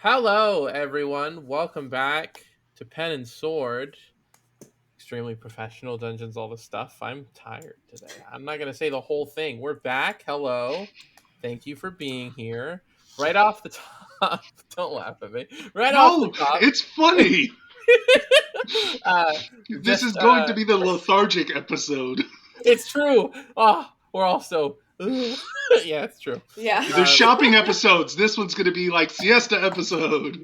Hello, everyone. Welcome back to Pen and Sword. Extremely professional dungeons, all this stuff. I'm tired today. I'm not going to say the whole thing. We're back. Hello. Thank you for being here. Right off the top, don't laugh at me. Right off the No, top, it's funny. uh, This just is going to be the lethargic episode. it's true. Oh, we're also yeah, it's true. Yeah. There's shopping episodes. This one's going to be like siesta episode.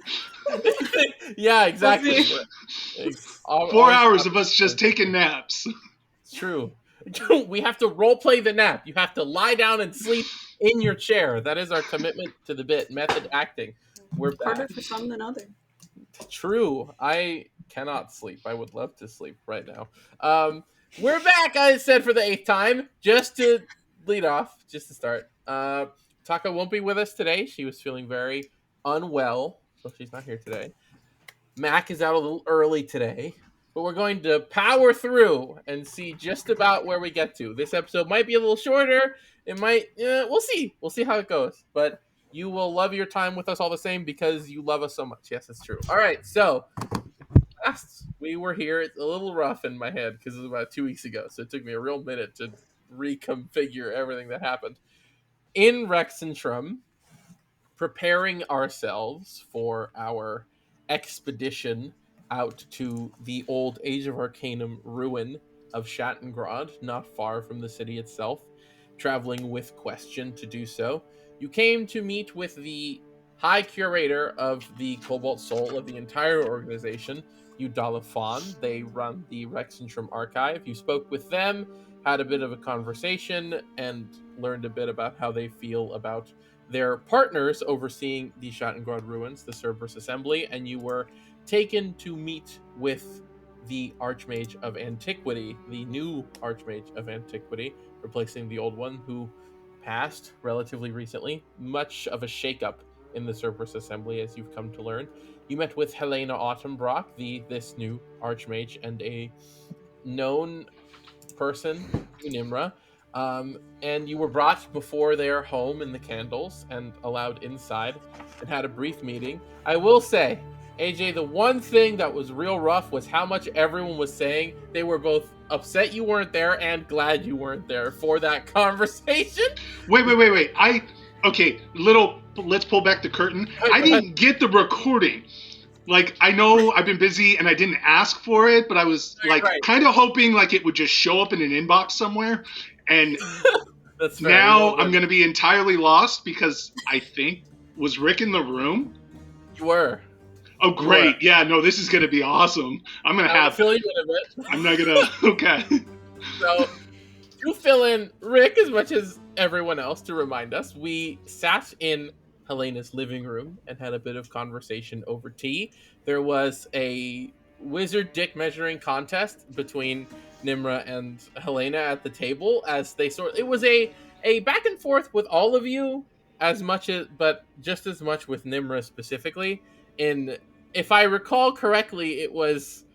Yeah, exactly. see. Four hours of us just taking naps. It's true. We have to role play the nap. You have to lie down and sleep in your chair. That is our commitment to the bit. Method acting. We're Harder back. for some than others. True. I cannot sleep. I would love to sleep right now. We're back, I said, for the 8th time. Just to lead off, just to start. Taka won't be with us today. She was feeling very unwell, so she's not here today. Mac is out a little early today, but we're going to power through and see just about where we get to. This episode might be a little shorter. It might, we'll see. We'll see how it goes. But you will love your time with us all the same because you love us so much. Yes, it's true. All right, so last we were here. It's a little rough in my head because it was about 2 weeks ago. So it took me a real minute to reconfigure everything that happened. In Rexentrum, preparing ourselves for our expedition out to the old Age of Arcanum ruin of Shattengrod, not far from the city itself, traveling with Question to do so. You came to meet with the High Curator of the Cobalt Soul of the entire organization, Udalafon. They run the Rexentrum Archive. You spoke with them, had a bit of a conversation, and learned a bit about how they feel about their partners overseeing the Shattengrod ruins, the Cerberus Assembly, and you were taken to meet with the Archmage of Antiquity, the new Archmage of Antiquity, replacing the old one who passed relatively recently. Much of a shakeup in the Cerberus Assembly, as you've come to learn. You met with Helena Autumnbrock, this new Archmage, and a known person to Nimra. And you were brought before their home in the Candles and allowed inside and had a brief meeting. I will say, AJ, the one thing that was real rough was how much everyone was saying they were both upset you weren't there and glad you weren't there for that conversation. Wait. Let's pull back the curtain. I didn't get the recording. Like, I know I've been busy and I didn't ask for it, but I was kind of hoping like it would just show up in an inbox somewhere. And That's fair. now I'm going to be entirely lost because I think, was Rick in the room? You were. Oh, great. Yeah, no, this is going to be awesome. I'm going to have... fill you in a bit. I'm not going to... Okay. So, you fill in Rick as much as everyone else to remind us. We sat in Helena's living room and had a bit of conversation over tea. There was a wizard dick measuring contest between Nimra and Helena at the table as they it was a back and forth with all of you but just as much with Nimra specifically. If I recall correctly, it was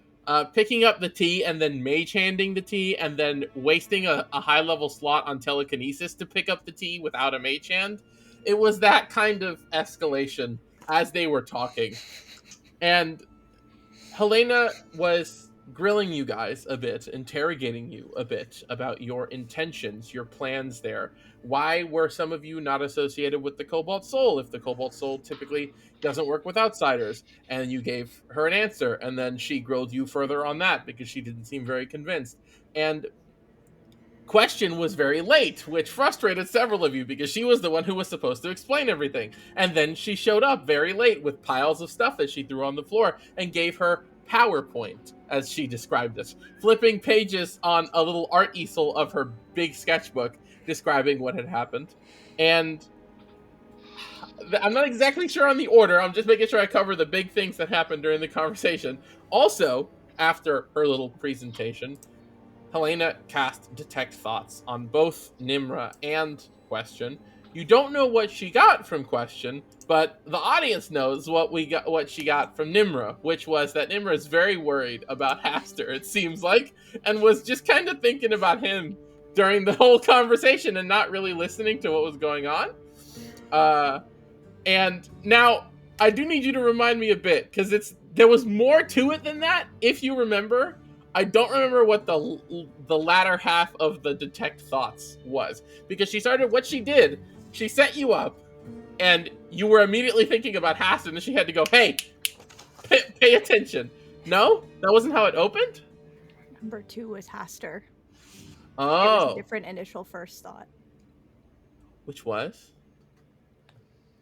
picking up the tea and then mage handing the tea and then wasting a high level slot on telekinesis to pick up the tea without a mage hand. It was that kind of escalation as they were talking. And Helena was grilling you guys a bit, interrogating you a bit about your intentions, your plans there. Why were some of you not associated with the Cobalt Soul if the Cobalt Soul typically doesn't work with outsiders? And you gave her an answer, and then she grilled you further on that because she didn't seem very convinced. And Question was very late, which frustrated several of you because she was the one who was supposed to explain everything. And then she showed up very late with piles of stuff that she threw on the floor and gave her PowerPoint, as she described it, flipping pages on a little art easel of her big sketchbook describing what had happened. And I'm not exactly sure on the order. I'm just making sure I cover the big things that happened during the conversation. Also, after her little presentation, Helena cast Detect Thoughts on both Nimra and Question. You don't know what she got from Question, but the audience knows what she got from Nimra, which was that Nimra is very worried about Haster, it seems like, and was just kind of thinking about him during the whole conversation and not really listening to what was going on. And now I do need you to remind me a bit, because there was more to it than that. If you remember, I don't remember what the latter half of the detect thoughts was, because she started what she did. She set you up, and you were immediately thinking about Hassan, and she had to go, "Hey, pay attention." No, that wasn't how it opened. Number 2 was Haster. It was a Oh, different initial first thought. which was?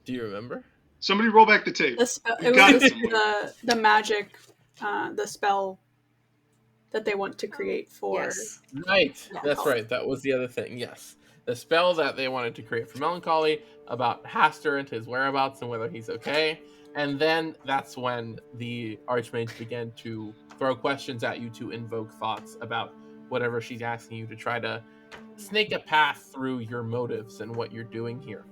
Do you remember? Somebody roll back the tape. The spell. You It got was it somewhere. the magic, the spell that they want to create for. Yes. Right, Yeah. that's right. That was the other thing. Yes, the spell that they wanted to create for Melancholy about Haster and his whereabouts and whether he's okay. And then that's when the Archmage began to throw questions at you to invoke thoughts about whatever she's asking you to try to snake a path through your motives and what you're doing here.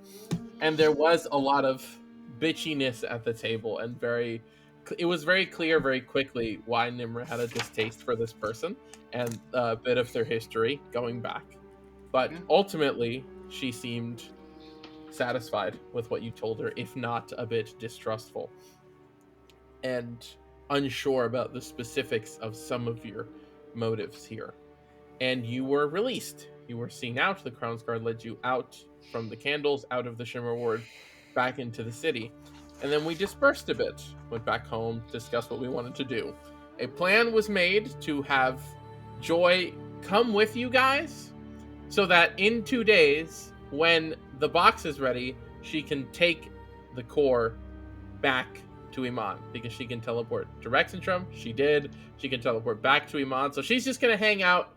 And there was a lot of bitchiness at the table, and it was very clear very quickly why Nimra had a distaste for this person and a bit of their history going back. But ultimately, she seemed satisfied with what you told her, if not a bit distrustful and unsure about the specifics of some of your motives here. And you were released. You were seen out. The Crown's Guard led you out from the candles, out of the Shimmer Ward, back into the city. And then we dispersed a bit, went back home, discussed what we wanted to do. A plan was made to have Joy come with you guys so that in 2 days, when the box is ready, she can take the core back to Iman, because she can teleport to Rexentrum. She did. She can teleport back to Iman. So she's just going to hang out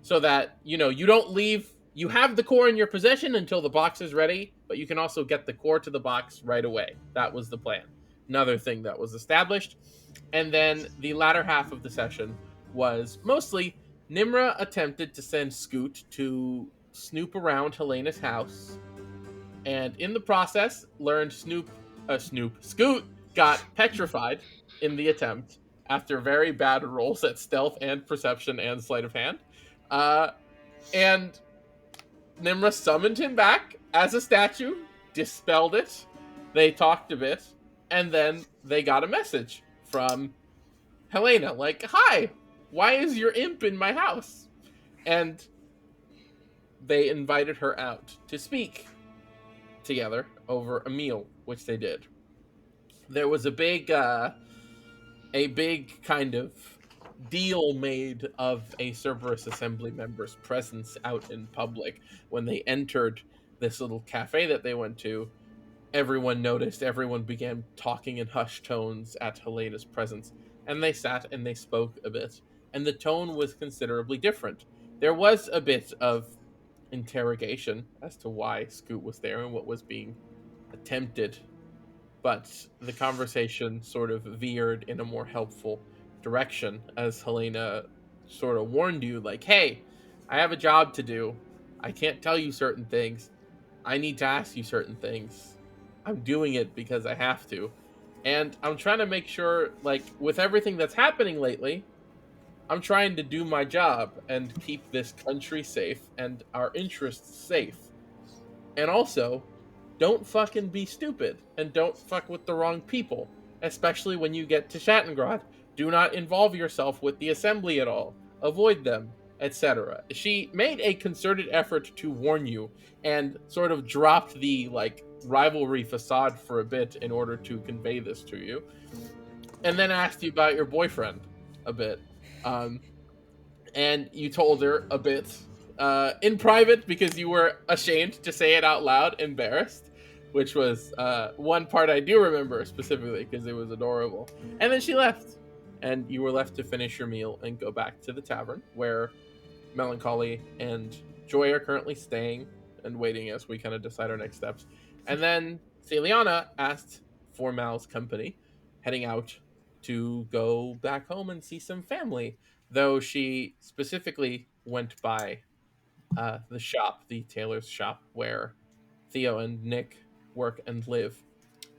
so that, you don't leave. You have the core in your possession until the box is ready, but you can also get the core to the box right away. That was the plan. Another thing that was established. And then the latter half of the session was mostly Nimra attempted to send Scoot to snoop around Helena's house, and in the process learned Scoot got petrified in the attempt after very bad rolls at stealth and perception and sleight of hand. And Nimra summoned him back as a statue, dispelled it. They talked a bit, and then they got a message from Helena, like, "Hi, why is your imp in my house?" And they invited her out to speak together over a meal, which they did. There was a big kind of deal made of a Cerberus Assembly member's presence out in public. When they entered this little cafe that they went to, everyone noticed, everyone began talking in hushed tones at Helena's presence, and they sat and they spoke a bit, and the tone was considerably different. There was a bit of interrogation as to why Scoot was there and what was being attempted, but the conversation sort of veered in a more helpful direction as Helena sort of warned you, like, "Hey, I have a job to do. I can't tell you certain things. I need to ask you certain things. I'm doing it because I have to. And I'm trying to make sure, like, with everything that's happening lately, I'm trying to do my job and keep this country safe and our interests safe. And also, don't fucking be stupid and don't fuck with the wrong people, especially when you get to Shattengrod. Do not involve yourself with the Assembly at all. Avoid them, etc." She made a concerted effort to warn you and sort of dropped the, like, rivalry facade for a bit in order to convey this to you. And then asked you about your boyfriend a bit. And you told her a bit in private because you were ashamed to say it out loud, embarrassed, which was one part I do remember specifically because it was adorable. And then she left, and you were left to finish your meal and go back to the tavern where Melancholy and Joy are currently staying and waiting as we kind of decide our next steps. And then Celiana asked for Mal's company, heading out to go back home and see some family, though she specifically went by the shop, the tailor's shop, where Theo and Nick work and live,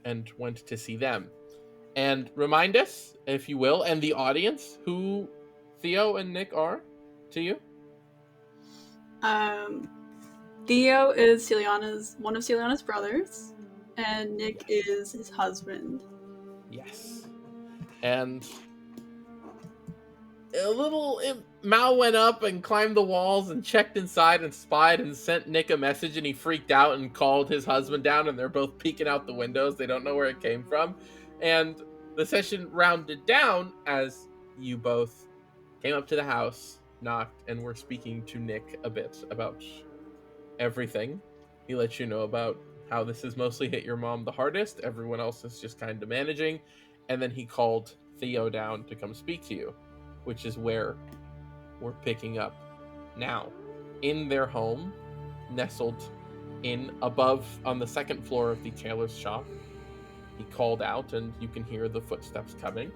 and went to see them. And remind us, if you will, and the audience, who Theo and Nick are to you. Theo is one of Celiana's brothers. And Nick is his husband. Yes. And Mal went up and climbed the walls and checked inside and spied and sent Nick a message, and he freaked out and called his husband down, and they're both peeking out the windows. They don't know where it came from. And the session rounded down as you both came up to the house, knocked, and were speaking to Nick a bit about everything. He let you know about how this has mostly hit your mom the hardest. Everyone else is just kind of managing. And then he called Theo down to come speak to you, which is where we're picking up now. In their home, nestled in above on the second floor of the tailor's shop, he called out and you can hear the footsteps coming.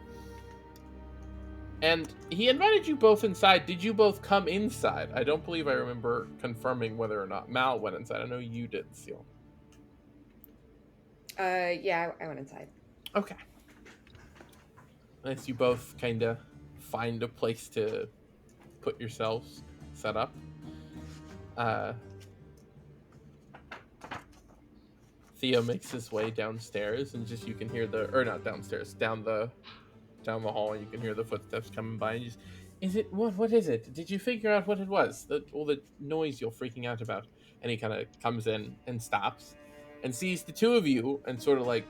And he invited you both inside. Did you both come inside? I don't believe I remember confirming whether or not Mal went inside. I know you did, Seal. Yeah, I went inside. Okay. As you both kind of find a place to put yourselves set up. Theo makes his way downstairs, and just you can hear not downstairs, down the hall, and you can hear the footsteps coming by. And what is it? Did you figure out what it was? All the noise you're freaking out about. And he kind of comes in and stops, and sees the two of you, and sort of like.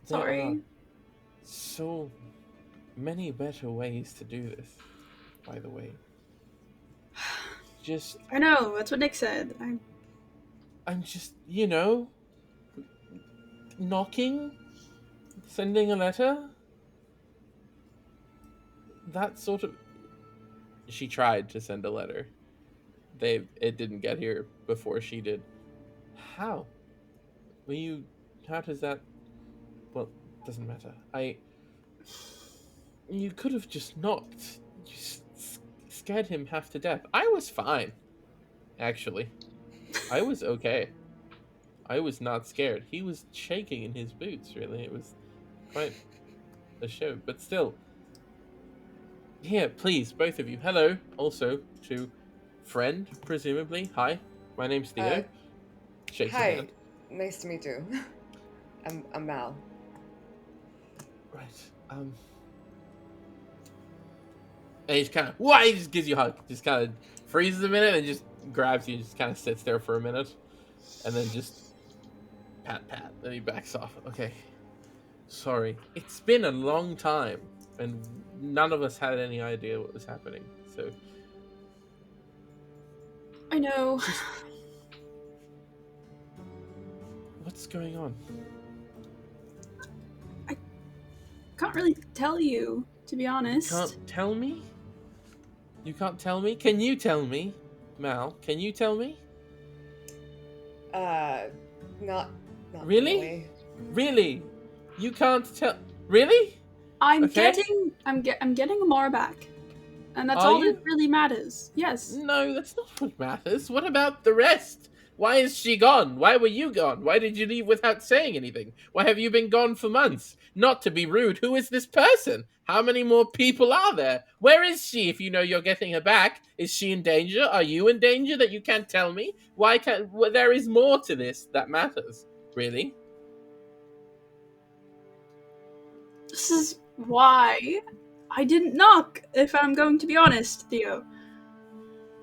Sorry. There are so many better ways to do this, by the way. Just. I know, that's what Nick said. I'm just, knocking, sending a letter. That sort of. She tried to send a letter. It didn't get here before she did. How? How does that? Well, doesn't matter. You could have just knocked. You scared him half to death. I was fine. Actually. I was okay. I was not scared. He was shaking in his boots, really. It was quite a show. But still. Here, please, both of you. Hello. Also, to friend, presumably. Hi. My name's Theo. Shakes hi. his hand. Nice to meet you. I'm Mal. Right. And he's kind of, he just gives you a hug. Just kind of freezes a minute and just grabs you and just kind of sits there for a minute. And then just pat. Then he backs off. Okay. Sorry. It's been a long time. And none of us had any idea what was happening. So. I know. What's going on? I can't really tell you, to be honest. You can't tell me? You can't tell me? Can you tell me? Mal, can you tell me? Not really? Really? You can't tell? Really? I'm getting Amara back. And that's all that really matters. Yes. No, that's not what matters. What about the rest? Why is she gone? Why were you gone? Why did you leave without saying anything? Why have you been gone for months? Not to be rude, who is this person? How many more people are there? Where is she if you know you're getting her back? Is she in danger? Are you in danger that you can't tell me? Why can't... Well, there is more to this that matters. Really? This is why I didn't knock, if I'm going to be honest, Theo.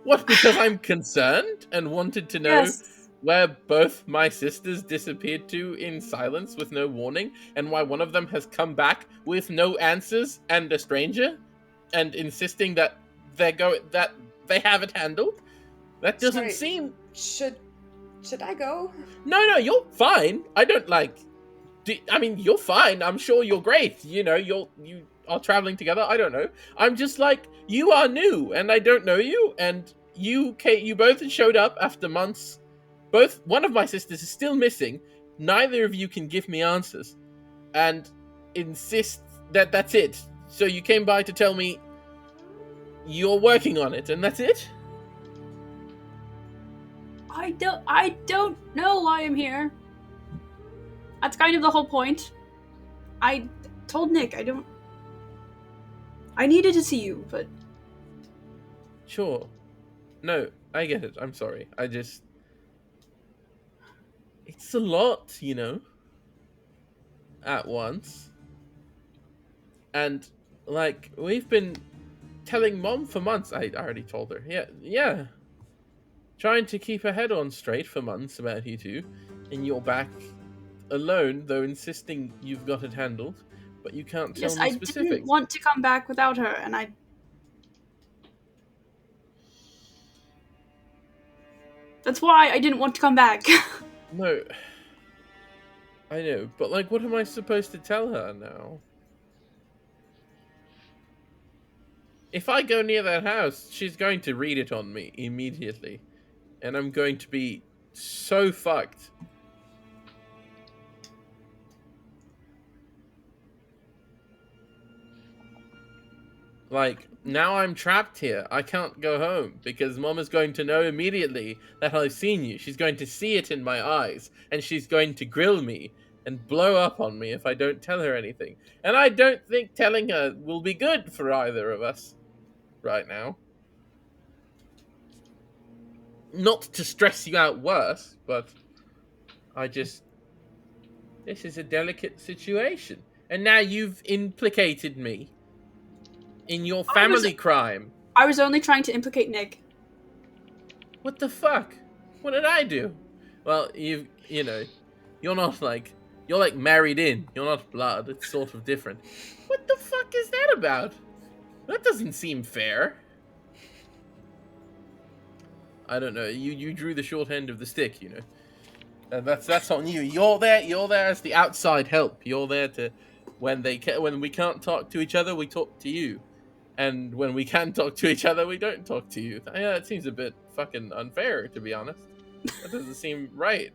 What, because I'm concerned and wanted to know where both my sisters disappeared to in silence with no warning, and why one of them has come back with no answers and a stranger, and insisting that that they have it handled? That doesn't seem... Should I go? No, you're fine. I don't you're fine. I'm sure you're great. You are traveling together. I don't know. I'm just like, you are new, and I don't know you, and you both showed up after months. One of my sisters is still missing. Neither of you can give me answers, and insist that that's it. So you came by to tell me you're working on it, and that's it? I don't know why I'm here. That's kind of the whole point. I told Nick I needed to see you, but... Sure. No, I get it. I'm sorry. It's a lot, at once. And, like, we've been telling Mom for months. I already told her. Yeah. Trying to keep her head on straight for months about you two. And you're back alone, though insisting you've got it handled. But you can't tell Yes, me I didn't specifics. want to come back without her, and that's why I didn't want to come back. No. I know, but, like, what am I supposed to tell her now? If I go near that house, she's going to read it on me immediately. And I'm going to be so fucked. Like, now I'm trapped here. I can't go home because Mom is going to know immediately that I've seen you. She's going to see it in my eyes, and she's going to grill me and blow up on me if I don't tell her anything. And I don't think telling her will be good for either of us right now. Not to stress you out worse, but this is a delicate situation. And now you've implicated me in your family crime. I was only trying to implicate Nick. What the fuck? What did I do? Well, you're not like, you're like married in. You're not blood. It's sort of different. What the fuck is that about? That doesn't seem fair. I don't know. You drew the short end of the stick, And that's on you. You're there as the outside help. You're there to when we can't talk to each other, we talk to you. And when we can talk to each other, we don't talk to you. Yeah, it seems a bit fucking unfair, to be honest. That doesn't seem right.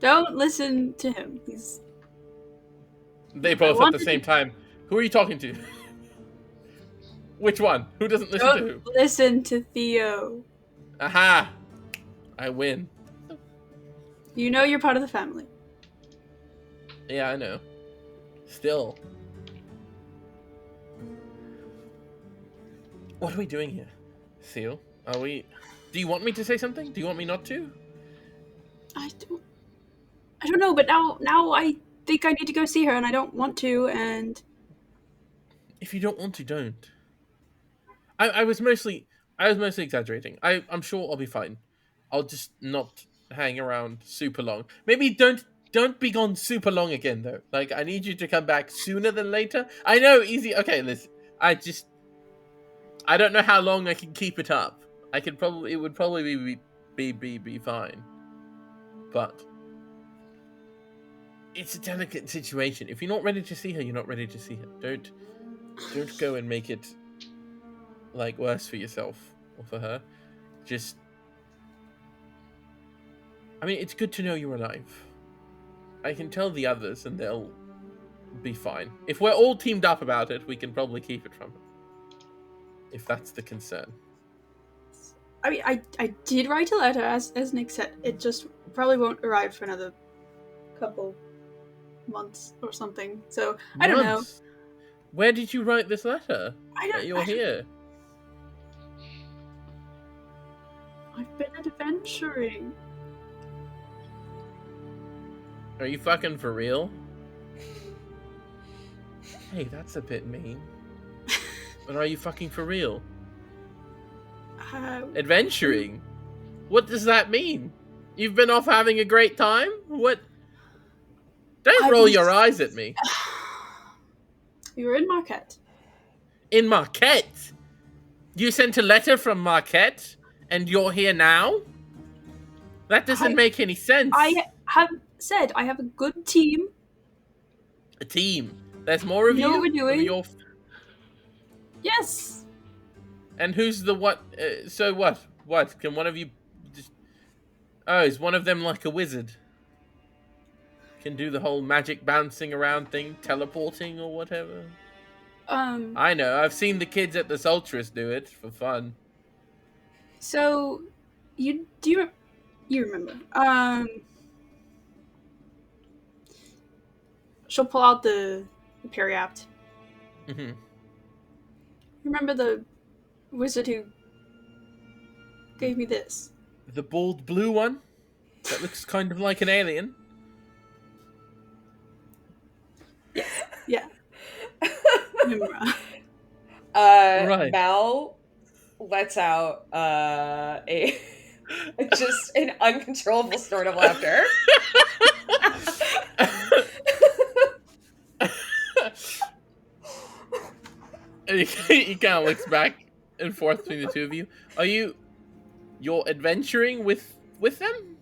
Don't listen to him. They both at the same time. Who are you talking to? Which one? Who doesn't listen to who? Don't listen to Theo. Aha! I win. You know you're part of the family. Yeah, I know. Still. What are we doing here, Seal? Do you want me to say something? Do you want me not to? I don't know, but now I think I need to go see her, and I don't want to, and... If you don't want to, don't. I was mostly exaggerating. I'm sure I'll be fine. I'll just not hang around super long. Maybe don't be gone super long again, though. Like, I need you to come back sooner than later. I know, easy. Okay, listen. I don't know how long I can keep it up. It would probably be fine. But it's a delicate situation. If you're not ready to see her, you're not ready to see her. Don't go and make it like worse for yourself or for her. It's good to know you're alive. I can tell the others and they'll be fine. If we're all teamed up about it, we can probably keep it from her. If that's the concern. I did write a letter, as Nick said. It just probably won't arrive for another couple months or something. So, I don't know. Where did you write this letter? You're here. I've been adventuring. Are you fucking for real? Hey, that's a bit mean. But are you fucking for real? Adventuring? What does that mean? You've been off having a great time? What? Don't roll your eyes at me. We were in Marquette. In Marquette? You sent a letter from Marquette? And you're here now? That doesn't make any sense. I have said I have a good team. A team? There's more of you? You know what we're doing? Yes. And who's the what? So what? What? Can one of you just... Oh, is one of them like a wizard? Can do the whole magic bouncing around thing, teleporting or whatever? I know. I've seen the kids at the Sultrus do it for fun. So, you remember? She'll pull out the periapt. Mm-hmm. Remember the wizard who gave me this. The bald blue one? That looks kind of like an alien. Yeah. Mimra. Right. Mal lets out a just an uncontrollable snort of laughter. And he kind of looks back and forth between the two of you. You're adventuring with them?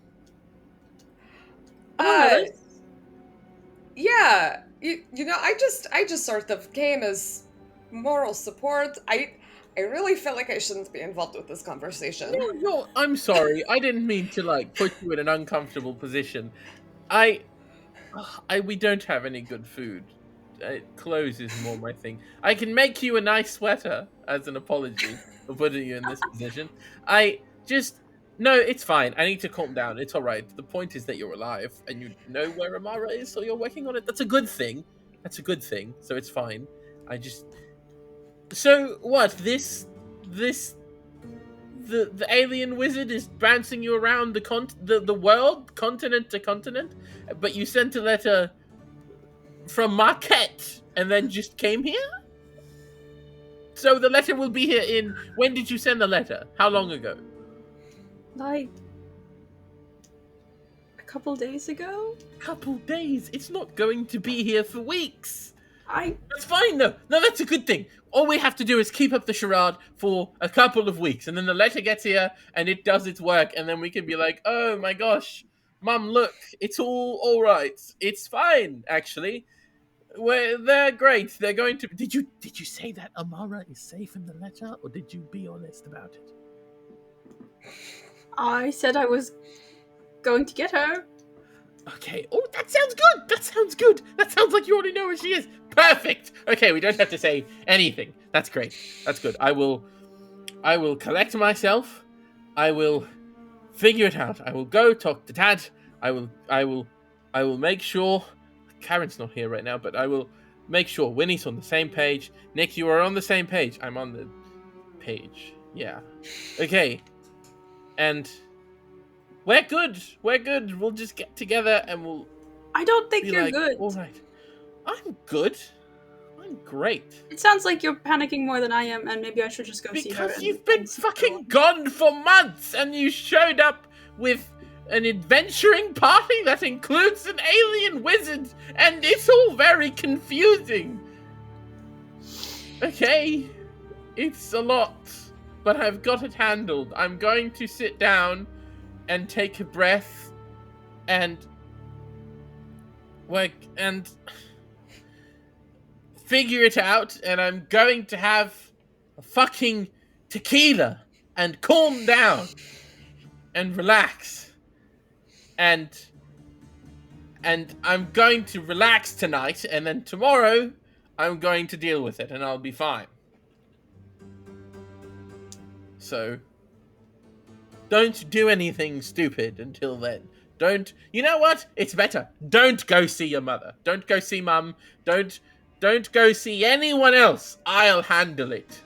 Yeah. You know, I just sort of came as moral support. I really feel like I shouldn't be involved with this conversation. No, I'm sorry. I didn't mean to like put you in an uncomfortable position. We don't have any good food. Clothes is more my thing. I can make you a nice sweater as an apology for putting you in this position. No, it's fine. I need to calm down. It's all right. The point is that you're alive and you know where Amara is, so you're working on it. That's a good thing. So it's fine. So what? The alien wizard is bouncing you around the world, continent to continent, but you sent a letter from Marquette and then just came here? So the letter will be here in... When did you send the letter? How long ago? Like... a couple days ago? Couple days? It's not going to be here for weeks. I... That's fine, though. No, that's a good thing. All we have to do is keep up the charade for a couple of weeks, and then the letter gets here, and it does its work, and then we can be like, oh my gosh, Mum, look, it's all right. It's fine, actually. They're great. They're going to... Did you say that Amara is safe in the letter, or did you be honest about it? I said I was going to get her. Okay. Oh, that sounds good. That sounds like you already know where she is. Perfect. Okay, we don't have to say anything. That's great. That's good. I will collect myself. I will figure it out. I will go talk to Dad. I will make sure Karen's not here right now, but I will make sure Winnie's on the same page. Nick, you are on the same page. I'm on the page. Yeah. Okay. And we're good. We'll just get together and we'll... I don't think you're like, good. all right. I'm good. I'm great. It sounds like you're panicking more than I am, and maybe I should just go see her. Because you've been fucking gone for months, and you showed up with an adventuring party that includes an alien wizard, and it's all very confusing. Okay, it's a lot, but I've got it handled. I'm going to sit down and take a breath and work and figure it out, and I'm going to have a fucking tequila and calm down and relax. And I'm going to relax tonight, and then tomorrow I'm going to deal with it, and I'll be fine. So, don't do anything stupid until then. You know what? It's better. Don't go see your mother. Don't go see Mum. Don't go see anyone else. I'll handle it.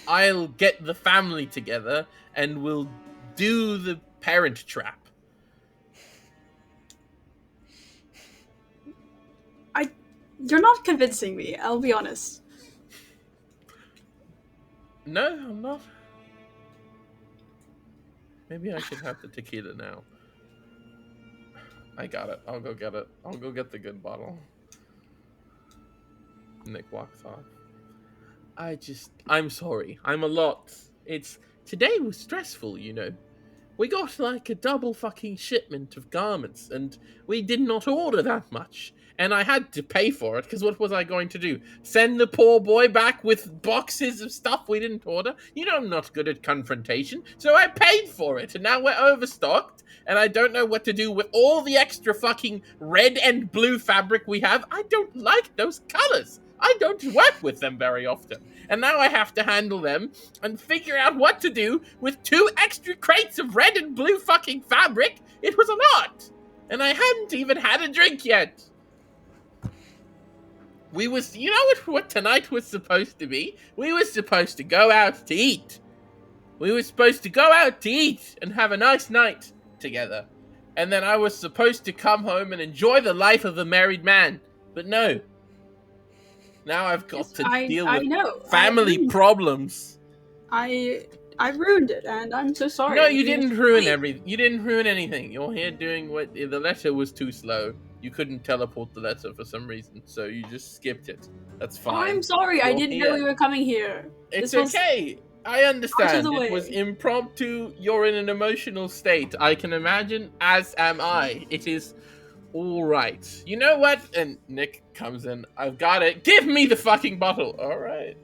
I'll get the family together, and we'll do the parent trap. You're not convincing me, I'll be honest. No, I'm not. Maybe I should have the tequila now. I got it. I'll go get it. I'll go get the good bottle. Nick walks off. I'm sorry. Today was stressful, you know. We got like a double fucking shipment of garments, and we did not order that much. And I had to pay for it, because what was I going to do? Send the poor boy back with boxes of stuff we didn't order? You know I'm not good at confrontation, so I paid for it, and now we're overstocked, and I don't know what to do with all the extra fucking red and blue fabric we have. I don't like those colors. I don't work with them very often. And now I have to handle them and figure out what to do with 2 extra crates of red and blue fucking fabric. It was a lot. And I hadn't even had a drink yet. You know what tonight was supposed to be? We were supposed to go out to eat. We were supposed to go out to eat and have a nice night together. And then I was supposed to come home and enjoy the life of a married man. But no. Now I've got to deal with family problems. I ruined it, and I'm so sorry. No, you didn't ruin everything. You didn't ruin anything. You're here doing what the letter was too slow. You couldn't teleport the letter for some reason, so you just skipped it. That's fine. I'm sorry. I didn't know we were coming here. It's okay. I understand. It was impromptu. You're in an emotional state. I can imagine, as am I. It is all right. You know what? And Nick comes in. I've got it. Give me the fucking bottle. All right.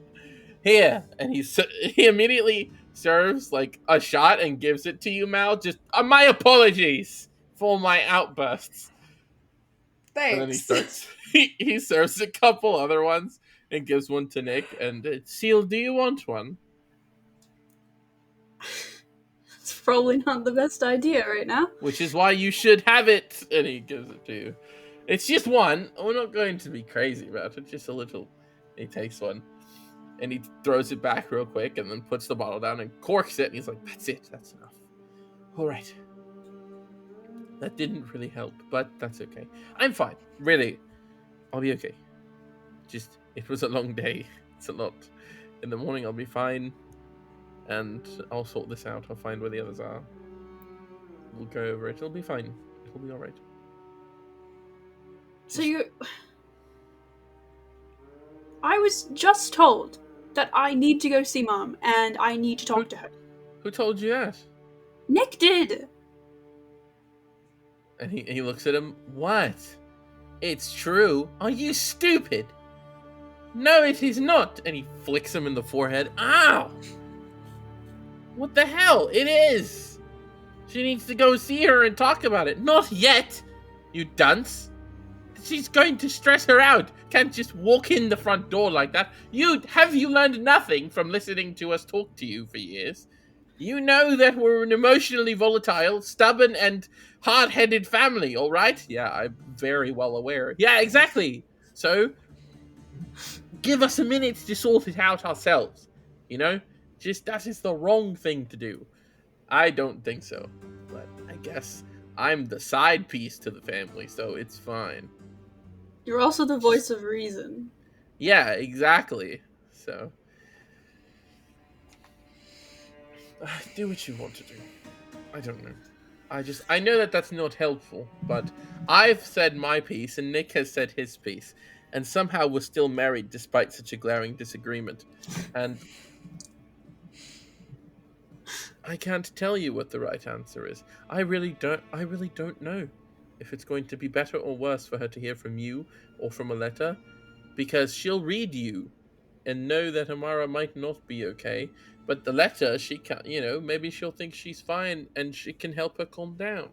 Here. And he immediately serves like a shot and gives it to you, Mal. Just my apologies for my outbursts. Thanks. And then he starts. He serves a couple other ones and gives one to Nick. And Seal, do you want one? It's probably not the best idea right now. Which is why you should have it. And he gives it to you. It's just one. We're not going to be crazy about it. Just a little. He takes one. And he throws it back real quick and then puts the bottle down and corks it. And he's like, that's it. That's enough. All right. That didn't really help, but that's okay. I'm fine. Really. I'll be okay. Just, it was a long day. It's a lot. In the morning, I'll be fine. And I'll sort this out. I'll find where the others are. We'll go over it. It'll be fine. It'll be all right. So I was just told that I need to go see Mom, and I need to talk to her. Who told you that? Nick did. And he looks at him. What? It's true. Are you stupid? No, it is not. And he flicks him in the forehead. Ow! What the hell? It is. She needs to go see her and talk about it. Not yet, you dunce. She's going to stress her out. Can't just walk in the front door like that. Have you learned nothing from listening to us talk to you for years? You know that we're an emotionally volatile, stubborn, and hard-headed family, all right? Yeah, I'm very well aware. Yeah, exactly. So, give us a minute to sort it out ourselves. You know? Just, that is the wrong thing to do. I don't think so. But I guess I'm the side piece to the family, so it's fine. You're also the voice of reason. Yeah, exactly. So, do what you want to do. I don't know. I know that that's not helpful, but I've said my piece and Nick has said his piece, and somehow we're still married despite such a glaring disagreement. And I can't tell you what the right answer is. I really don't know if it's going to be better or worse for her to hear from you or from a letter, because she'll read you and know that Amara might not be okay, but the letter, she can't, maybe she'll think she's fine and she can help her calm down.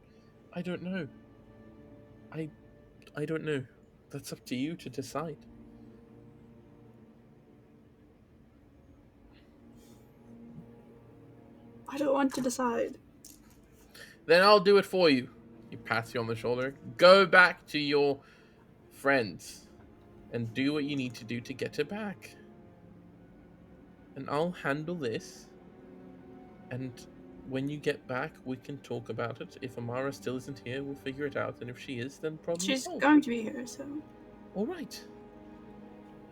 I don't know. I don't know. That's up to you to decide. I don't want to decide. Then I'll do it for you. He pats you on the shoulder. Go back to your friends and do what you need to do to get her back. And I'll handle this. And when you get back, we can talk about it. If Amara still isn't here, we'll figure it out. And if she is, then problem She's solved. going to be here, so... Alright.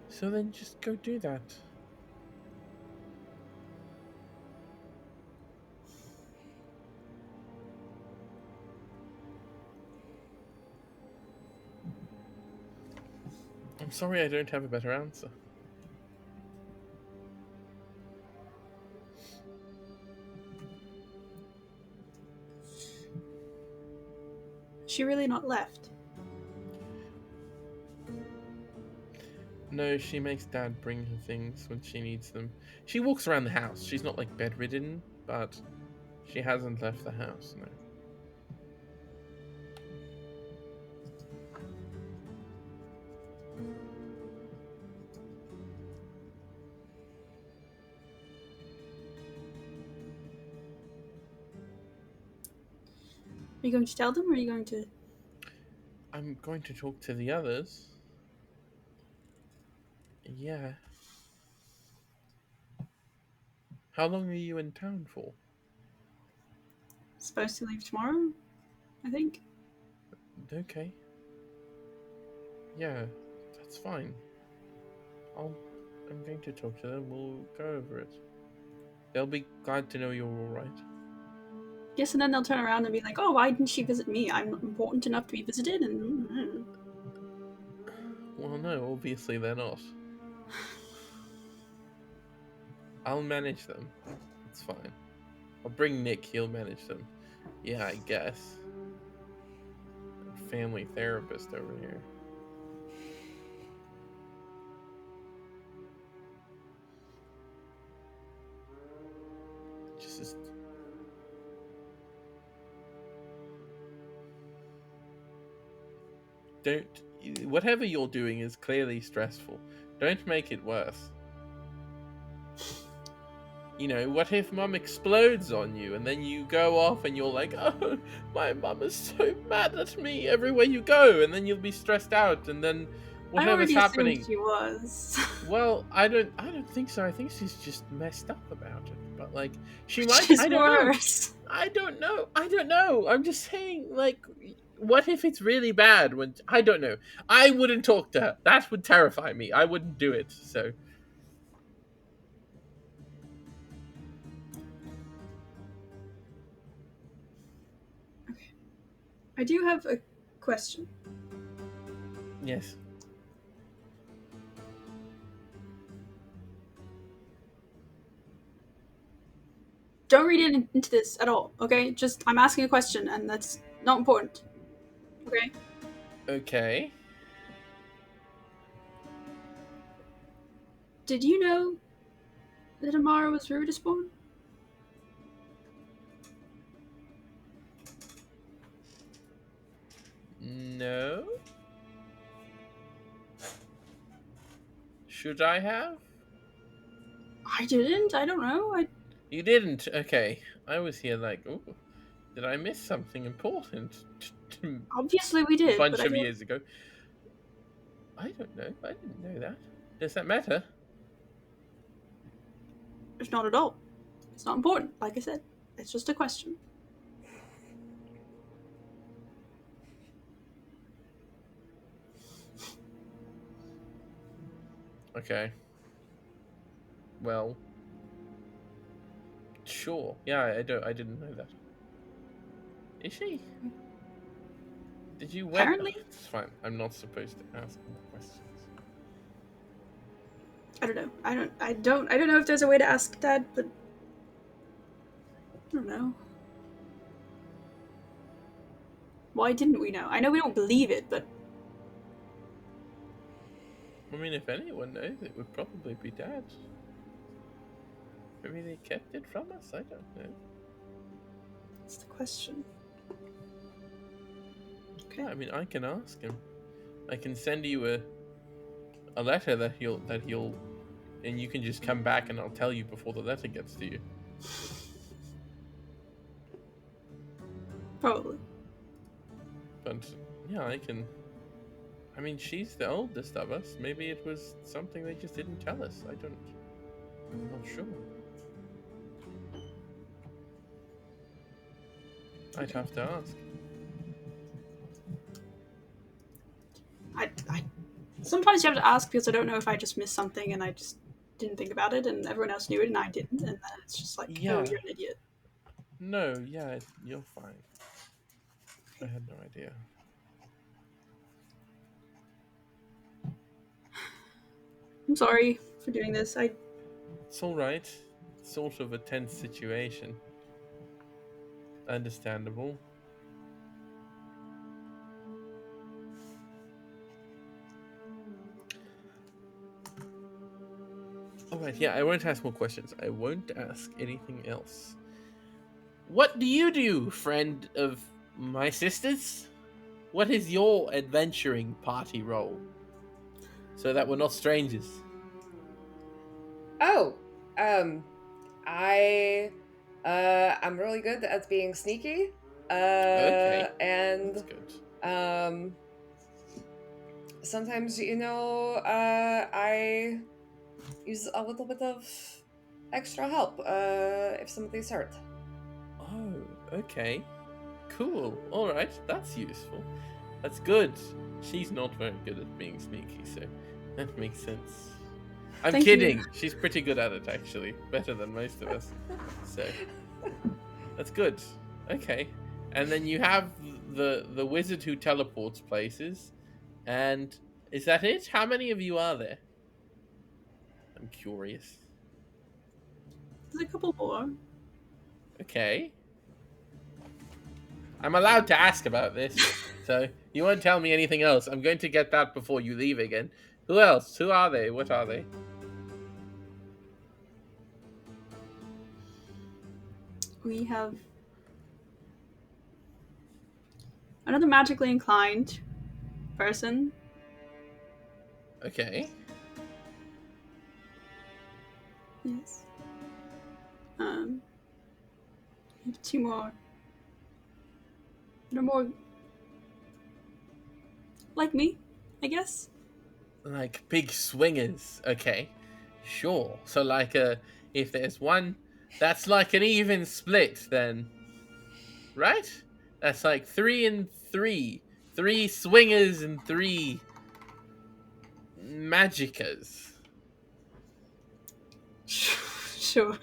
So then just go do that. I'm sorry I don't have a better answer. She really not left? No, she makes Dad bring her things when she needs them. She walks around the house. She's not like bedridden, but she hasn't left the house, no. Are you going to tell them, or are you going to... I'm going to talk to the others. Yeah. How long are you in town for? Supposed to leave tomorrow, I think. Okay. Yeah, that's fine. I'm going to talk to them. We'll go over it. They'll be glad to know you're all right. Yes, and then they'll turn around and be like, "Oh, why didn't she visit me? I'm important enough to be visited." And Well, no, obviously they're not. I'll manage them. It's fine. I'll bring Nick. He'll manage them. Yeah, I guess. Family therapist over here. Just don't. Whatever you're doing is clearly stressful. Don't make it worse. You know, what if mum explodes on you and then you go off and you're like, oh, my mum is so mad at me everywhere you go, and then you'll be stressed out, and then whatever's happening. She was. Well, I don't think so. I think she's just messed up about it. But like, she Which might. is I don't worse. know. I don't know. I don't know. I'm just saying, like, what if it's really bad? When I don't know. I wouldn't talk to her. That would terrify me. I wouldn't do it. So. Okay. I do have a question. Yes. Don't read into this at all, okay? Just, I'm asking a question, and that's not important. Okay? Okay. Did you know that Amara was Rudisborn? No. Should I have? I didn't. I don't know. You didn't? Okay. I was here like, ooh, did I miss something important? Obviously we did, A bunch but of years ago. I don't know. I didn't know that. Does that matter? It's not at all. It's not important, like I said. It's just a question. Okay. Well. Sure. Yeah, I didn't know that. Is she? Did you wed? Apparently. It's fine. I'm not supposed to ask more questions. I don't know. I don't know if there's a way to ask Dad, but I don't know. Why didn't we know? I know we don't believe it, but I mean, if anyone knows, it would probably be Dad. Maybe they kept it from us? I don't know. that's the question. Okay. Yeah, I mean, I can ask him. I can send you a letter that he'll and you can just come back and I'll tell you before the letter gets to you. Probably. But yeah, I can. I mean, she's the oldest of us. Maybe it was something they just didn't tell us. I'm not sure. I'd have to ask. I sometimes you have to ask because I don't know if I just missed something and I just didn't think about it and everyone else knew it and I didn't, and then it's just like, Yeah. oh, you're an idiot. No, yeah, you're fine. I had no idea. I'm sorry for doing this. It's all right. It's sort of a tense situation. Understandable. Alright, yeah, I won't ask more questions. I won't ask anything else. What do you do, friend of my sister's? What is your adventuring party role? So that we're not strangers. Oh, I'm really good at being sneaky. Okay. And That's good. Sometimes, I use a little bit of extra help if somebody's hurt. Oh, okay. Cool. All right, that's useful. That's good. She's not very good at being sneaky, so that makes sense. I'm Thank kidding. you. She's pretty good at it, actually. Better than most of us. So that's good. Okay. And then you have the wizard who teleports places. And is that it? How many of you are there? I'm curious. There's a couple more. Okay. I'm allowed to ask about this, so you won't tell me anything else. I'm going to get that before you leave again. Who else? Who are they? What are they? We have another magically inclined person. Okay. Yes. We have two more. They're more like me, I guess. Like big swingers. Okay. Sure. So like if there's one that's like an even split then. Right? That's like 3 and 3. 3 swingers and 3 magicas. Sure.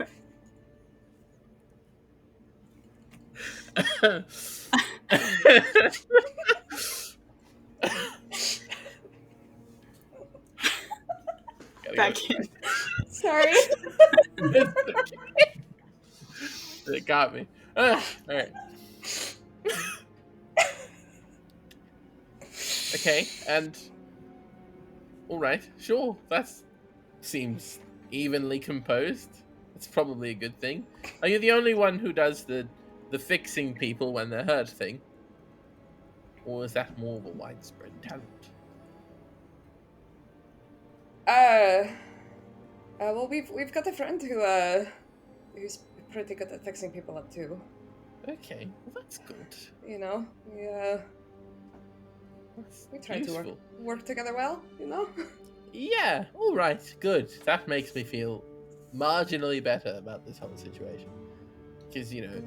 Back in. Sorry. It got me. All right. Okay, and all right, sure. That seems evenly composed. That's probably a good thing. Are you the only one who does the fixing people when they're hurt thing, or is that more of a widespread talent? Well, we've got a friend who's pretty good at fixing people up too. Okay, well that's good. You know, That's we try useful. to work together well. You know. Yeah, all right, good. That makes me feel marginally better about this whole situation. Because, you know,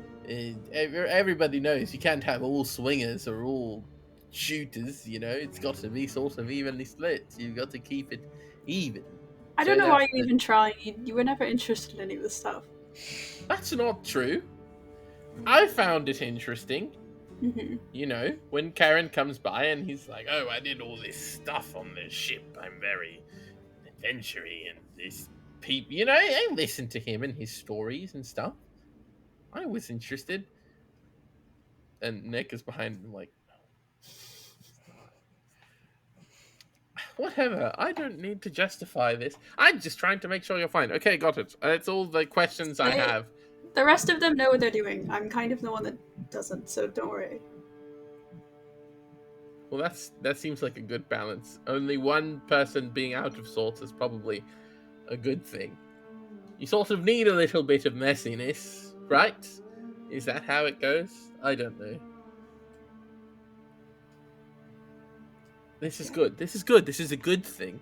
everybody knows you can't have all swingers or all shooters, you know. It's got to be sort of evenly split. You've got to keep it even. I don't know why you even try. You were never interested in any of this stuff. That's not true. I found it interesting. Mm-hmm. You know, when Karen comes by and he's like, oh, I did all this stuff on this ship. I'm very adventure-y and this people, you know, I listened to him and his stories and stuff. I was interested. And Nick is behind him like, whatever, I don't need to justify this. I'm just trying to make sure you're fine. Okay, got it. That's all the questions I have. The rest of them know what they're doing. I'm kind of the one that doesn't, so don't worry. Well, that seems like a good balance. Only one person being out of sorts is probably a good thing. You sort of need a little bit of messiness, right? Is that how it goes? I don't know. This is good. This is good. This is a good thing.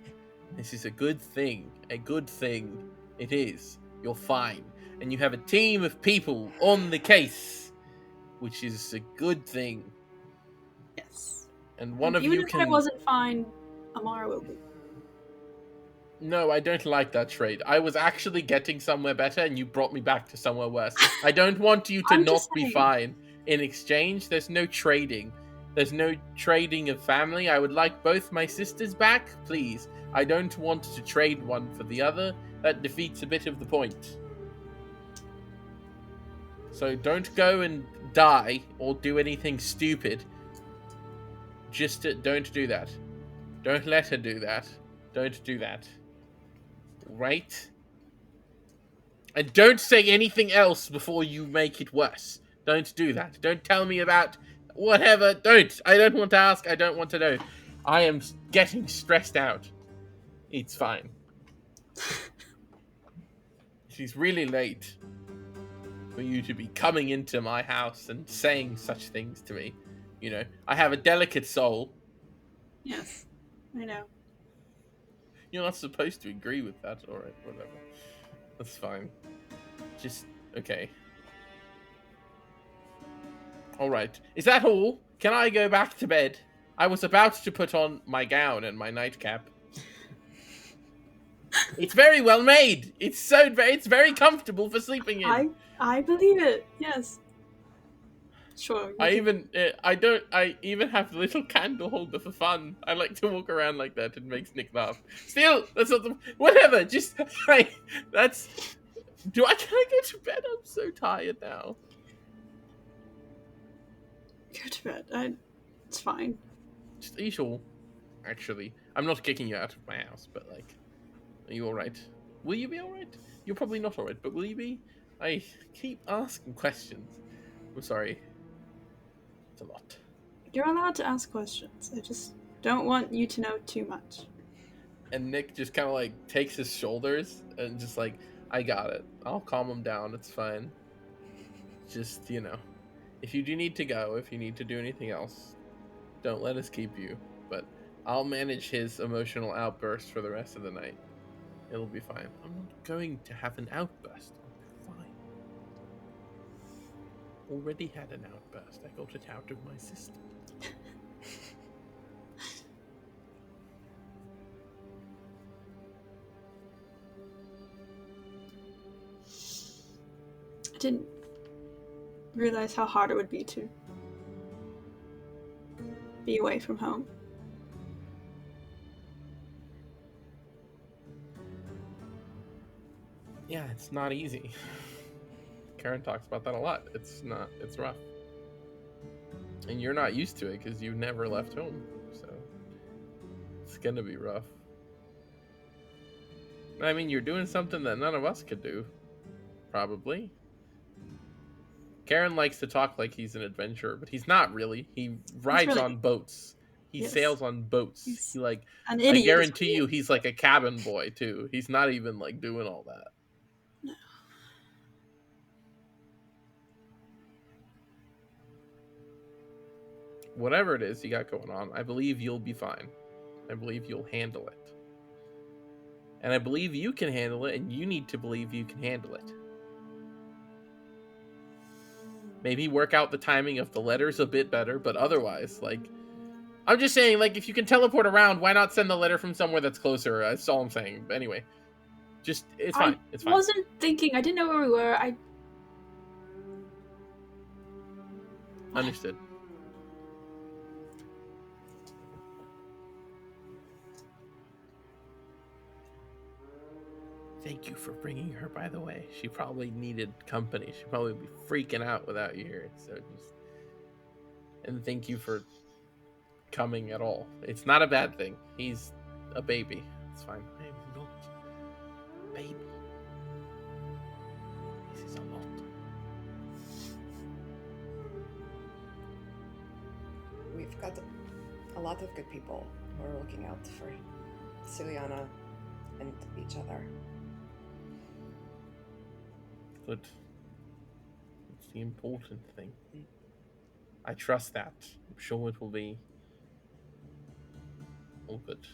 This is a good thing. A good thing. It is. You're fine. And you have a team of people on the case, which is a good thing. Yes. And one of Even you if can... I wasn't fine, Amara will be. No, I don't like that trade. I was actually getting somewhere better, and you brought me back to somewhere worse. I don't want you to I'm not just be saying. fine. In exchange, there's no trading. There's no trading of family. I would like both my sisters back, please. I don't want to trade one for the other. That defeats a bit of the point. So don't go and die or do anything stupid. Just don't do that. Don't let her do that. Don't do that. Right? And don't say anything else before you make it worse. Don't do that. Don't tell me about whatever. Don't. I don't want to ask. I don't want to know. I am getting stressed out. It's fine. She's really late for you to be coming into my house and saying such things to me. You know, I have a delicate soul. Yes, I know. You're not supposed to agree with that. All right, whatever. That's fine. Just okay. All right. Is that all? Can I go back to bed? I was about to put on my gown and my nightcap. It's very well made. It's very comfortable for sleeping in. I believe it. Yes. Sure. I even have a little candle holder for fun. I like to walk around like that. It makes Nick laugh. Still, that's not the whatever. Just like that's. Can I go to bed? I'm so tired now. Go to bed. It's fine. Just, are you sure? Actually, I'm not kicking you out of my house, but like, are you all right? Will you be all right? You're probably not all right, but will you be? I keep asking questions. I'm sorry. It's a lot. You're allowed to ask questions. I just don't want you to know too much. And Nick just kind of like takes his shoulders and just like, I got it. I'll calm him down. It's fine. Just, if you do need to go, if you need to do anything else, don't let us keep you. But I'll manage his emotional outburst for the rest of the night. It'll be fine. I'm not going to have an outburst. I'll be fine. Already had an outburst. I got it out of my system. I didn't realize how hard it would be to be away from home. Yeah, it's not easy. Karen talks about that a lot. It's rough. And you're not used to it because you've never left home. So it's gonna be rough. I mean, you're doing something that none of us could do. Probably. Karen likes to talk like he's an adventurer, but he's not really. He rides on boats. He sails on boats. He's like an idiot. I guarantee you he's like a cabin boy too. He's not even like doing all that. No. Whatever it is you got going on, I believe you'll be fine. I believe you'll handle it. And I believe you can handle it, and you need to believe you can handle it. Maybe work out the timing of the letters a bit better, but otherwise, like, I'm just saying, like, if you can teleport around, why not send the letter from somewhere that's closer? That's all I'm saying. But anyway, just, it's fine. It's fine. I wasn't thinking. I didn't know where we were. Understood. Thank you for bringing her, by the way. She probably needed company. She'd probably be freaking out without you here. So just... And thank you for coming at all. It's not a bad thing. He's a baby. It's fine. I'm not a baby. This is a lot. We've got a lot of good people who are looking out for Ciliana and each other. Good. It's the important thing. I trust that. I'm sure it will be all good.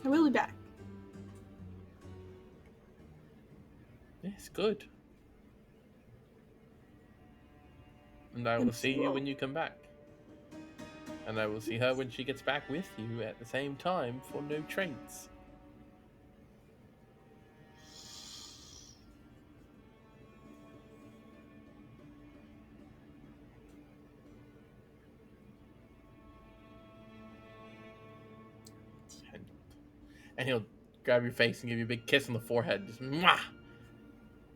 I will be back. Yes, good. And I will see you when you come back. And I will see her when she gets back with you at the same time for no trades. And he'll grab your face and give you a big kiss on the forehead. Just mwah!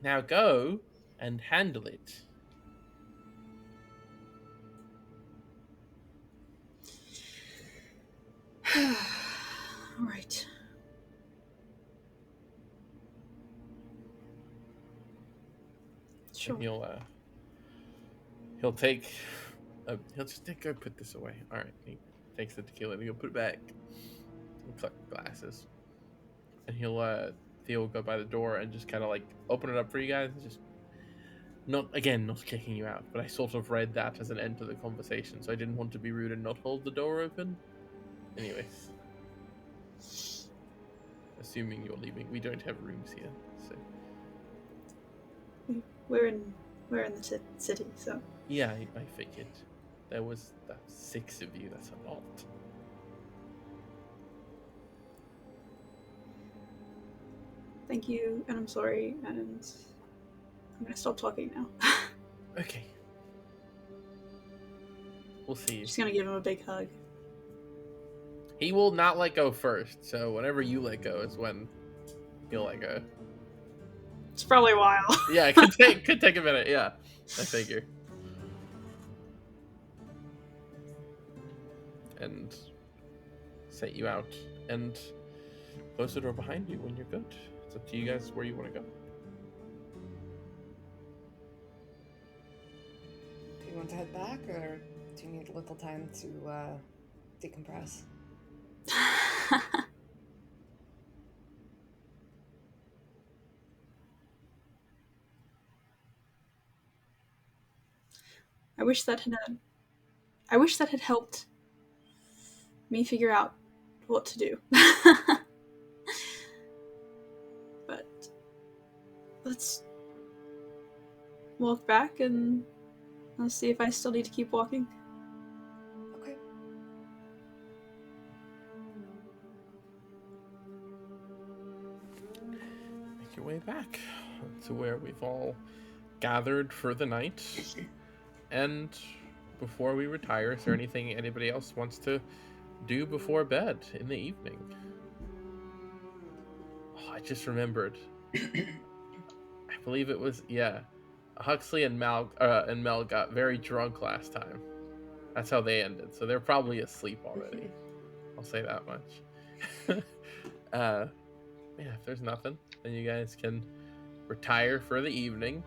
Now go and handle it. Right. Sure. And he'll take he'll just go put this away. All right. He takes the tequila and he'll put it back. He'll collect the glasses. And Theo will go by the door and just kind of like open it up for you guys and just not kicking you out, but I sort of read that as an end to the conversation, so I didn't want to be rude and not hold the door open. Anyways, assuming you're leaving, we don't have rooms here, so We're in the city, so yeah, I figured. There was 6 of you. That's a lot. thank you, and I'm sorry, and I'm gonna stop talking now. Okay. We'll see you. Just gonna give him a big hug. He will not let go first, so whenever you let go is when he'll let go. It's probably a while. Yeah, it could take a minute, yeah. I figure. And set you out and close the door behind you when you're good. It's up to you guys where you want to go. Do you want to head back, or do you need a little time to decompress? I wish that had helped me figure out what to do. But let's walk back and I'll see if I still need to keep walking. Okay. Make your way back to where we've all gathered for the night. And before we retire, is there anything anybody else wants to do before bed in the evening? Oh, I just remembered. I believe it was, Huxley and Mel got very drunk last time. That's how they ended. So they're probably asleep already. I'll say that much. If there's nothing, then you guys can retire for the evening.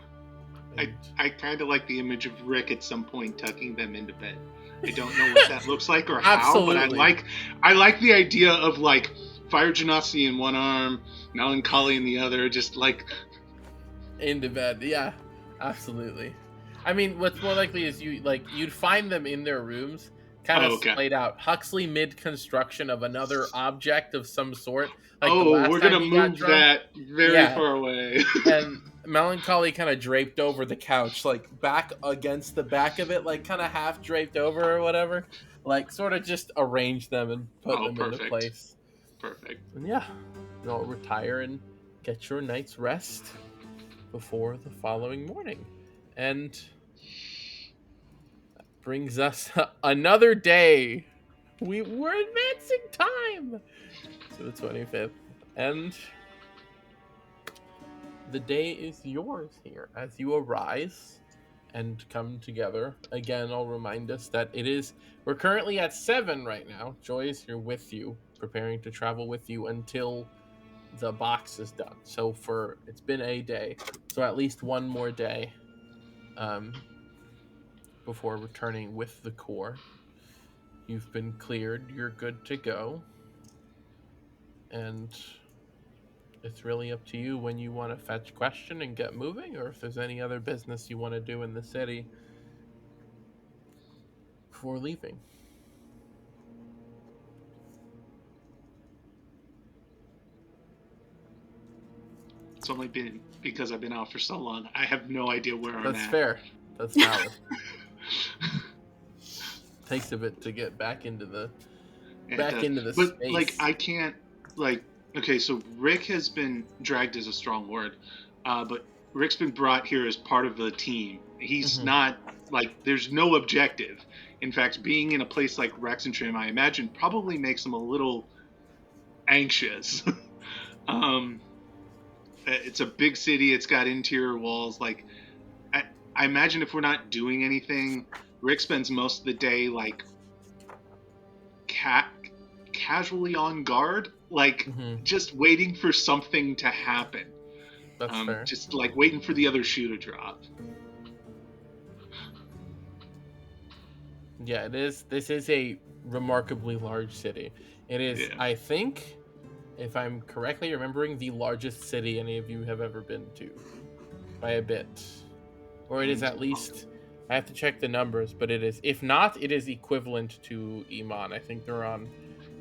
I kind of like the image of Rick at some point tucking them into bed. I don't know what that looks like or how, Absolutely. but I like the idea of like Fire Genasi in one arm, Melancholy in the other, just like into bed. Yeah, absolutely. I mean, what's more likely is you'd find them in their rooms, kind of splayed out. Huxley mid-construction of another object of some sort. Like we're gonna move that very far away. And Melancholy kind of draped over the couch, like back against the back of it, like kind of half draped over or whatever. Like sort of just arrange them and put them into place. Perfect. And yeah, you'll retire and get your night's rest before the following morning. And that brings us another day. We're advancing time to the 25th. And the day is yours here as you arise and come together. Again, I'll remind us that we're currently at 7 right now. Joy is here with you, preparing to travel with you until the box is done. So it's been a day, so at least one more day before returning with the core. You've been cleared, you're good to go, and it's really up to you when you want to fetch question and get moving, or if there's any other business you want to do in the city before leaving. It's only been because I've been out for so long. I have no idea where I'm at. That's fair. That's valid. Takes a bit to get back into the space. But like I can't okay, so Rick has been dragged is a strong word. But Rick's been brought here as part of the team. He's not there's no objective. In fact, being in a place like Rexentrim, I imagine probably makes him a little anxious. It's a big city. It's got interior walls. I imagine if we're not doing anything, Rick spends most of the day casually on guard, just waiting for something to happen. That's fair. Just waiting for the other shoe to drop. Yeah, it is. This is a remarkably large city. It is, I think, if I'm correctly remembering, the largest city any of you have ever been to. By a bit. Or it is at least, I have to check the numbers, but it is, if not, it is equivalent to Iman. I think they're on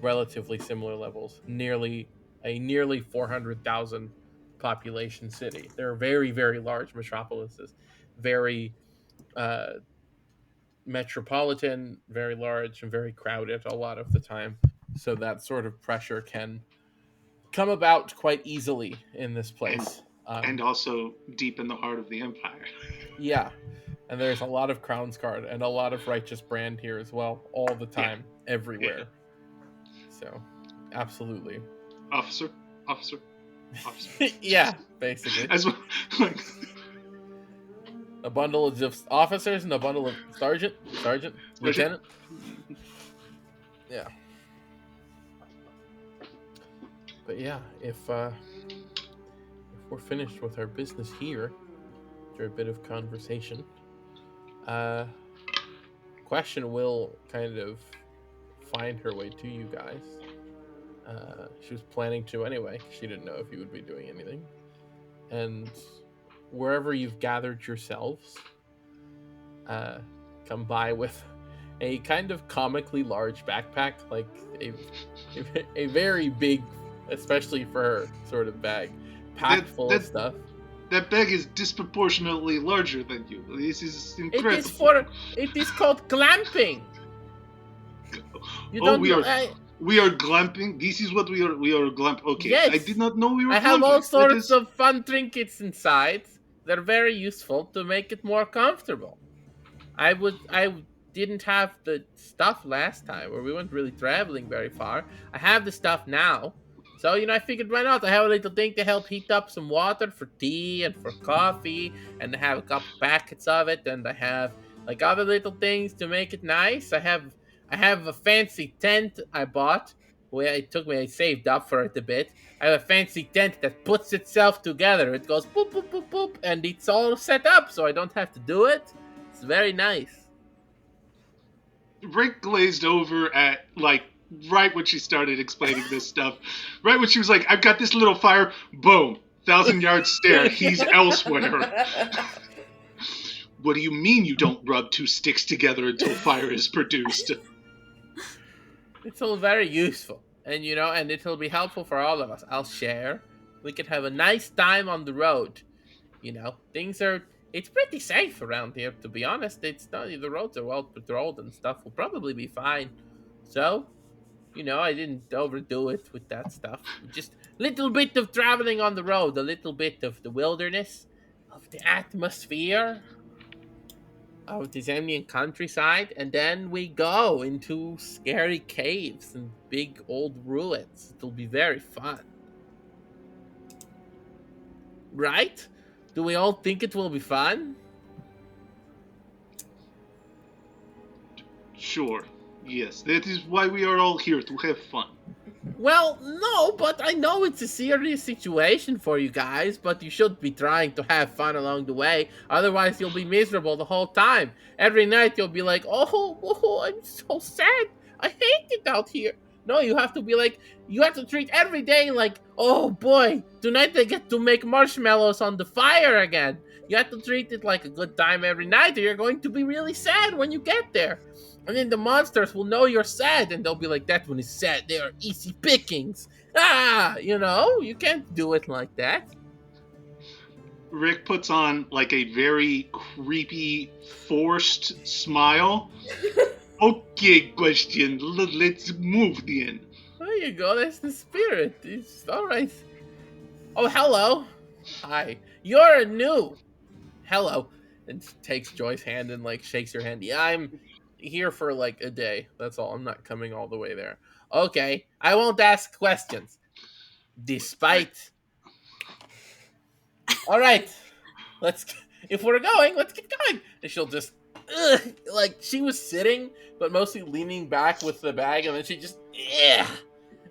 relatively similar levels. Nearly 400,000 population city. They're very, very large metropolises. Very metropolitan, very large, and very crowded a lot of the time. So that sort of pressure can come about quite easily in this place. And also deep in the heart of the Empire. Yeah. And there's a lot of Crown's Guard and a lot of Righteous Brand here as well, all the time, everywhere. So, absolutely. Officer. Yeah, basically. As well, like, a bundle of just officers and a bundle of sergeant, lieutenant. Yeah. But yeah, if we're finished with our business here, after a bit of conversation, question will kind of find her way to you guys. She was planning to anyway. She didn't know if you would be doing anything. And wherever you've gathered yourselves, come by with a kind of comically large backpack, like a very big, especially for her, sort of bag, packed full of stuff. That bag is disproportionately larger than you. This is incredible. It is called glamping. We are glamping. This is what we are. We are glamp. Okay, yes. I did not know we were. I have all sorts of fun trinkets inside. They're very useful to make it more comfortable. I didn't have the stuff last time, or we weren't really traveling very far. I have the stuff now. So, I figured why not? I have a little thing to help heat up some water for tea and for coffee, and I have a couple packets of it, and I have like other little things to make it nice. I have a fancy tent I bought. I saved up for it a bit. I have a fancy tent that puts itself together. It goes boop, boop, boop, boop, and it's all set up, so I don't have to do it. It's very nice. Rick glazed over at, like, right when she started explaining this stuff. Right when she was like, I've got this little fire. Boom. 1,000-yard stare. He's elsewhere. What do you mean you don't rub two sticks together until fire is produced? It's all very useful. And, and it'll be helpful for all of us. I'll share. We could have a nice time on the road. It's pretty safe around here, to be honest. It's not, the roads are well patrolled and stuff will probably be fine. So, I didn't overdo it with that stuff. Just a little bit of traveling on the road, a little bit of the wilderness, of the atmosphere, of the Zemnian countryside, and then we go into scary caves and big old ruins. It'll be very fun. Right? Do we all think it will be fun? Sure. Yes, that is why we are all here, to have fun. Well, no, but I know it's a serious situation for you guys, but you should be trying to have fun along the way. Otherwise, you'll be miserable the whole time. Every night, you'll be like, oh, I'm so sad. I hate it out here. No, you have to be like, you have to treat every day like, oh boy, tonight I get to make marshmallows on the fire again. You have to treat it like a good time every night, or you're going to be really sad when you get there. And then the monsters will know you're sad, and they'll be like, that one is sad. They are easy pickings. You can't do it like that. Rick puts on, like, a very creepy, forced smile. Okay, question. Let's move then. There you go. That's the spirit. It's all right. Oh, hello. Hi. You're new. Hello. And takes Joy's hand and, like, shakes her hand. Yeah, I'm here for, like, a day. That's all. I'm not coming all the way there. Okay. I won't ask questions. Despite... All right. If we're going, let's get going. And she'll just... like, she was sitting, but mostly leaning back with the bag, and then she just...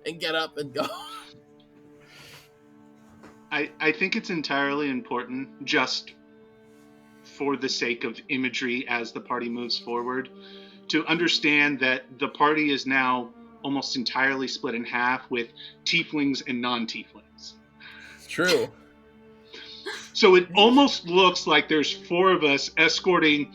and get up and go. I think it's entirely important, just for the sake of imagery as the party moves forward, to understand that the party is now almost entirely split in half with tieflings and non-tieflings. It's true. So it almost looks like there's 4 of us escorting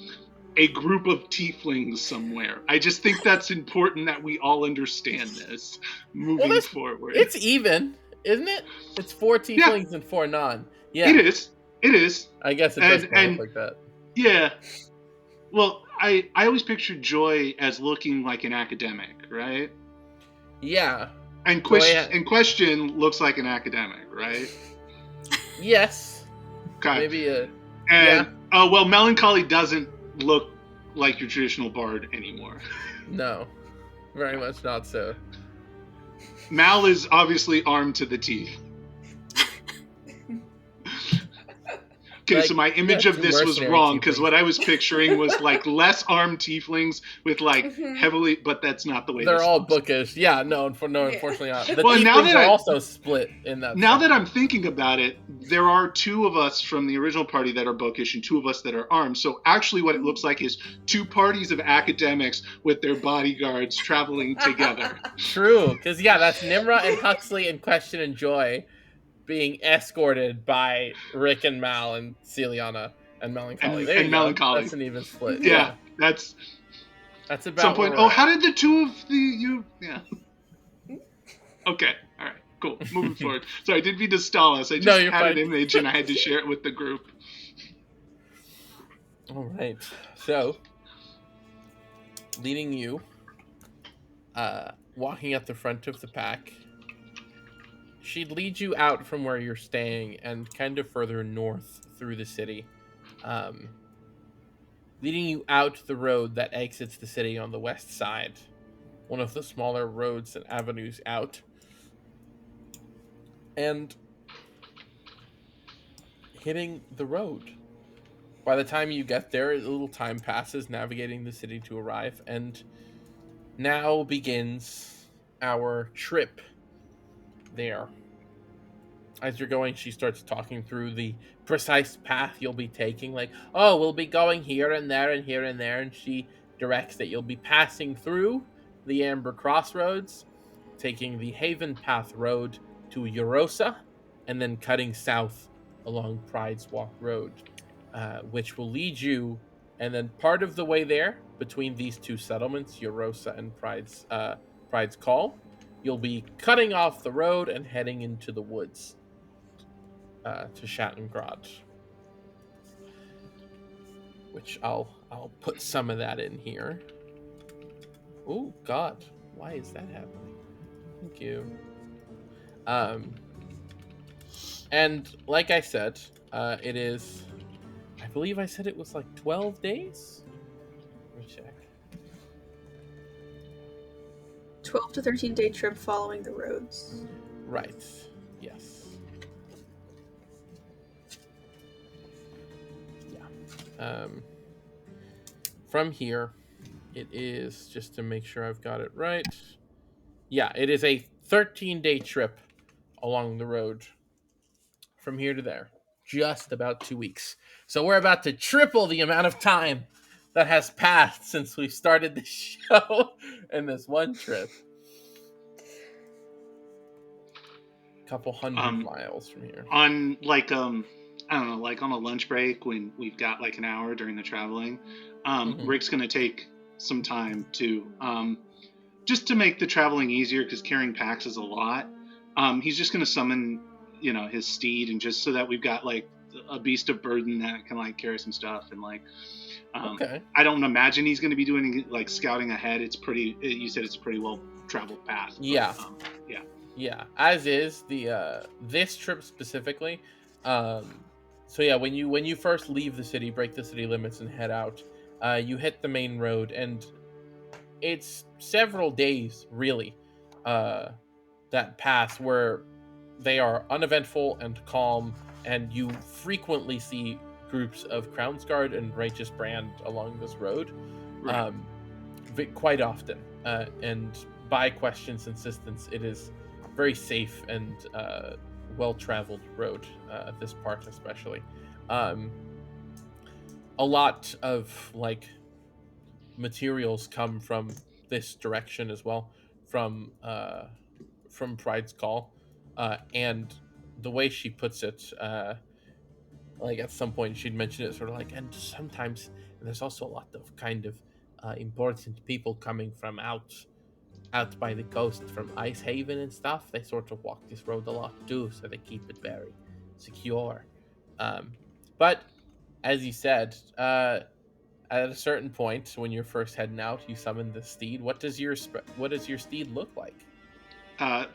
a group of tieflings somewhere. I just think that's important that we all understand this moving forward. It's even, isn't it? It's 4 tieflings and 4 non. Yeah, it is. It is. I guess it does look like that. Yeah. Well, I always pictured Joy as looking like an academic, right? Yeah. And Question looks like an academic, right? Yes. Okay. Maybe a. And well, Melancholy doesn't look like your traditional bard anymore. No, very much not so. Mal is obviously armed to the teeth. Okay, so my image of this was wrong because what I was picturing was like less armed tieflings with like heavily, but that's not the way. They're all bookish. Yeah, no, unfortunately not. The well, now that are also split in that. Now that I'm thinking about it, there are 2 of us from the original party that are bookish and 2 of us that are armed. So actually, what it looks like is 2 parties of academics with their bodyguards traveling together. True, because that's Nimra and Huxley and Question and Joy being escorted by Rick and Mal and Celiana and Melancholy. There you go. Melancholy. That's an even split. Yeah, that's about some point. Oh, how did the 2 of you? Yeah. Okay. All right. Cool. Moving forward. So I didn't mean to stall us. I just had an image and I had to share it with the group. All right. So, leading you, walking at the front of the pack. She'd lead you out from where you're staying and kind of further north through the city, leading you out the road that exits the city on the west side, one of the smaller roads and avenues out. And hitting the road. By the time you get there, a little time passes navigating the city to arrive, and now begins our trip there. As you're going, she starts talking through the precise path you'll be taking, like, oh, we'll be going here and there and here and there, and she directs that you'll be passing through the Amber Crossroads, taking the Haven Path Road to Eurosa, and then cutting south along Pride's Walk Road, which will lead you, and then part of the way there, between these 2 settlements, Eurosa and Pride's Call, you'll be cutting off the road and heading into the woods to Shattengrod, which I'll put some of that in here. Oh God, why is that happening? Thank you. And like I said, it is. I believe I said it was like 12 days. Let me check. 12 to 13 day trip following the roads. Right. Yes. Yeah. From here, it is, just to make sure I've got it right. Yeah, it is a 13-day trip along the road from here to there. Just about 2 weeks. So we're about to triple the amount of time that has passed since we started the show in this one trip. Couple hundred miles from here. On like I don't know, like on a lunch break when we've got like an hour during the traveling, Rick's gonna take some time to just to make the traveling easier because carrying packs is a lot. He's just gonna summon, his steed, and just so that we've got like a beast of burden that can like carry some stuff and like. Okay. I don't imagine he's going to be doing like scouting ahead. You said it's a pretty well traveled path. But, yeah. Yeah. Yeah. As is the this trip specifically. So yeah, when you first leave the city, break the city limits and head out, you hit the main road, and it's several days really that pass where they are uneventful and calm, and you frequently see groups of Crownsguard and Righteous Brand along this road, Right. Quite often, and by Question's insistence, it is very safe and well-traveled road, this part especially. A lot of like materials come from this direction as well, from Pride's Call, and the way she puts it, like at some point she'd mention it, sort of like, and sometimes and there's also a lot of kind of important people coming from out by the coast from Ice Haven and stuff. They sort of walk this road a lot too, so they keep it very secure. But as you said, at a certain point when you're first heading out, you summon the steed. What does your steed look like? The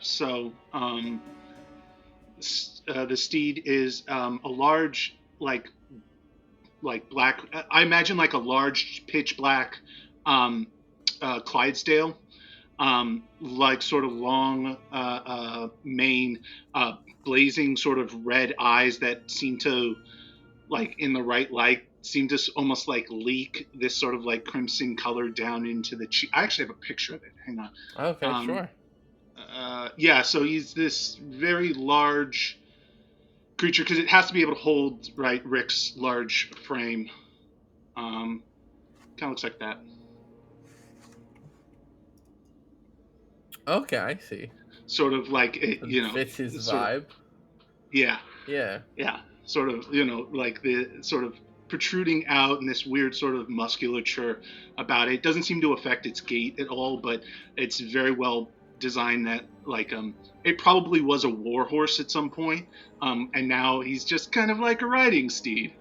steed is a large, like black. I imagine like a large pitch black Clydesdale, like sort of long mane, blazing sort of red eyes that seem to, like in the right light, seem to almost like leak this sort of like crimson color down into the cheek. I actually have a picture of it. Hang on. Okay, sure. Yeah, so he's this very large creature because it has to be able to hold Rick's large frame. Kind of looks like that. Okay, I see. Sort of like it, fits his vibe. Yeah. Sort of, like the sort of protruding out and this weird sort of musculature about it. It doesn't seem to affect its gait at all, but it's very well designed that like it probably was a war horse at some point, and now he's just kind of like a riding steed.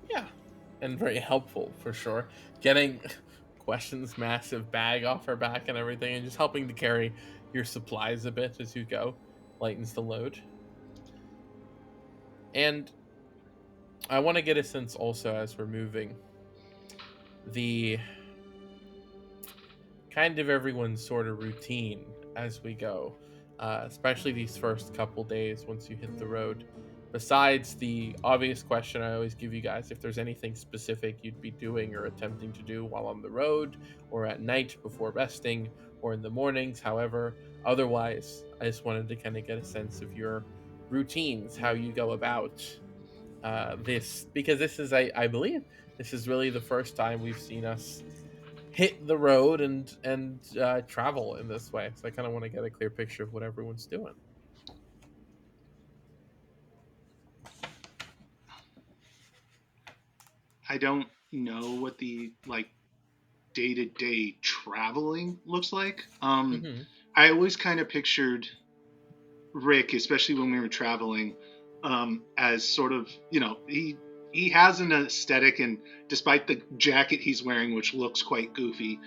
Yeah, and very helpful for sure. Getting Question's massive bag off her back and everything, and just helping to carry your supplies a bit as you go lightens the load. And I want to get a sense also as we're moving, the kind of everyone's sort of routine as we go, especially these first couple days once you hit the road. Besides the obvious question I always give you guys, if there's anything specific you'd be doing or attempting to do while on the road, or at night before resting, or in the mornings, however. Otherwise, I just wanted to kind of get a sense of your routines, how you go about this, because this is, I believe, this is really the first time we've seen us hit the road and travel in this way. So I kind of want to get a clear picture of what everyone's doing. I don't know what the like day-to-day traveling looks like. I always kind of pictured Rick, especially when we were traveling, as sort of, he has an aesthetic, and despite the jacket he's wearing, which looks quite goofy,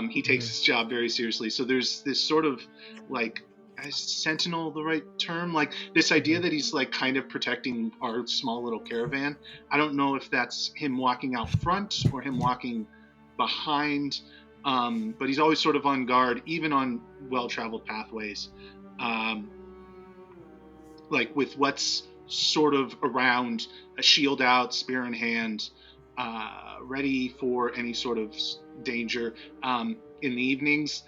he takes his job very seriously. So there's this sort of like, is sentinel the right term? Like this idea that he's like kind of protecting our small little caravan. I don't know if that's him walking out front or him walking behind, but he's always sort of on guard, even on well-traveled pathways. Like with what's sort of around, a shield out, spear in hand, ready for any sort of danger. In the evenings,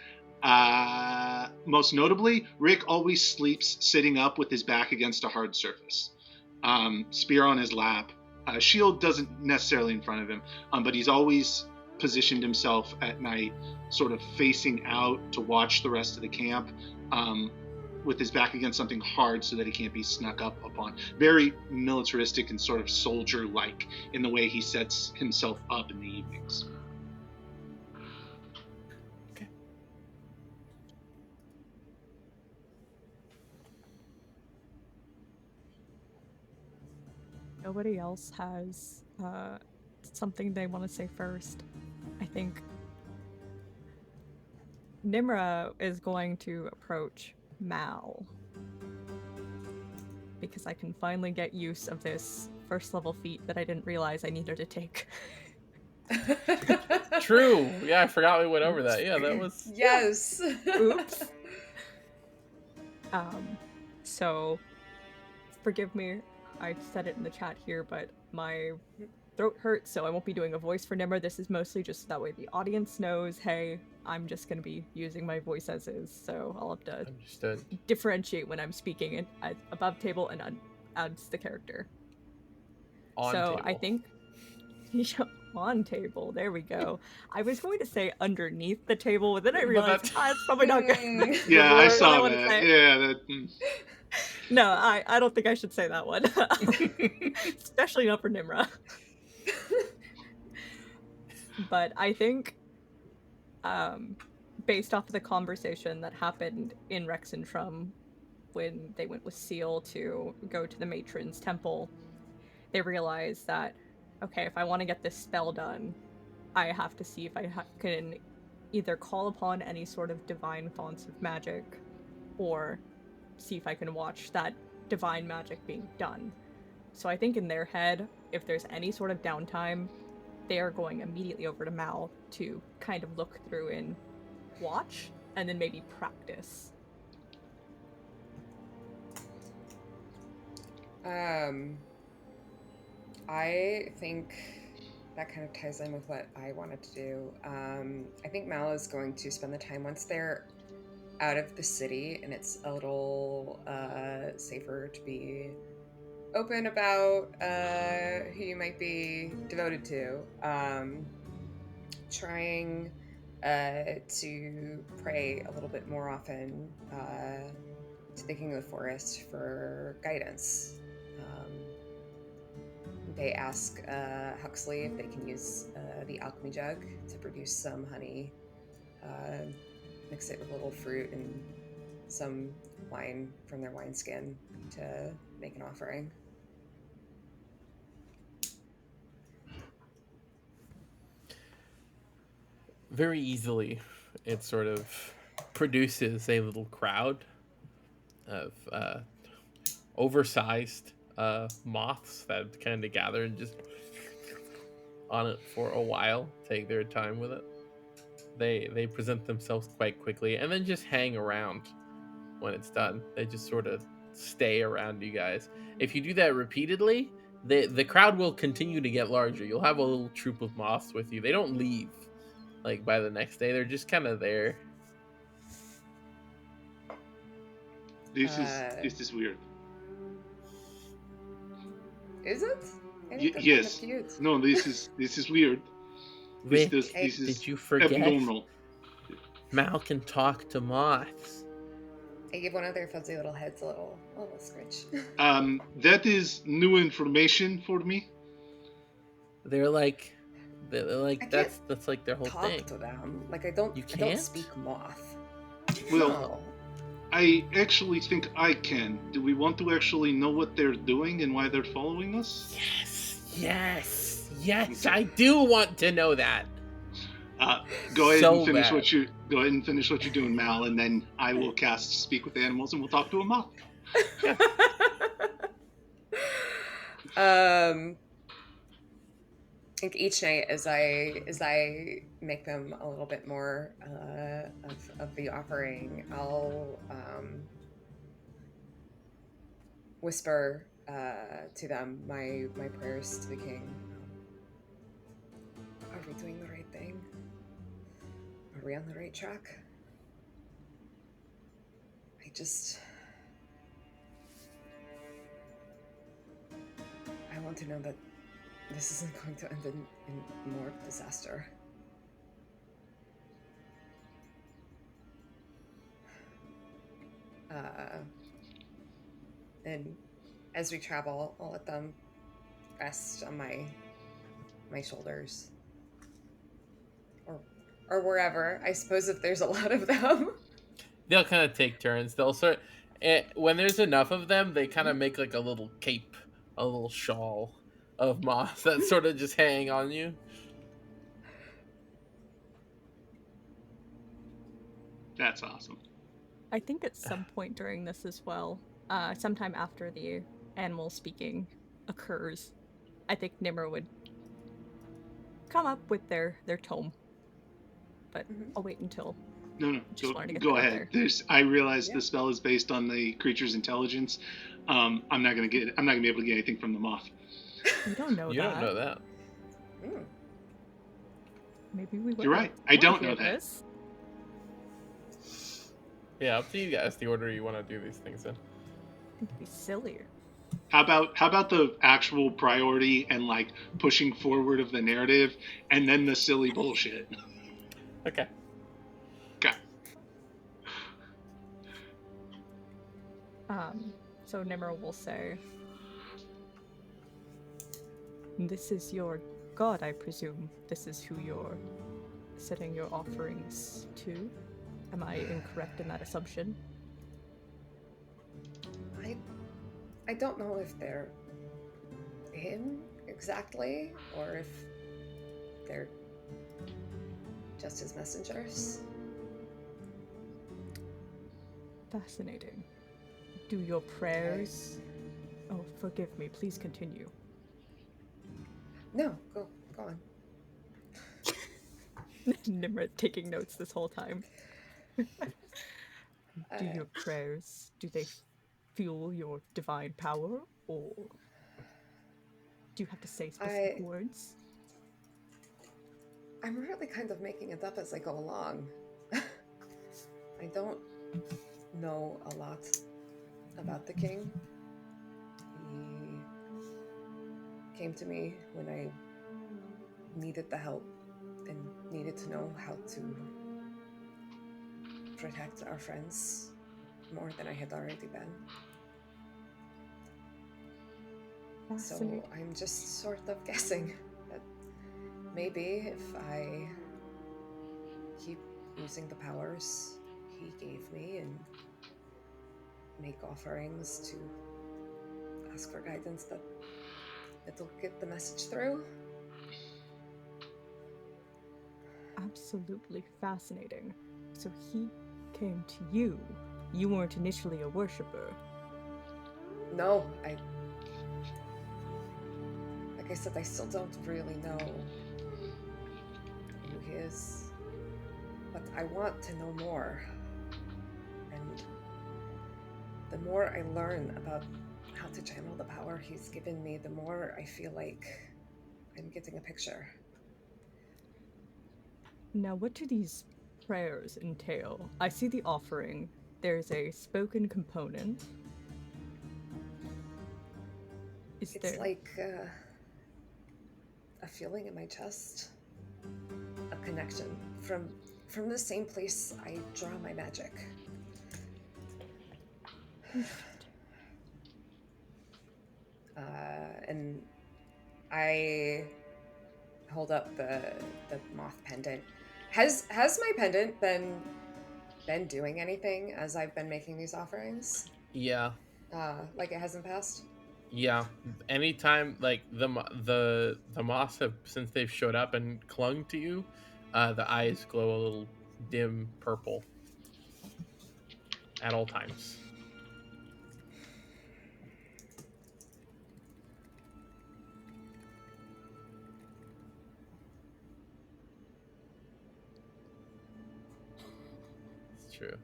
most notably, Rick always sleeps sitting up with his back against a hard surface, spear on his lap. Shield doesn't necessarily in front of him, but he's always positioned himself at night, sort of facing out to watch the rest of the camp, with his back against something hard so that he can't be snuck up upon. Very militaristic and sort of soldier-like in the way he sets himself up in the evenings. Okay. Nobody else has something they want to say first. I think Nimra is going to approach Mal, because I can finally get use of this first level feat that I didn't realize I needed to take. True. Yeah, I forgot we went over that. Yeah, that was... Yes. Oops. So, forgive me, I said it in the chat here, but my throat hurts, so I won't be doing a voice for Nimra. This is mostly just that way the audience knows, hey, I'm just going to be using my voice as is, so I'll have to differentiate when I'm speaking above table and adds the character. On so table. I think on table, there we go. I was going to say underneath the table, but then I realized it's probably not good. Yeah, I saw that. Yeah, that. No, I don't think I should say that one. Especially not for Nimra. But I think, based off of the conversation that happened in Rexentrum when they went with Seal to go to the Matron's temple, they realized that, okay, if I want to get this spell done, I have to see if I can either call upon any sort of divine fonts of magic, or see if I can watch that divine magic being done. So I think in their head, if there's any sort of downtime, they are going immediately over to Mal to kind of look through and watch, and then maybe practice. I think that kind of ties in with what I wanted to do. I think Mal is going to spend the time once they're out of the city and it's a little safer to be open about who you might be devoted to. Trying to pray a little bit more often to the King of the Forest for guidance. They ask Huxley if they can use the alchemy jug to produce some honey, mix it with a little fruit and some wine from their wineskin to make an offering. Very easily, it sort of produces a little crowd of oversized moths that kind of gather and just on it for a while, take their time with it. They present themselves quite quickly and then just hang around when it's done. They just sort of stay around you guys. If you do that repeatedly, the crowd will continue to get larger. You'll have a little troop of moths with you. They don't leave like by the next day. They're just kind of there. This is weird. Is it? I think that's Yes. kind of cute. No, this is weird. Rick, This is did you forget? abnormal. Mal can talk to moths. I give one of their fuzzy little heads a little scritch. That is new information for me. They're like I that's like their whole Talk thing. to them. Like I don't can't? speak moth. Well, No. I actually think I can. Do we want to actually know what they're doing and why they're following us? Yes, I do want to know that. Go ahead So and finish bad. what you're doing, Mal, and then I will cast Speak with Animals and we'll talk to a moth. I think each night as I make them a little bit more of the offering, I'll whisper to them my prayers to the king. Are we doing the right thing? Are we on the right track? I want to know that this isn't going to end in more disaster. And as we travel, I'll let them rest on my shoulders. Or wherever. I suppose if there's a lot of them. They'll kind of take turns. They'll sort when there's enough of them, they kind of make like a little cape, a little shawl of moss that sort of just hang on you. That's awesome. I think at some point during this as well, sometime after the animal speaking occurs, I think Nimmer would come up with their tome. But I'll wait until. No, go ahead. I realize the spell is based on the creature's intelligence. I'm not gonna be able to get anything from the moth. You don't know that. You don't know that. Maybe we will. You're right. I don't know that. This. Yeah, up to you guys the order you want to do these things in. I think it'd be sillier. How about the actual priority and like pushing forward of the narrative, and then the silly bullshit. Okay. So Nimmer will say, "This is your god, I presume. This is who you're setting your offerings to. Am I incorrect in that assumption?" I don't know if they're him exactly, or if they're just his messengers. Fascinating. Do your prayers... Oh, forgive me. Please continue. No, go on. Nimrod taking notes this whole time. Do Uh, your prayers, do they fuel your divine power, or do you have to say specific words? I'm really kind of making it up as I go along. I don't know a lot about the king. He came to me when I needed the help and needed to know how to protect our friends more than I had already been. So I'm just sort of guessing that maybe if I keep using the powers he gave me and make offerings to ask for guidance, that it'll get the message through. Absolutely fascinating. So he came to you. You weren't initially a worshipper. No, like I said, I still don't really know who he is, but I want to know more. And the more I learn about how to channel the power he's given me, the more I feel like I'm getting a picture. Now, what do these prayers entail? I see the offering. There's a spoken component. It's like a feeling in my chest, a connection from the same place I draw my magic. And I hold up the moth pendant. Has my pendant been doing anything as I've been making these offerings? Yeah. Like it hasn't passed? Yeah. Anytime like the moths have, since they've showed up and clung to you, the eyes glow a little dim purple at all times. It's true.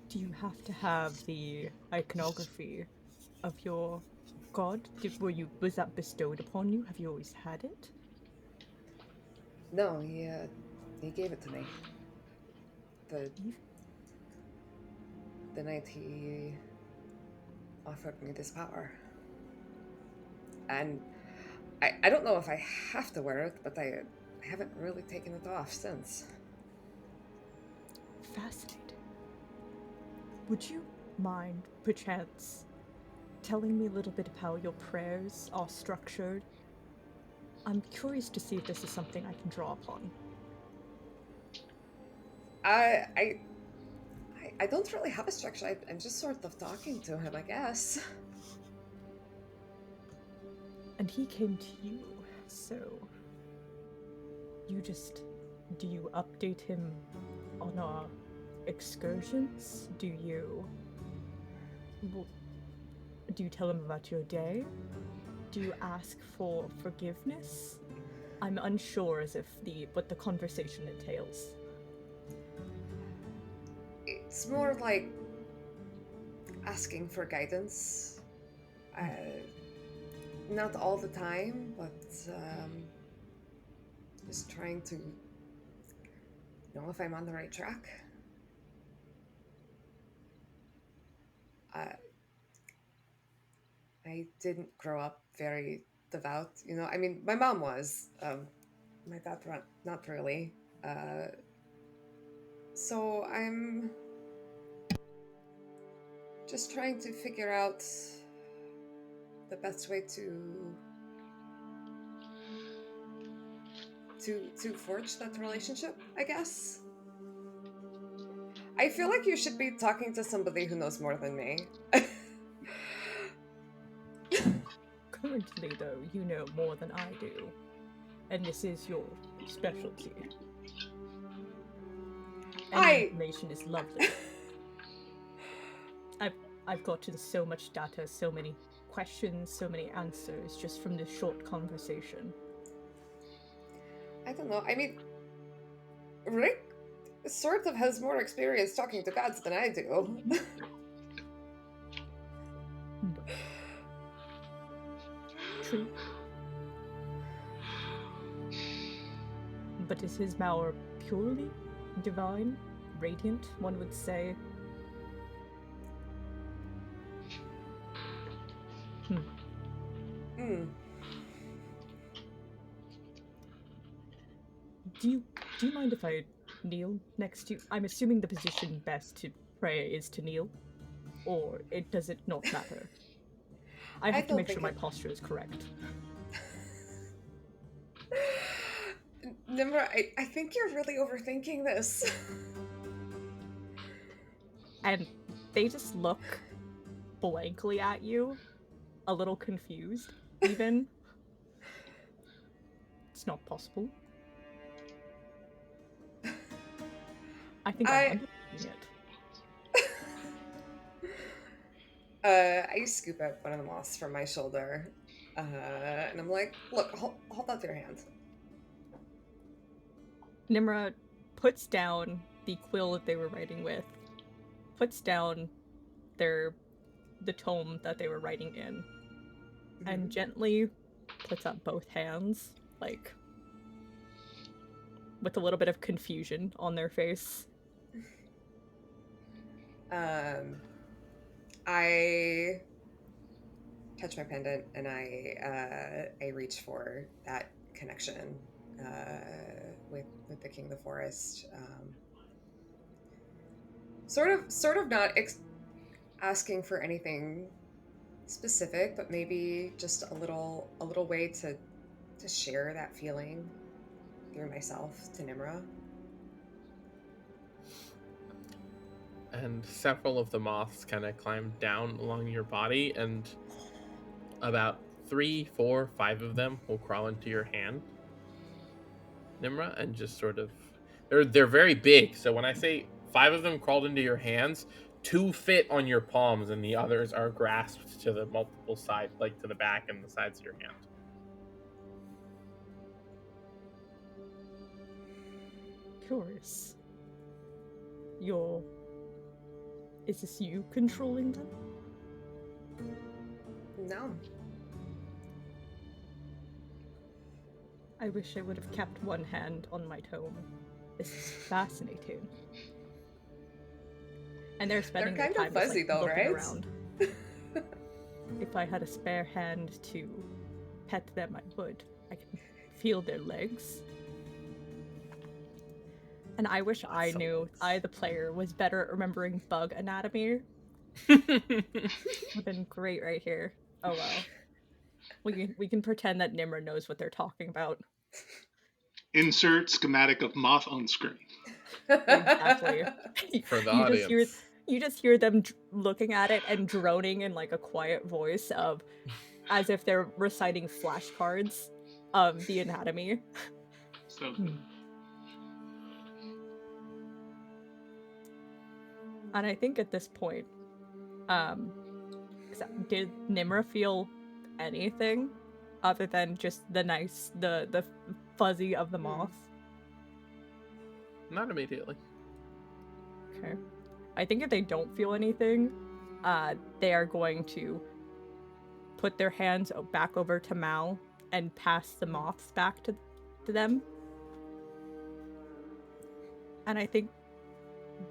Do you have to have the iconography of your god? Was that bestowed upon you? Have you always had it? No, he gave it to me. The night he offered me this power. And I don't know if I have to wear it, but I haven't really taken it off since. Fascinating. Would you mind, perchance, telling me a little bit of how your prayers are structured? I'm curious to see if this is something I can draw upon. I don't really have a structure. I'm just sort of talking to him, I guess. And he came to you, so do you update him on our excursions? Do you tell him about your day? Do you ask for forgiveness? I'm unsure as if what the conversation entails. It's more like asking for guidance. Not all the time, but just trying to know if I'm on the right track. I didn't grow up very devout, I mean, my mom was. My dad, not really. So I'm just trying to figure out the best way to forge that relationship, I guess. I feel like you should be talking to somebody who knows more than me. Currently, though, you know more than I do. And this is your specialty. Any information is lovely. I've gotten so much data, so many questions, so many answers just from this short conversation. I don't know. I mean, Rick sort of has more experience talking to gods than I do. True. But is his power purely divine? Radiant, one would say? Do you mind if I kneel next to you? I'm assuming the position best to pray is to kneel, or does it not matter? I have to make sure my posture is correct. Nimra, I think you're really overthinking this. And they just look blankly at you, a little confused, even. It's not possible. I think I'm understanding it. I scoop up one of the moths from my shoulder, and I'm like, look, hold out your hand. Nimra puts down the quill that they were writing with, puts down the tome that they were writing in, and gently puts up both hands, like, with a little bit of confusion on their face. I touch my pendant and I reach for that connection with the King of the Forest. Sort of not asking for anything specific, but maybe just a little way to share that feeling through myself to Nimra. And several of the moths kind of climb down along your body, and about 3, 4, 5 of them will crawl into your hand, Nimra, and just sort of they're very big. So when I say 5 of them crawled into your hands, 2 fit on your palms, and the others are grasped to the multiple sides, like to the back and the sides of your hand. Curious. Is this you controlling them? No. I wish I would have kept one hand on my tome. This is fascinating. And they're spending They're their kind time of fuzzy, just, like, though, looking right? around. If I had a spare hand to pet them, I would. I can feel their legs. And I wish I knew I, the player, was better at remembering bug anatomy. Would have been great right here. Oh well. We can pretend that Nimra knows what they're talking about. Insert schematic of moth on screen. Exactly. For the audience. You just hear them looking at it and droning in like a quiet voice of, as if they're reciting flashcards of the anatomy. So good. And I think at this point, did Nimra feel anything other than just the fuzzy of the moth? Not immediately. Okay. I think if they don't feel anything, they are going to put their hands back over to Mal and pass the moths back to them. And I think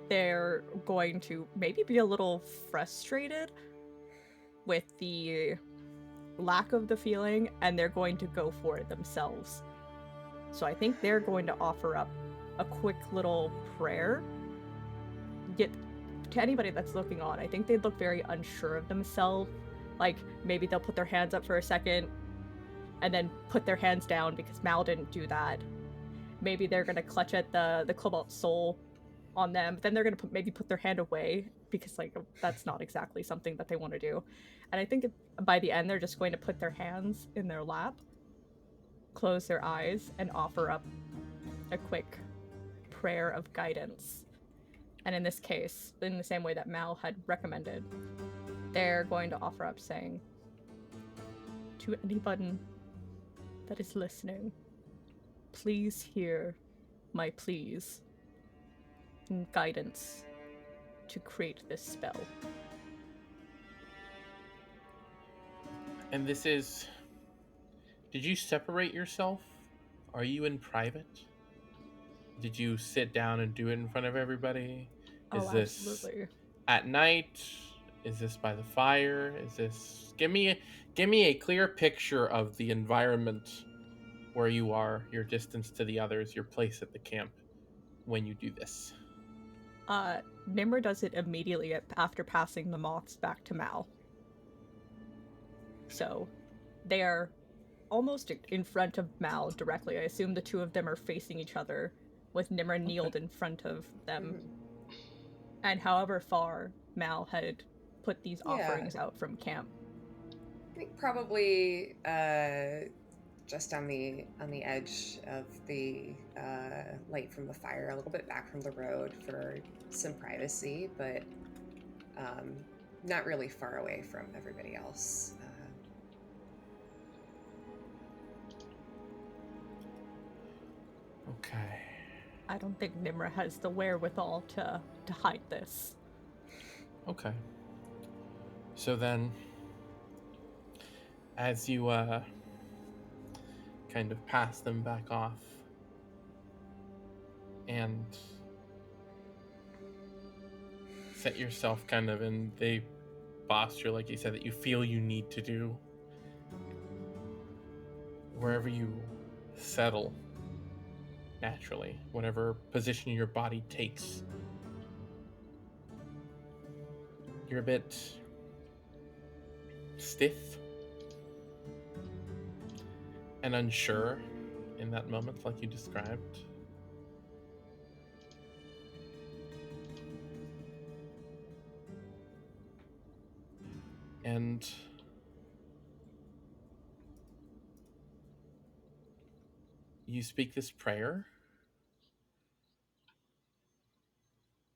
they're going to maybe be a little frustrated with the lack of the feeling, and they're going to go for it themselves. So I think they're going to offer up a quick little prayer, get to anybody that's looking on, I think they'd look very unsure of themselves. Like, maybe they'll put their hands up for a second and then put their hands down because Mal didn't do that. Maybe they're gonna clutch at the Cobalt Soul on them, but then they're gonna maybe put their hand away because, like, that's not exactly something that they want to do. And I think by the end, they're just going to put their hands in their lap, close their eyes, and offer up a quick prayer of guidance. And in this case, in the same way that Mal had recommended, they're going to offer up saying, to anybody that is listening, please hear my pleas and guidance to create this spell. And this is... Did you separate yourself? Are you in private? Did you sit down and do it in front of everybody? Is this Absolutely. at night? Is this by the fire? Is this... Give me a clear picture of the environment where you are, your distance to the others, your place at the camp when you do this. Nimr does it immediately after passing the moths back to Mal. So they are almost in front of Mal directly. I assume the two of them are facing each other with Nimr kneeled in front of them. And however far Mal had put these offerings out from camp. I think probably just on the edge of the light from the fire, a little bit back from the road for some privacy, but not really far away from everybody else. Okay. I don't think Nimra has the wherewithal to hide this. Okay. So then, as you kind of pass them back off and set yourself kind of in the posture, like you said, that you feel you need to do, wherever you settle naturally, whatever position your body takes, you're a bit stiff and unsure in that moment, like you described. And you speak this prayer.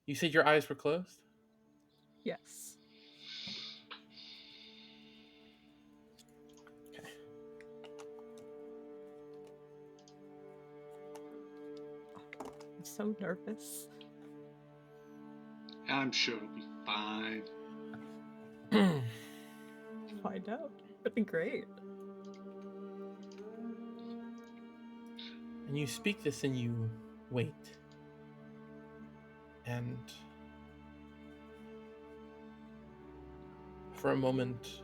You said your eyes were closed? Yes. Okay. I'm so nervous. I'm sure it'll be fine. Find out. It'd be great. And you speak this and you wait. And for a moment,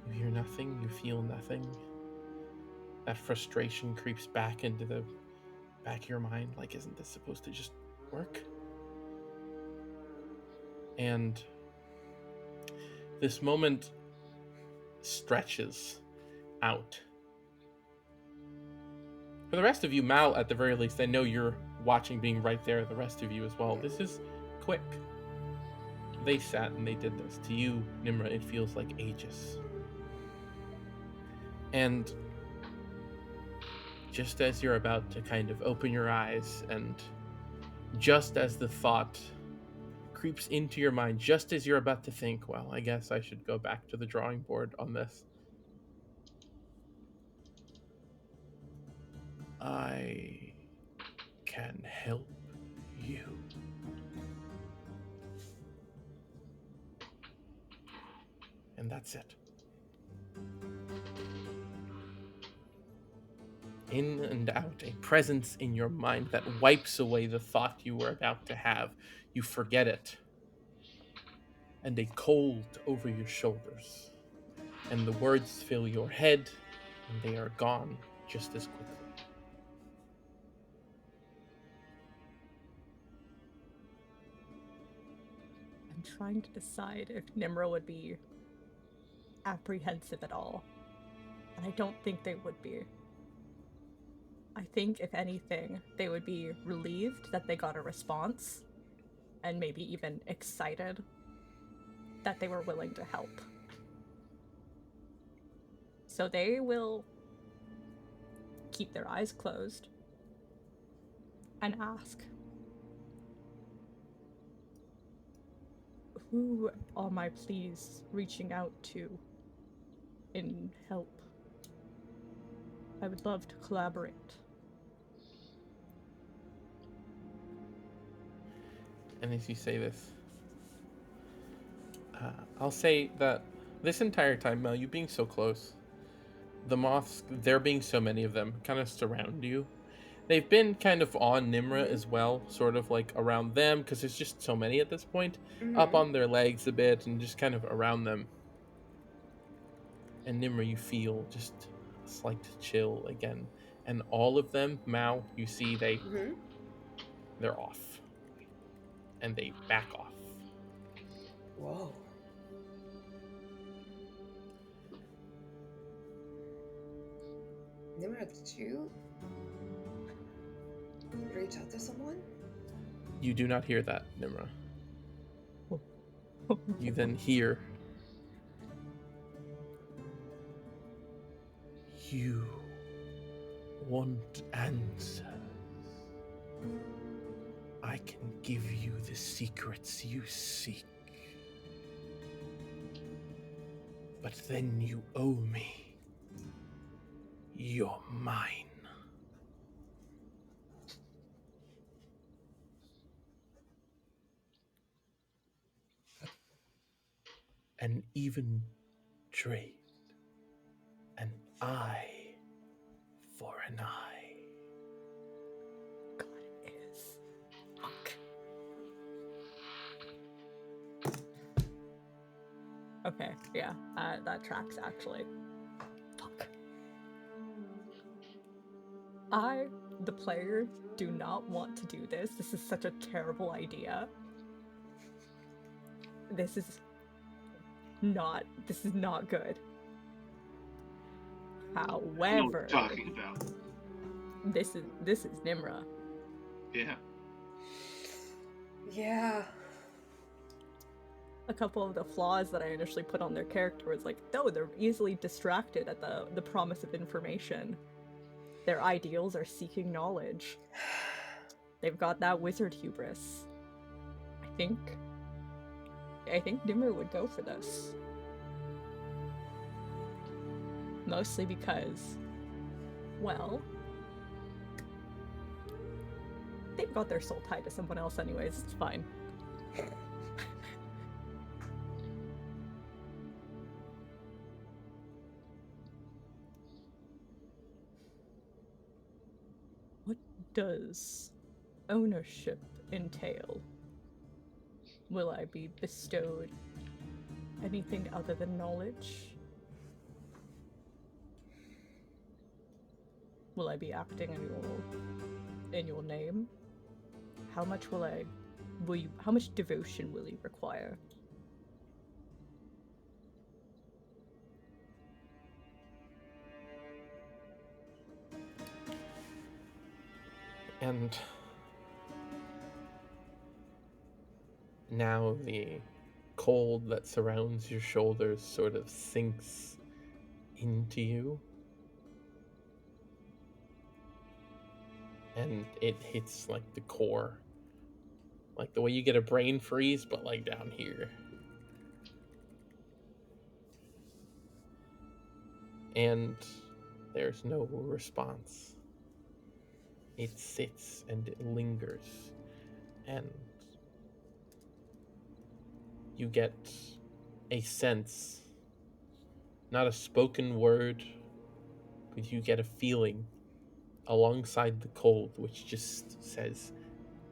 you hear nothing, you feel nothing. That frustration creeps back into the back of your mind, like, isn't this supposed to just work? And this moment stretches out. For the rest of you, Mal, at the very least, I know you're watching, being right there, the rest of you as well. This is quick. They sat and they did this. To you, Nimra, it feels like ages. And just as you're about to kind of open your eyes, and just as the thought creeps into your mind, just as you're about to think, well, I guess I should go back to the drawing board on this, I can help you. And that's it. In and out, a presence in your mind that wipes away the thought you were about to have. You forget it. And a cold over your shoulders. And the words fill your head, and they are gone just as quickly. I'm trying to decide if Nimra would be apprehensive at all. And I don't think they would be. I think, if anything, they would be relieved that they got a response, and maybe even excited that they were willing to help. So they will keep their eyes closed and ask, who am I please reaching out to in help? I would love to collaborate. And as you say this, I'll say that this entire time, Mel, you being so close, the moths, there being so many of them, kind of surround you. They've been kind of on Nimra as well, sort of like around them, because there's just so many at this point, up on their legs a bit, and just kind of around them. And Nimra, you feel just a slight chill again. And all of them, Mao, you see they're off. And they back off. Whoa. Nimra, did you reach out to someone? You do not hear that, Nimra. You then hear, you want answers. I can give you the secrets you seek. But then you owe me. You're mine. And even trade an eye for an eye. God, it is. Fuck. Okay, yeah, that tracks actually. Fuck. I, the player, do not want to do this. This is such a terrible idea. This is not good. I know what However, you're talking about. this is Nimra. Yeah. Yeah. A couple of the flaws that I initially put on their character was like, no, they're easily distracted at the promise of information. Their ideals are seeking knowledge. They've got that wizard hubris. I think Nimra would go for this. Mostly because, well, they've got their soul tied to someone else anyways, it's fine. What does ownership entail? Will I be bestowed anything other than knowledge? Will I be acting in your name? How much how much devotion will you require? And now the cold that surrounds your shoulders sort of sinks into you. And it hits like the core. Like the way you get a brain freeze, but like down here. And there's no response. It sits and it lingers. And you get a sense, not a spoken word, but you get a feeling alongside the cold, which just says,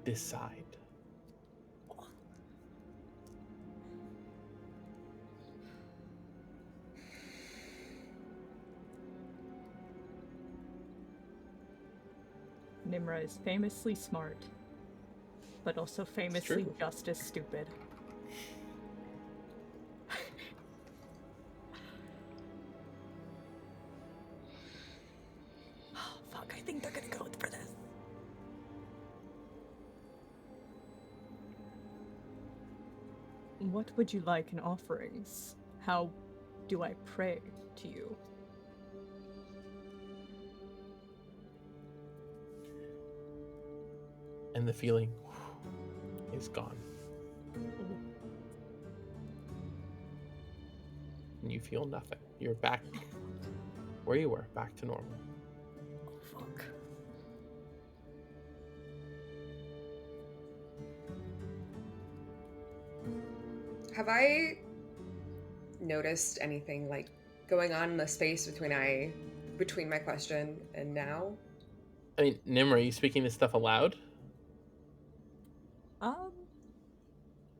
decide. Nimra is famously smart, but also famously true. just as stupid. What would you like in offerings? How do I pray to you? And the feeling is gone. And you feel nothing. You're back where you were, back to normal. Oh, fuck. Have I noticed anything like going on in the space between my question and now? I mean, Nim, are you speaking this stuff aloud?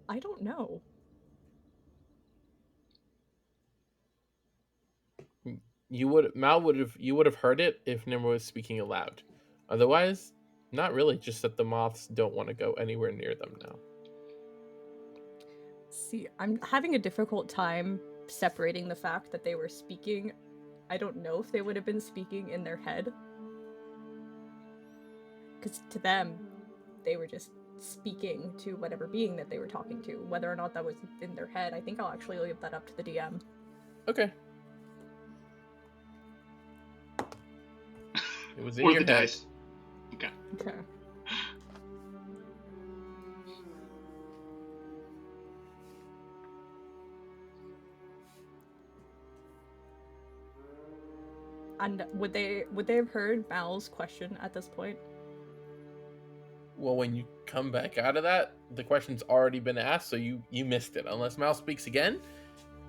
I don't know. You would have heard it if Nimrod was speaking aloud. Otherwise, not really, just that the moths don't want to go anywhere near them now. See, I'm having a difficult time separating the fact that they were speaking. I don't know if they would have been speaking in their head. Because to them, they were just speaking to whatever being that they were talking to. Whether or not that was in their head, I think I'll actually leave that up to the DM. Okay. It was in Or your the head. dice. Okay. Okay. And would they have heard Mal's question at this point? Well, when you come back out of that, the question's already been asked, so you missed it. Unless Mal speaks again,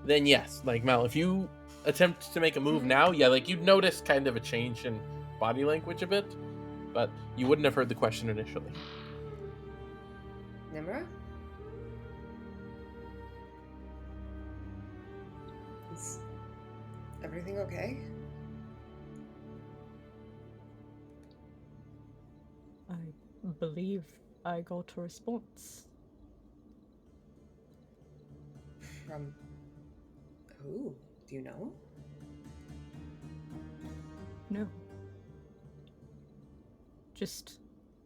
then yes. Like, Mal, if you attempt to make a move now, yeah, like, you'd notice kind of a change in body language a bit, but you wouldn't have heard the question initially. Nimra? Is everything okay? I believe I got a response. From who? Do you know? No. Just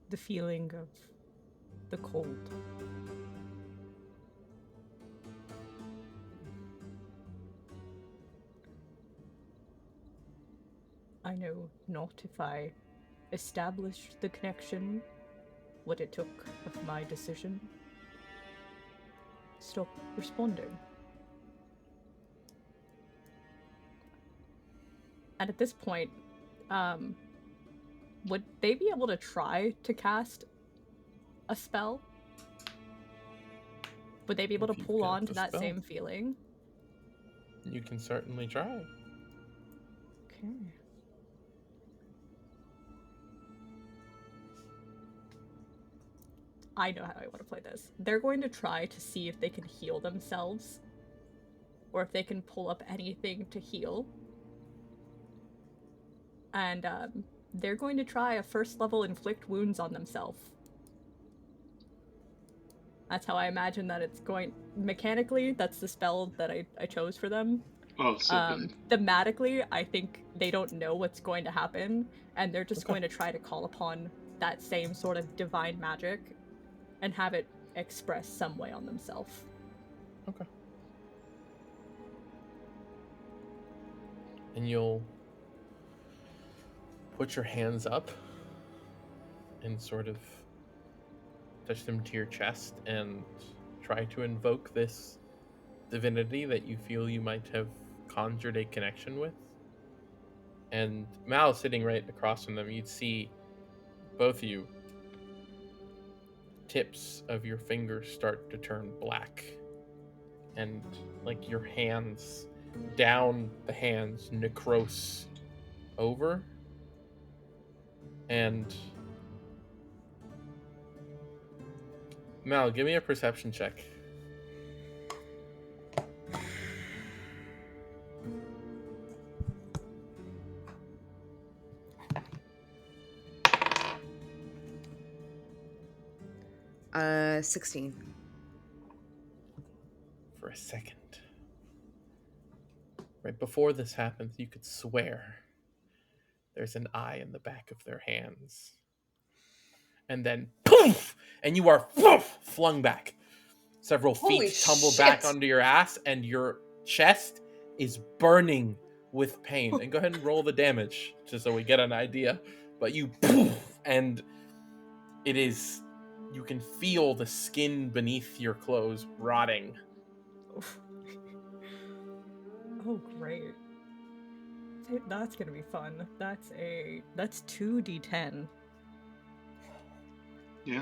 the feeling of the cold. I know not if I established the connection, what it took of my decision. Stop responding. And at this point, would they be able to try to cast a spell? Would they be able If to you've pull got on the to that spell. same feeling? You can certainly try. Okay. I know how I want to play this. They're going to try to see if they can heal themselves, or if they can pull up anything to heal. And they're going to try a first level inflict wounds on themselves. That's how I imagine that it's going. Mechanically, that's the spell that I chose for them. Oh, so good. Thematically, I think they don't know what's going to happen, and they're just going to try to call upon that same sort of divine magic and have it express some way on themselves. Okay. And you'll put your hands up and sort of touch them to your chest and try to invoke this divinity that you feel you might have conjured a connection with. And Mal sitting right across from them, you'd see both of you, tips of your fingers start to turn black, and like your hands, down the hands, necrose over, and Mal, give me a perception check. Uh, 16. For a second, right before this happens, you could swear there's an eye in the back of their hands. And then poof! And you are poof, flung back. several Holy feet tumble back shit. onto your ass, and your chest is burning with pain. And go ahead and roll the damage, just so we get an idea. But you poof, and it is, you can feel the skin beneath your clothes rotting. Oh, great. That's gonna be fun. That's 2d10. Yeah.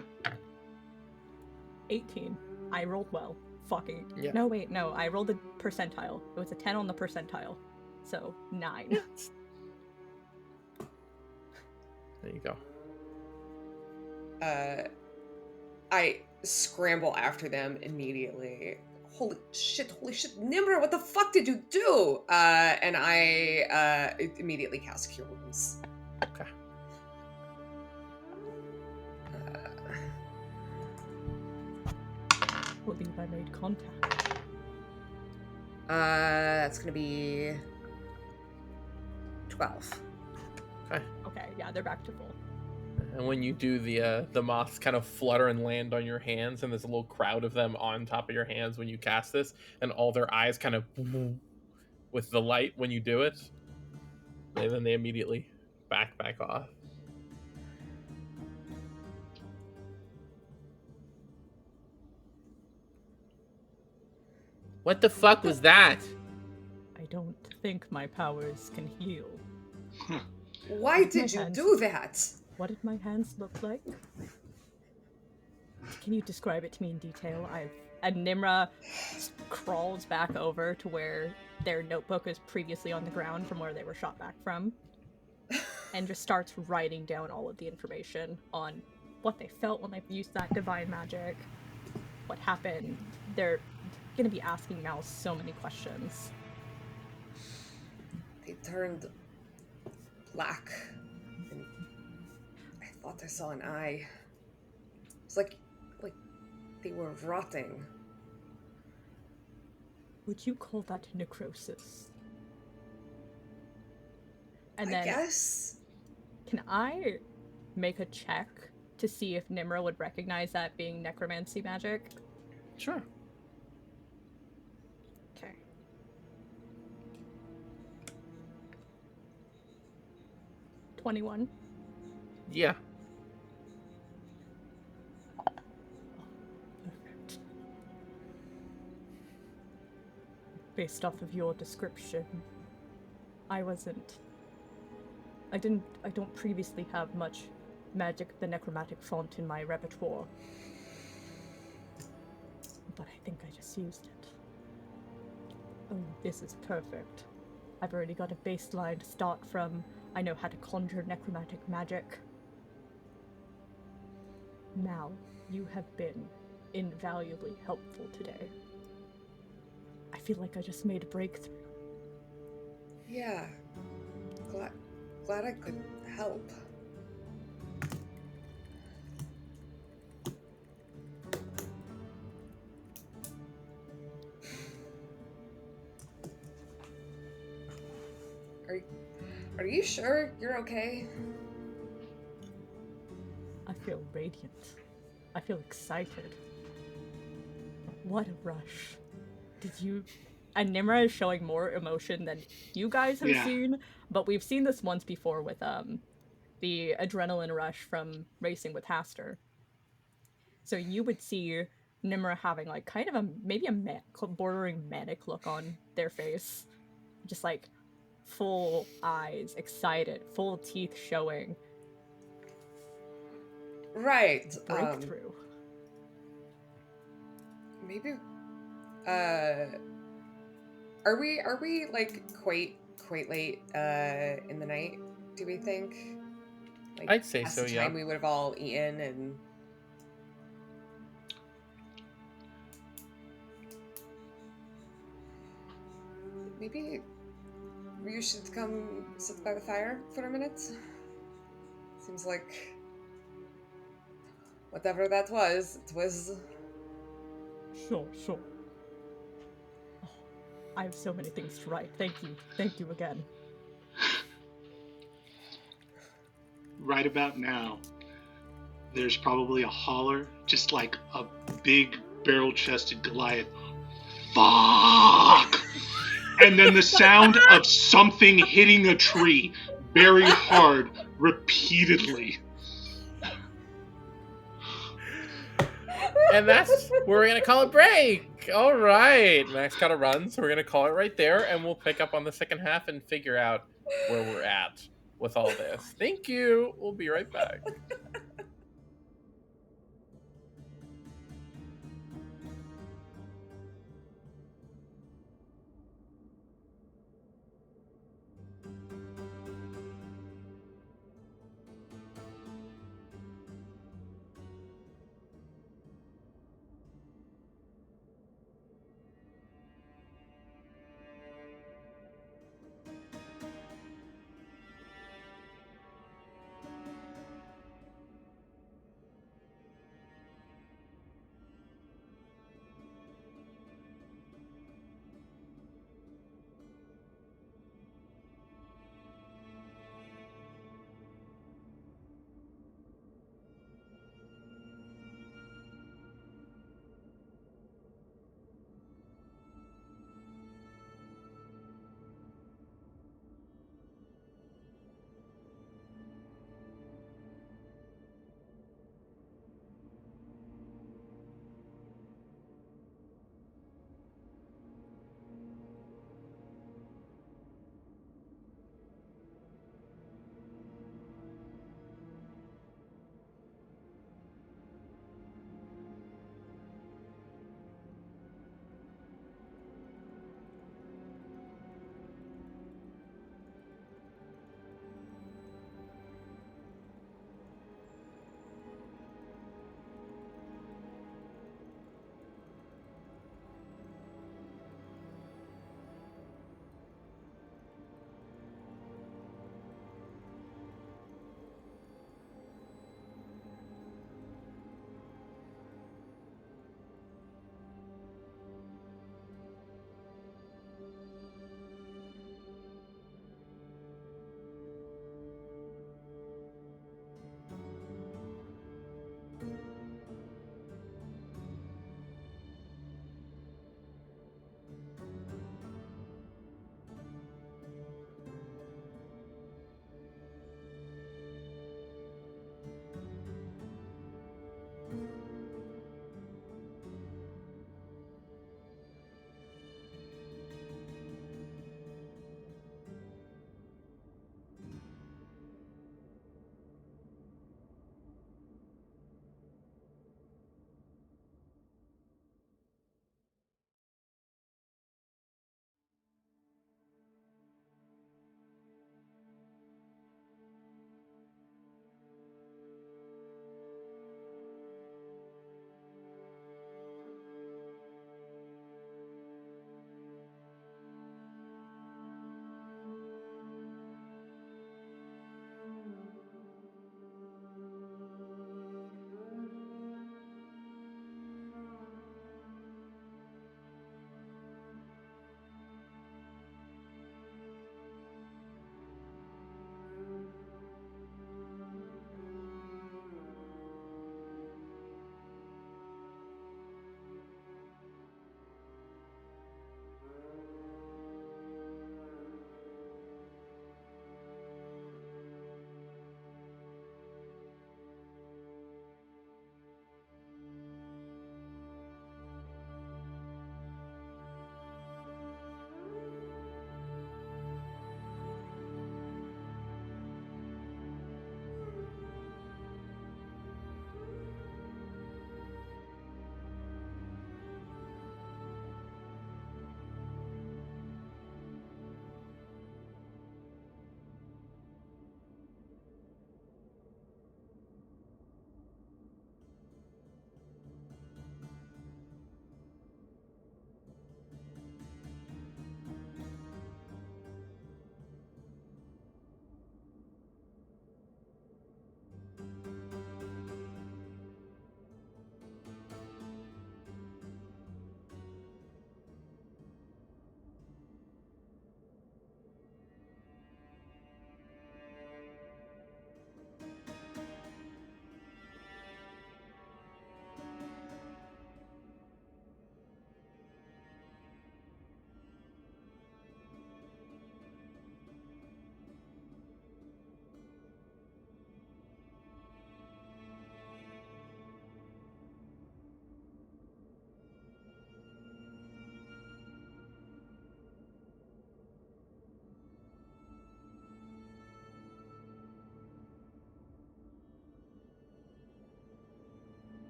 18. I rolled well. Fucking. Yeah. No, wait, no. I rolled a percentile. It was a 10 on the percentile. So, 9. Yeah. There you go. I scramble after them immediately. Holy shit, Nimra, what the fuck did you do? And I immediately cast Cure Wounds. Okay. I believe I made contact. That's gonna be 12. Okay, yeah, they're back to full. And when you do, the moths kind of flutter and land on your hands, and there's a little crowd of them on top of your hands when you cast this, and all their eyes kind of with the light when you do it, and then they immediately back off. What the fuck was that? I don't think my powers can heal. Why did you do that? What did my hands look like? Can you describe it to me in detail? And Nimra crawls back over to where their notebook is previously on the ground from where they were shot back from, and just starts writing down all of the information on what they felt when they used that divine magic, what happened. They're gonna be asking Mal so many questions. They turned black, and I thought I saw an eye. It's like they were rotting. Would you call that necrosis? And I then, guess. can I make a check to see if Nimra would recognize that being necromancy magic? Sure. Okay. $21. Yeah. Perfect. Based off of your description, I don't previously have much magic, the necromantic font in my repertoire. But I think I just used it. Oh, this is perfect. I've already got a baseline to start from. I know how to conjure necromantic magic. Mal, you have been invaluably helpful today. I feel like I just made a breakthrough. Yeah. Glad I could help. Are you sure you're okay? I feel radiant. I feel excited. What a rush. Did you... And Nimra is showing more emotion than you guys have seen, but we've seen this once before with the adrenaline rush from racing with Haster. So you would see Nimra having like kind of maybe a bordering manic look on their face. Just like full eyes, excited, full teeth showing. Right. Breakthrough. Maybe. Are we like quite late in the night? Do we think? Like, I'd say past so. the Yeah. time we would have all eaten and. Maybe you should come sit by the fire for a minute. Seems like whatever that was, it was. Sure. Oh, I have so many things to write. Thank you again. Right about now, there's probably a holler, just like a big barrel-chested Goliath. Fuck! And then the sound of something hitting a tree very hard repeatedly. And that's where we're going to call it break. All right. Max got to run, so we're going to call it right there, and we'll pick up on the second half and figure out where we're at with all this. Thank you. We'll be right back.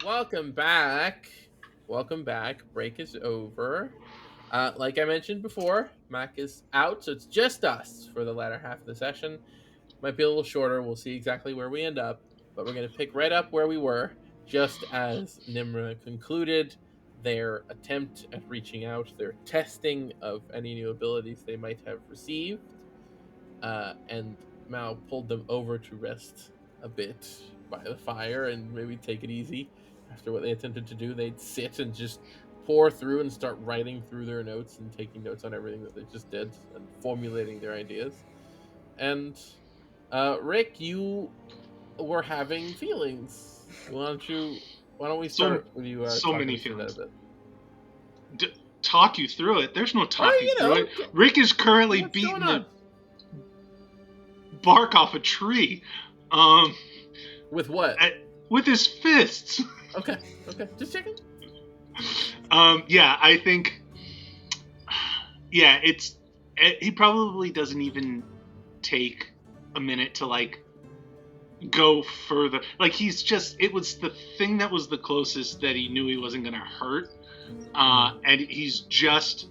Welcome back. Welcome back. Break is over. Like I mentioned before, Mac is out, so it's just us for the latter half of the session. Might be a little shorter. We'll see exactly where we end up, but we're going to pick right up where we were just as Nimra concluded their attempt at reaching out, their testing of any new abilities they might have received, and Mao pulled them over to rest a bit by the fire and maybe take it easy. After what they attempted to do, they'd sit and just pour through and start writing through their notes and taking notes on everything that they just did and formulating their ideas. And Rick, you were having feelings. Why don't we start with you so talking many us through that a feelings. bit? Talk you through it. There's no talking through it. Rick is currently beating the bark off a tree. With what? With his fists. Okay. Just checking. Yeah, I think. Yeah, he probably doesn't even take a minute to like go further. Like it was the thing that was the closest that he knew he wasn't gonna hurt, and he's just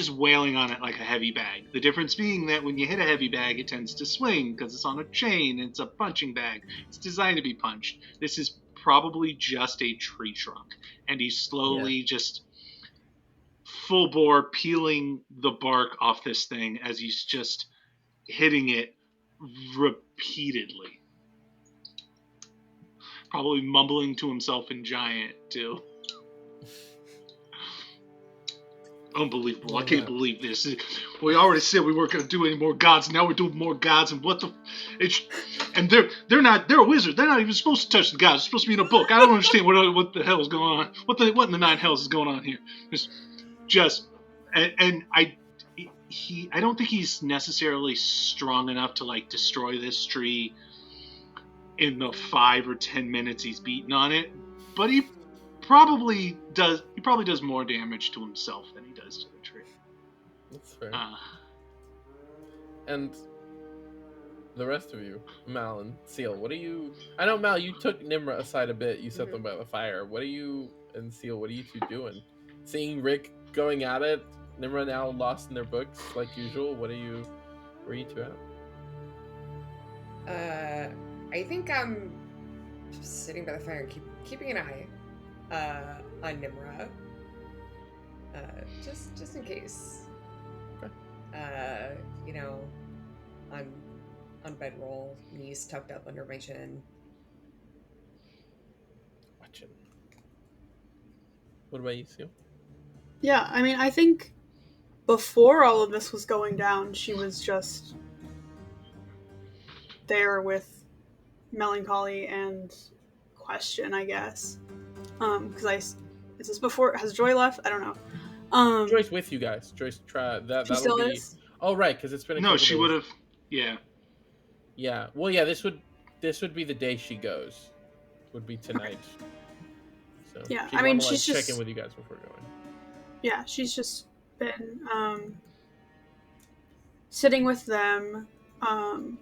wailing on it like a heavy bag. The difference being that when you hit a heavy bag, it tends to swing because it's on a chain. It's a punching bag. It's designed to be punched. This is probably just a tree trunk, and he's slowly just full bore peeling the bark off this thing as he's just hitting it repeatedly. Probably mumbling to himself in giant too. Unbelievable. I can't believe this. We already said we weren't going to do any more gods. Now we're doing more gods. And and they're a wizard. They're not even supposed to touch the gods. It's supposed to be in a book. I don't understand what the hell is going on. What in the nine hells is going on here? I don't think he's necessarily strong enough to like destroy this tree in the 5 or 10 minutes he's beaten on it. But he probably does more damage to himself than he does to the tree. That's fair. And the rest of you, Mal and Seal, what are you... I know, Mal, you took Nimra aside a bit. You set them by the fire. What are you... And Seal, what are you two doing? Seeing Rick going at it, Nimra now lost in their books like usual. Where are you two at? I think I'm just sitting by the fire and keeping an eye on Nimra, just in case. Okay. On bedroll, knees tucked up under my chin. Watching. What about you, Seal? Yeah, I mean, I think before all of this was going down, she was just there with melancholy and question, I guess. Is this before? Has Joy left? I don't know. Joy's with you guys. Joy's try that. She still is. Oh, right, because it's been a couple she days. would have. Yeah. Yeah. Well, yeah. This would be the day she goes. Would be tonight. Okay. So yeah, I mean, she's check just in with you guys before going. Yeah, she's just been sitting with them, kind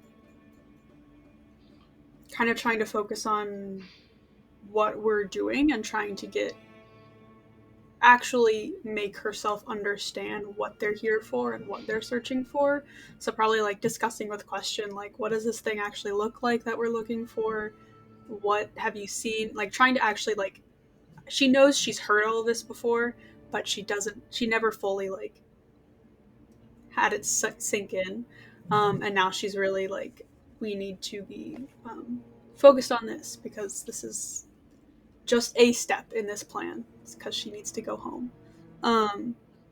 of trying to focus on what we're doing and trying to actually make herself understand what they're here for and what they're searching for. So probably like discussing with question, like, what does this thing actually look like that we're looking for? What have you seen? Like trying to actually like, she knows she's heard all of this before, but she never fully like had it sink in. And now she's really like, we need to be focused on this because this is just a step in this plan. It's because she needs to go home.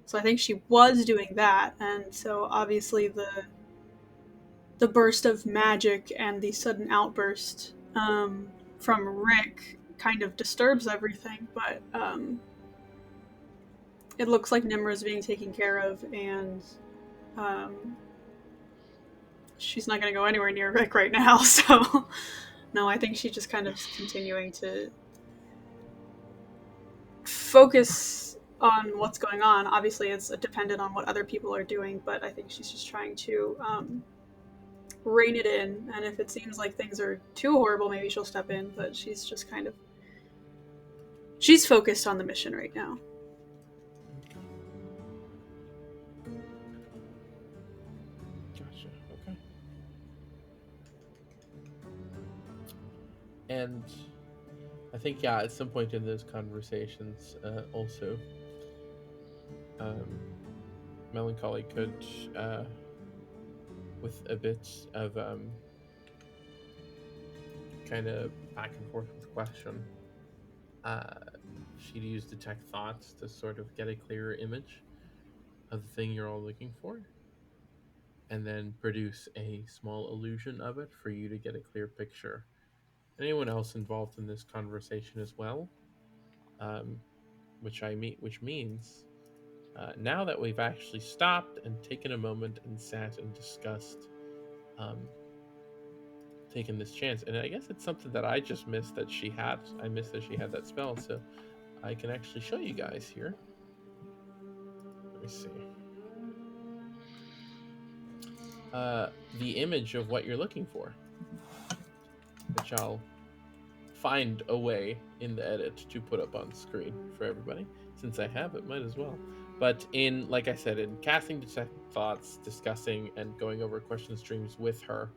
So I think she was doing that, and so obviously the burst of magic and the sudden outburst from Rick kind of disturbs everything, but it looks like Nimra is being taken care of, and she's not going to go anywhere near Rick right now, so no, I think she's just kind of continuing to focus on what's going on. Obviously, it's dependent on what other people are doing, but I think she's just trying to rein it in, and if it seems like things are too horrible, maybe she'll step in, but she's just kind of She's focused on the mission right now. Gotcha. Okay. And I think, yeah, at some point in those conversations, also, Melancholy could, with a bit of kind of back and forth with question, she'd use detect thoughts to sort of get a clearer image of the thing you're all looking for, and then produce a small illusion of it for you to get a clear picture. Anyone else involved in this conversation as well, which means now that we've actually stopped and taken a moment and sat and discussed, taken this chance, and I guess it's something that I just missed that she had. I missed that she had that spell, so I can actually show you guys here. Let me see. The image of what you're looking for, which I'll find a way in the edit to put up on screen for everybody. Since I have it, might as well. But in, like I said, in casting detect thoughts, discussing and going over question streams with her,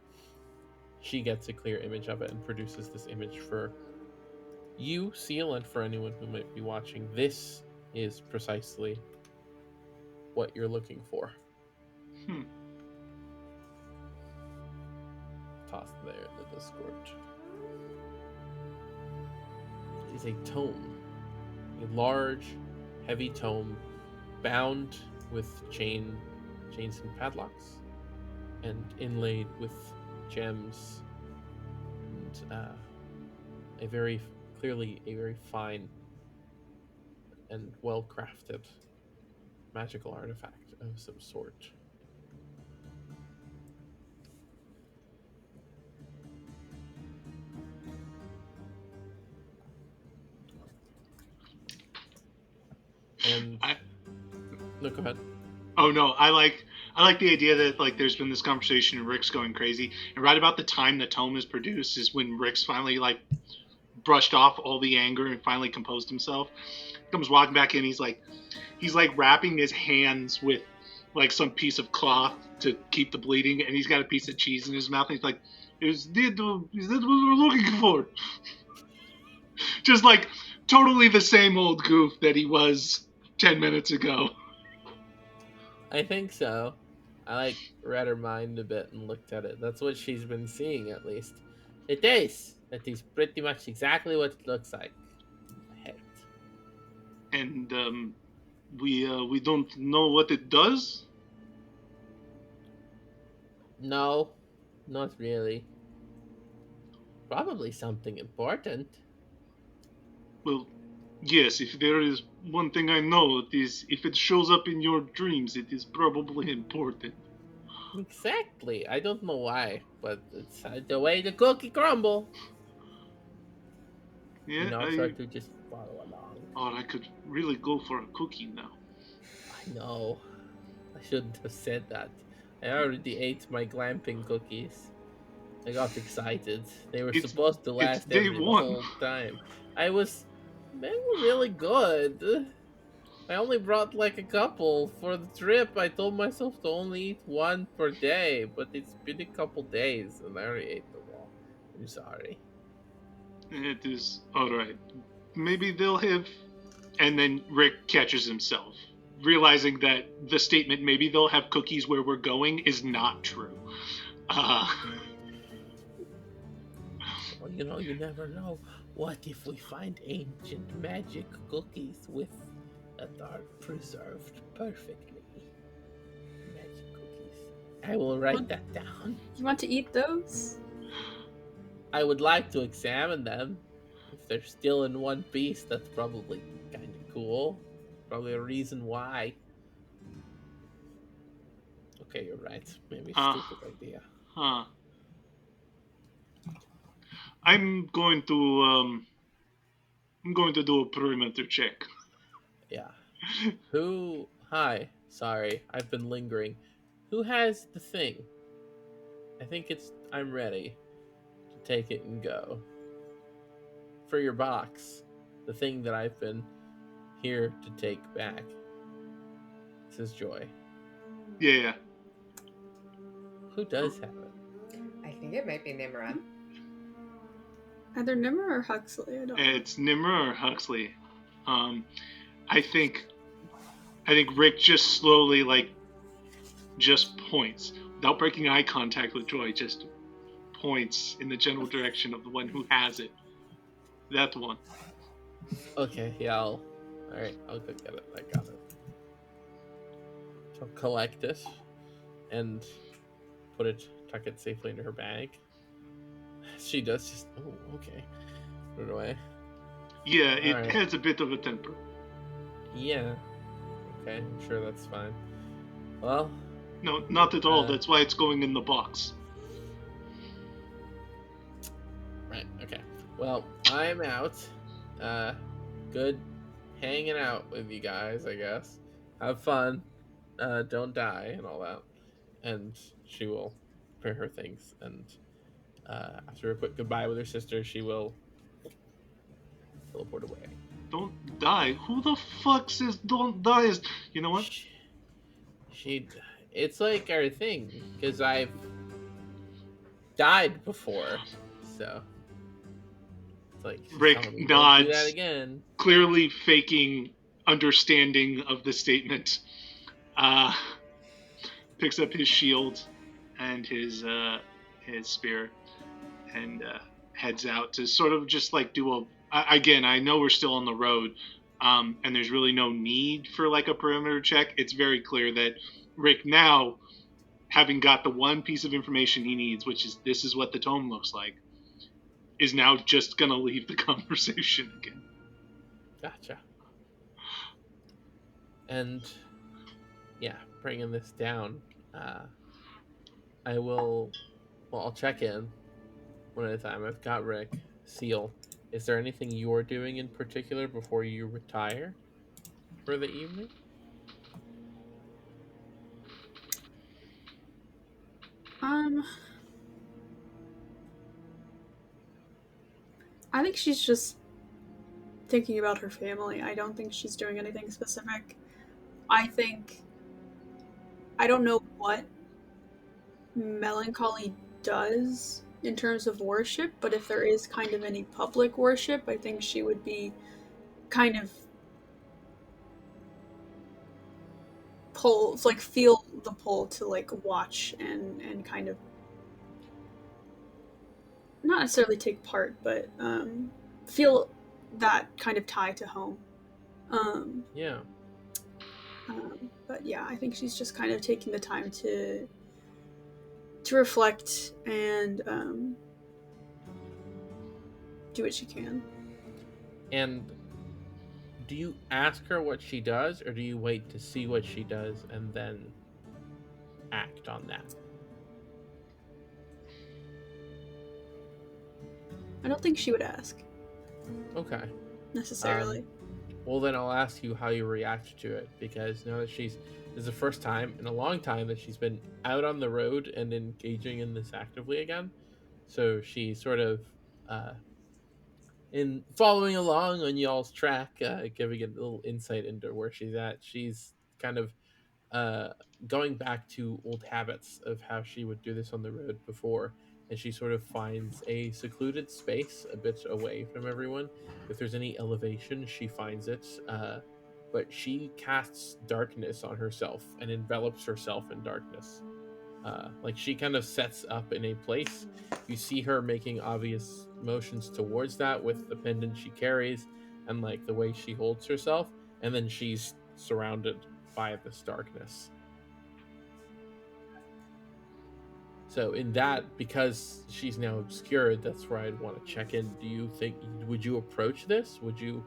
she gets a clear image of it and produces this image for you, Seal, and for anyone who might be watching. This is precisely what you're looking for. Tossed there in the Discord. It is a tome. A large, heavy tome bound with chains and padlocks and inlaid with gems and a very fine and well crafted magical artifact of some sort. And no, go ahead. Oh no, I like the idea that like there's been this conversation and Rick's going crazy, and right about the time the tome is produced is when Rick's finally like brushed off all the anger and finally composed himself. Comes walking back in, he's like wrapping his hands with like some piece of cloth to keep the bleeding, and he's got a piece of cheese in his mouth, and he's like, is that what we're looking for? Just like totally the same old goof that he was 10 minutes ago. I think so. I read her mind a bit and looked at it. That's what she's been seeing, at least. It is. That is pretty much exactly what it looks like. I hate it. And we don't know what it does. No, not really. Probably something important. Well, yes, if there is one thing I know, it is if it shows up in your dreams, it is probably important. Exactly. I don't know why, but it's the way the cookie crumble. Yeah, Try to just follow along. Oh, I could really go for a cookie now. I know. I shouldn't have said that. I already ate my glamping cookies. I got excited. They were supposed to last the whole time. They were really good. I only brought like a couple for the trip. I told myself to only eat one per day, but it's been a couple days and I already ate them all. I'm sorry. It is alright. Maybe they'll have. And then Rick catches himself, realizing that the statement, maybe they'll have cookies where we're going, is not true. Well, you never know. What if we find ancient magic cookies that are preserved perfectly? Magic cookies. I will write that down. You want to eat those? I would like to examine them. If they're still in one piece, that's probably kind of cool. Probably a reason why. Okay, you're right. Maybe stupid idea. I'm going to do a perimeter check. Yeah. Hi. Sorry, I've been lingering. Who has the thing? I think I'm ready to take it and go. For your box. the thing that I've been here to take back. Says Joy. Yeah. Who does have it? I think it might be Nimra. Either Nimmer or Huxley. I don't know. It's Nimra or Huxley. I think Rick just slowly, like, just points without breaking eye contact with Joy. Just points in the general direction of the one who has it. That one. Okay, yeah, all right, I'll go get it. I got it. She'll collect it and tuck it safely into her bag. She does just, okay. Put it away. Yeah, it right. has a bit of a temper. Yeah. Okay, I'm sure that's fine. Well. No, not at all. That's why it's going in the box. Right, okay. Well, I'm out. Good hanging out with you guys, I guess. Have fun. Don't die and all that. And she will prepare her things, and after a quick goodbye with her sister, she will teleport away. Don't die? Who the fuck says don't die? You know what? It's like our thing, because I've died before, so it's like Rick me, nods, don't do that again. Clearly faking understanding of the statement. Picks up his shield and his spear and heads out to sort of just like do again, I know we're still on the road, and there's really no need for like a perimeter check. It's very clear that Rick now, having got the one piece of information he needs, which is this is what the tome looks like, is now just gonna leave the conversation again. Gotcha. And yeah, bringing this down, I'll check in one at a time. I've got Rick, Seal. Is there anything you're doing in particular before you retire for the evening? I think she's just thinking about her family. I don't think she's doing anything specific. I don't know what melancholy does in terms of worship, but if there is kind of any public worship, I think she would be kind of feel the pull to like watch and kind of not necessarily take part, but feel that kind of tie to home. Yeah. But yeah, I think she's just kind of taking the time to reflect and do what she can. And do you ask her what she does, or do you wait to see what she does and then act on that? I don't think she would ask. Okay. Necessarily. Well, then I'll ask you how you react to it, because now that this is the first time in a long time that she's been out on the road and engaging in this actively again. So she's sort of in following along on y'all's track, giving it a little insight into where she's at. She's kind of going back to old habits of how she would do this on the road before, and she sort of finds a secluded space a bit away from everyone. If there's any elevation, she finds it, but she casts darkness on herself and envelops herself in darkness. Like she kind of sets up in a place. You see her making obvious motions towards that with the pendant she carries and like the way she holds herself, and then she's surrounded by this darkness. So in that, because she's now obscured, that's where I'd want to check in. Do you think, would you approach this? Would you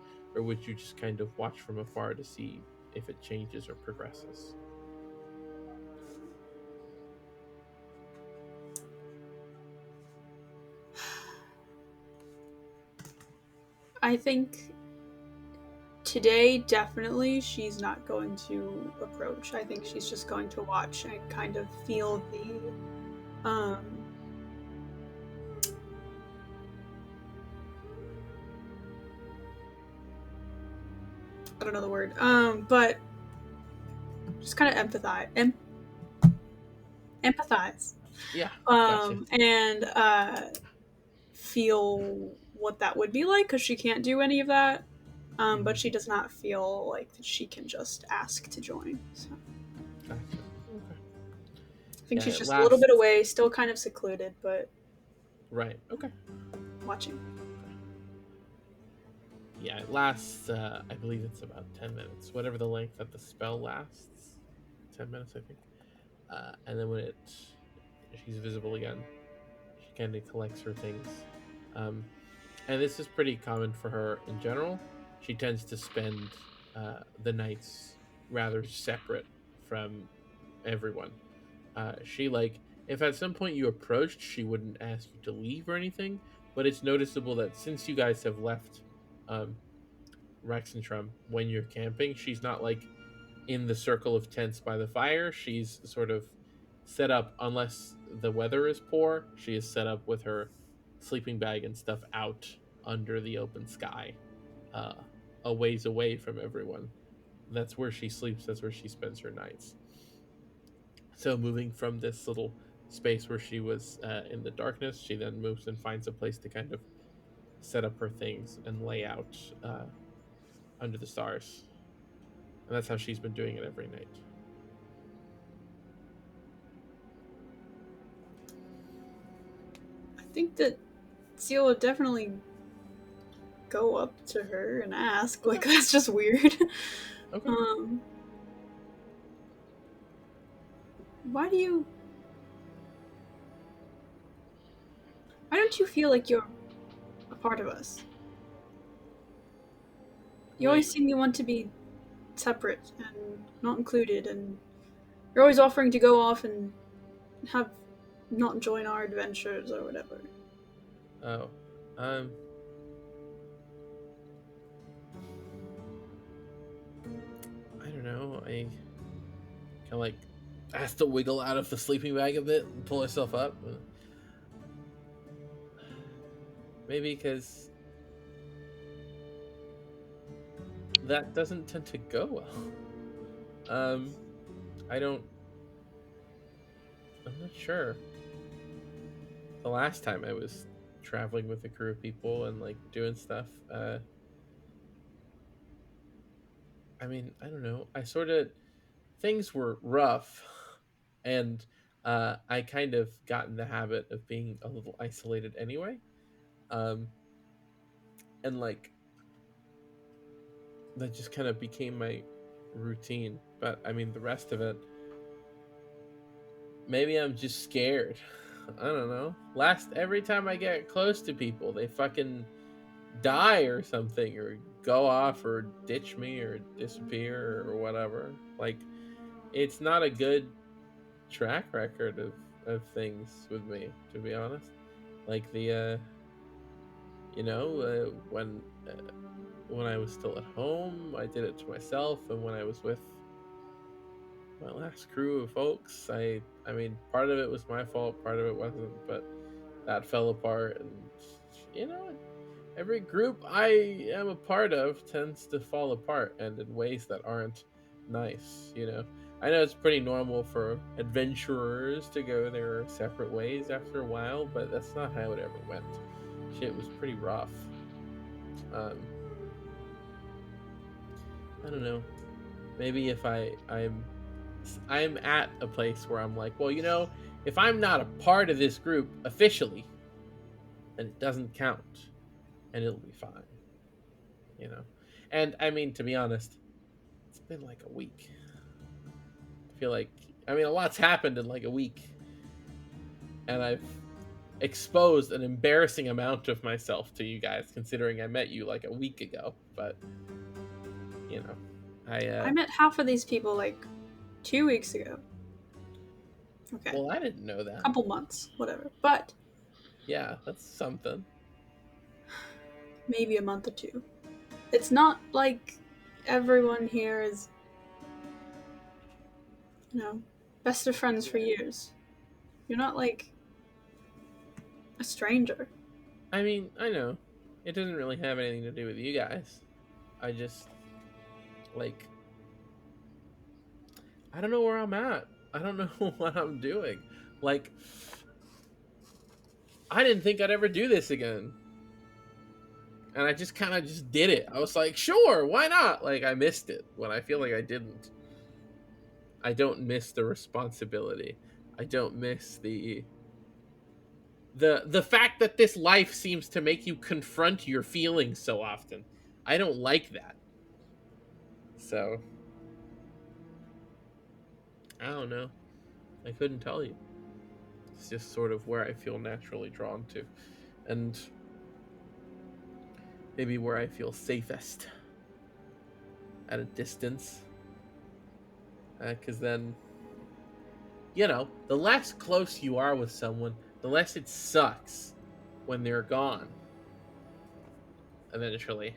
just kind of watch from afar to see if it changes or progresses? I think today, definitely, she's not going to approach. I think she's just going to watch and kind of feel I don't know the word. But just kind of empathize. Yeah. Gotcha. And feel what that would be like, because she can't do any of that. But she does not feel like she can just ask to join. So Gotcha. Okay. I think Yeah, she's it just a little lasts. bit away, still kind of secluded, but Right. Okay. watching. Yeah, it lasts. I believe it's about 10 minutes, whatever the length that the spell lasts. 10 minutes, I think. And then when she's visible again, she kind of collects her things. Um, and this is pretty common for her in general. She tends to spend the nights rather separate from everyone. She like if at some point you approached, she wouldn't ask you to leave or anything. But it's noticeable that since you guys have left um, Rexentrum when you're camping, she's not like in the circle of tents by the fire. She's sort of set up, unless the weather is poor, she is set up with her sleeping bag and stuff out under the open sky, uh, a ways away from everyone. That's where she sleeps, that's where she spends her nights. So, moving from this little space where she was in the darkness, she then moves and finds a place to kind of set up her things and lay out under the stars. And that's how she's been doing it every night. I think that Seal would definitely go up to her and ask. Like, that's just weird. Okay. Why don't you feel like you're a part of us? You always seem to want to be separate and not included, and you're always offering to go off and have not join our adventures or whatever. Oh, I don't know. I kind of like has to wiggle out of the sleeping bag a bit and pull herself up. Maybe because that doesn't tend to go well. I don't. I'm not sure. The last time I was traveling with a crew of people and like doing stuff, I mean, I don't know. I sort of things were rough, and I kind of got in the habit of being a little isolated anyway. Um, and like that just kind of became my routine. But I mean, the rest of it, maybe I'm just scared. I don't know. Every time I get close to people, they fucking die or something, or go off, or ditch me, or disappear, or whatever. Like, it's not a good track record of things with me, to be honest. Like when I was still at home, I did it to myself, and when I was with my last crew of folks, I mean, part of it was my fault, part of it wasn't, but that fell apart, and you know, every group I am a part of tends to fall apart, and in ways that aren't nice. I know it's pretty normal for adventurers to go their separate ways after a while, but that's not how it ever went. Shit was pretty rough. um I don't know. Maybe if I'm at a place where I'm like, well, if I'm not a part of this group officially, then it doesn't count, and it'll be fine. And I mean, to be honest, it's been like a week. I feel like, a lot's happened in like a week, and I've exposed an embarrassing amount of myself to you guys, considering I met you like a week ago. But I met half of these people like 2 weeks ago. Okay. Well, I didn't know that. Couple months, whatever. But yeah, that's something. Maybe a month or two. It's not like everyone here is, best of friends for years. You're not like a stranger. I mean, I know. It doesn't really have anything to do with you guys. I just Like, I don't know where I'm at. I don't know what I'm doing. Like, I didn't think I'd ever do this again. And I just kind of just did it. I was like, sure, why not? Like, I missed it when I feel like I didn't. I don't miss the responsibility. I don't miss the fact that this life seems to make you confront your feelings so often. I don't like that. So, I don't know. I couldn't tell you. It's just sort of where I feel naturally drawn to. And maybe where I feel safest. At a distance. Because then, you know, the less close you are with someone, the less it sucks when they're gone. Eventually.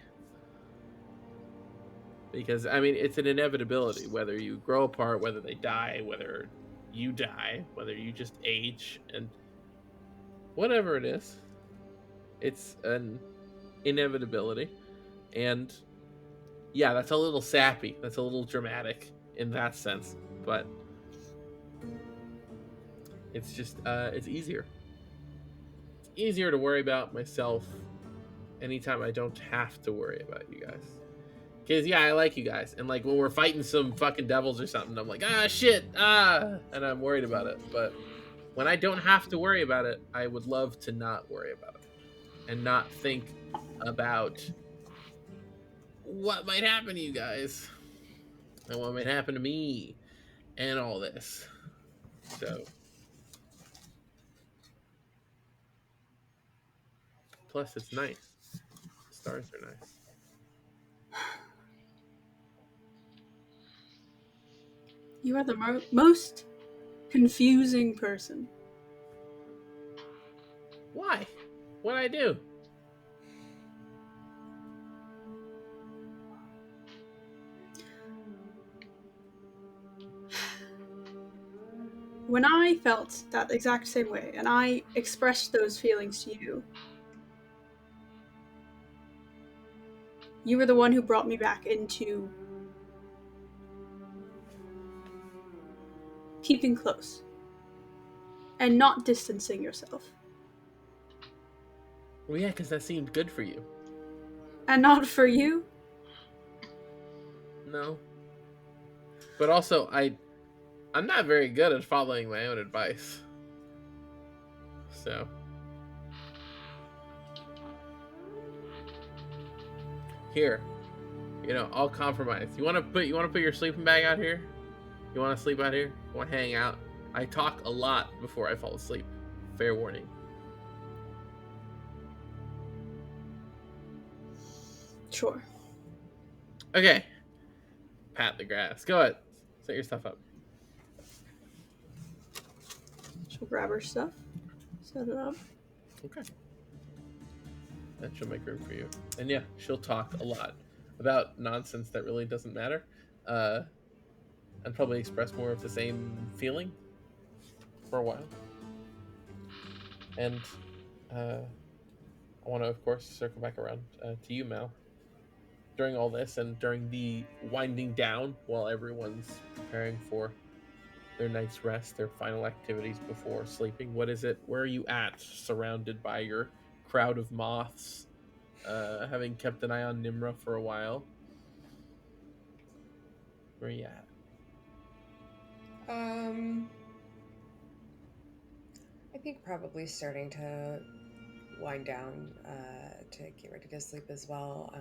Because, I mean, it's an inevitability. Whether you grow apart, whether they die, whether you die, whether you just age, and whatever it is, it's an inevitability. And yeah, that's a little sappy. That's a little dramatic in that sense. But it's just, it's easier. It's easier to worry about myself anytime I don't have to worry about you guys. Because, yeah, I like you guys. And, like, when we're fighting some fucking devils or something, I'm like, shit, and I'm worried about it. But when I don't have to worry about it, I would love to not worry about it. And not think about what might happen to you guys. And what might happen to me. And all this. So. Plus, it's nice. The stars are nice. You are the most confusing person. Why? What'd I do? When I felt that exact same way, and I expressed those feelings to you, you were the one who brought me back into keeping close and not distancing yourself. Well, yeah, because that seemed good for you. And not for you? No. But also, I'm not very good at following my own advice. So. Here. You know, I'll compromise. You wanna put your sleeping bag out here? You wanna sleep out here? You wanna hang out? I talk a lot before I fall asleep. Fair warning. Sure. Okay. Pat the grass. Go ahead. Set your stuff up. She'll grab her stuff, set it up. Okay. And she'll make room for you. And yeah, she'll talk a lot about nonsense that really doesn't matter. And probably express more of the same feeling for a while. And I want to, of course, circle back around to you, Mal. During all this and during the winding down while everyone's preparing for their night's rest, their final activities before sleeping, what is it? Where are you at, surrounded by your crowd of moths, having kept an eye on Nimra for a while? Where are you at? I think probably starting to wind down to get ready to sleep as well.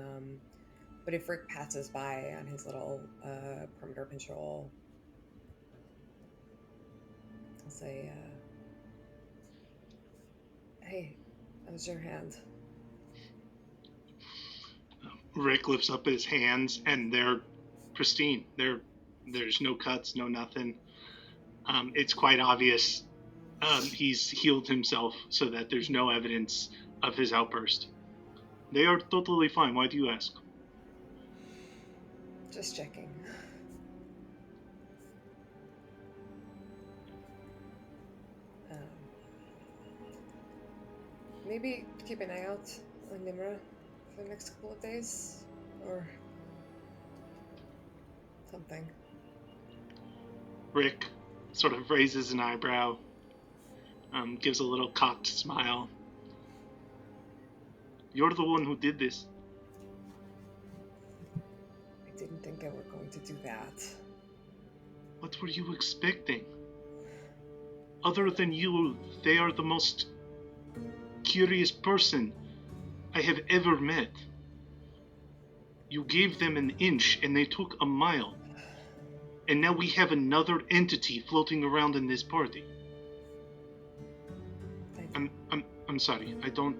But if Rick passes by on his little perimeter patrol, I'll say, hey, that was your hand. Rick lifts up his hands, and they're pristine. There's no cuts, no nothing. It's quite obvious he's healed himself so that there's no evidence of his outburst. They are totally fine. Why do you ask? Just checking. Maybe keep an eye out on Nimra for the next couple of days, or something. Rick sort of raises an eyebrow, gives a little cocked smile. You're the one who did this. I didn't think they were going to do that. What were you expecting? Other than you, they are the most curious person I have ever met. You gave them an inch and they took a mile. And now we have another entity floating around in this party. I'm sorry. I don't...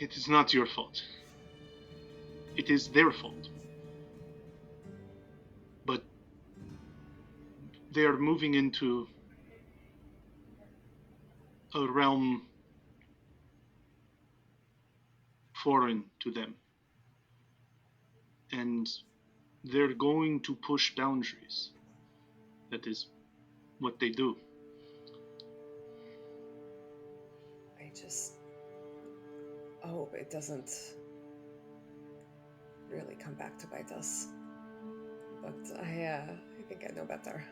It is not your fault. It is their fault. But they are moving into a realm foreign to them. And they're going to push boundaries. That is what they do. I just hope it doesn't really come back to bite us. But I think I know better.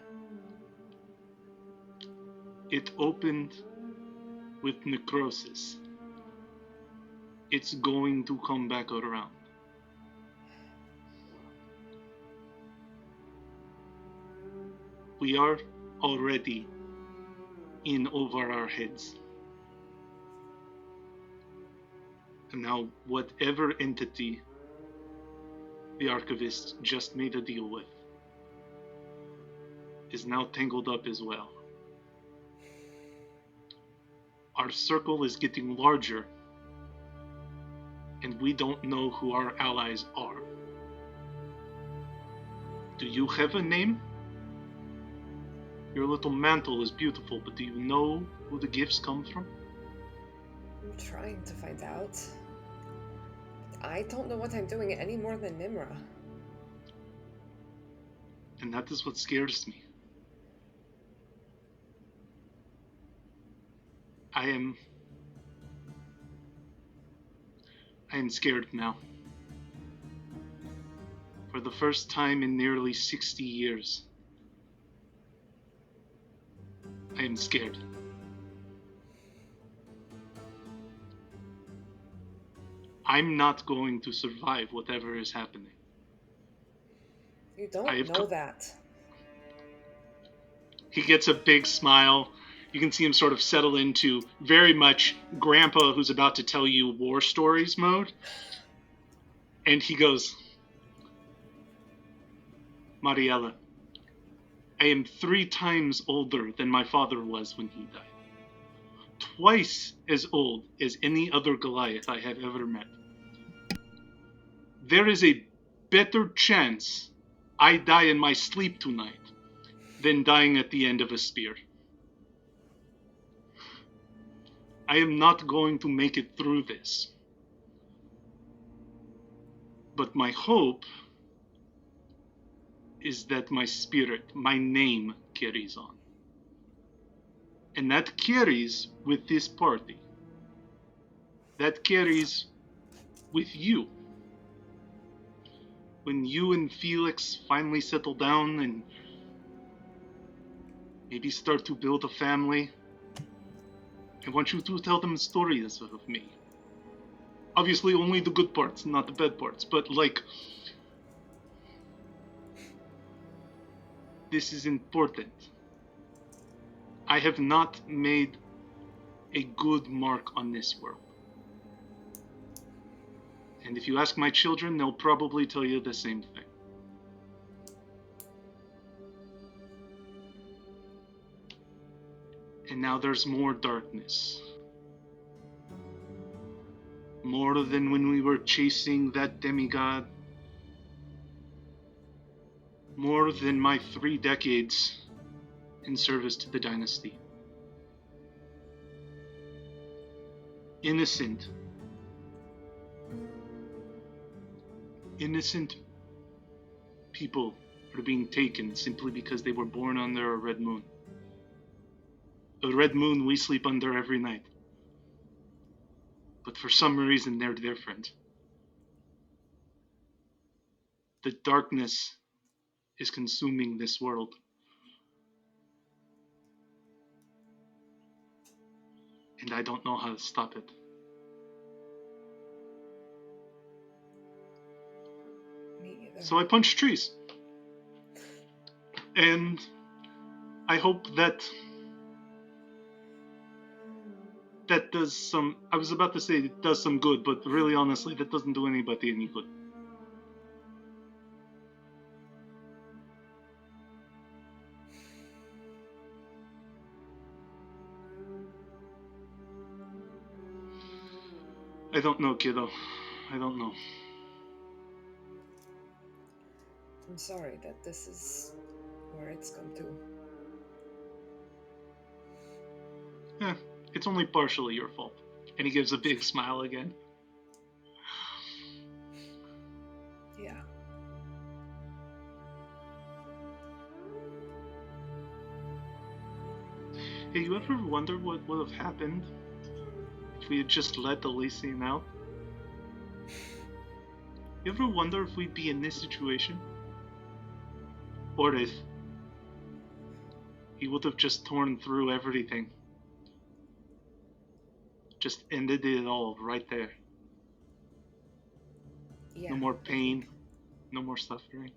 It opened with necrosis. It's going to come back around. We are already in over our heads. And now, whatever entity the Archivist just made a deal with is now tangled up as well. Our circle is getting larger, and we don't know who our allies are. Do you have a name? Your little mantle is beautiful, but do you know who the gifts come from? I'm trying to find out. I don't know what I'm doing any more than Nimra. And that is what scares me. I am scared now. For the first time in nearly 60 years, I am scared. I'm not going to survive whatever is happening. You don't know that. He gets a big smile. You can see him sort of settle into very much Grandpa who's about to tell you war stories mode. And he goes, Mariella, I am 3 times older than my father was when he died. Twice as old as any other Goliath I have ever met. There is a better chance I die in my sleep tonight than dying at the end of a spear. I am not going to make it through this. But my hope is that my spirit, my name, carries on. And that carries with this party. That carries with you. When you and Felix finally settle down and maybe start to build a family, I want you to tell them stories of me. Obviously, only the good parts, not the bad parts, but like, this is important. I have not made a good mark on this world. And if you ask my children, they'll probably tell you the same thing. And now there's more darkness. More than when we were chasing that demigod. More than my 3 decades in service to the dynasty. Innocent people are being taken simply because they were born under a red moon. A red moon we sleep under every night. But for some reason they're different. The darkness is consuming this world. And I don't know how to stop it. Me either. So I punch trees. And I hope that does some. I was about to say it does some good, but really, honestly, that doesn't do anybody any good. I don't know, kiddo. I don't know. I'm sorry that this is where it's come to. Eh, it's only partially your fault. And he gives a big smile again. Yeah. Hey, you ever wonder what would have happened if we had just let Elysian out? You ever wonder if we'd be in this situation? Or if he would have just torn through everything? Just ended it all right there. Yeah. No more pain, no more suffering.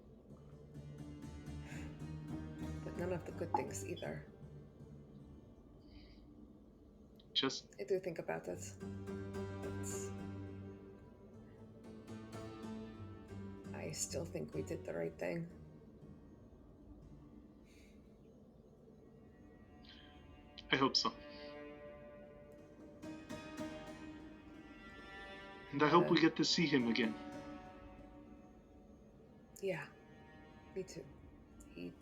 But none of the good things either. Just I do think about it. I still think we did the right thing. I hope so. And I hope we get to see him again. Yeah, me too. He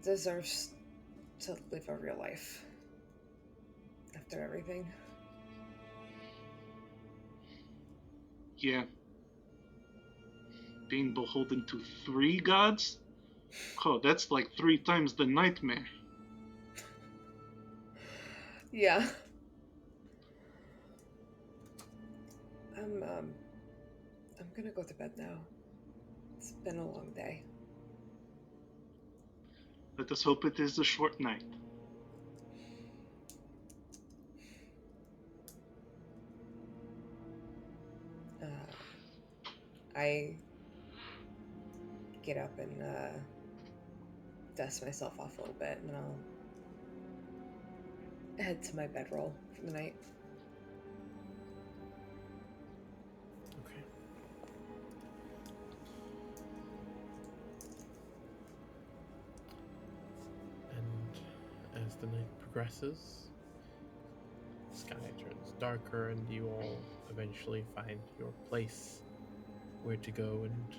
deserves to live a real life after everything. Yeah. Being beholden to 3 gods? Oh, that's like 3 times the nightmare. Yeah. I'm gonna go to bed now. It's been a long day. Let us hope it is a short night. I get up and dust myself off a little bit, and then I'll head to my bedroll for the night. Okay. And as the night progresses, the sky turns darker, and you all eventually find your place, where to go and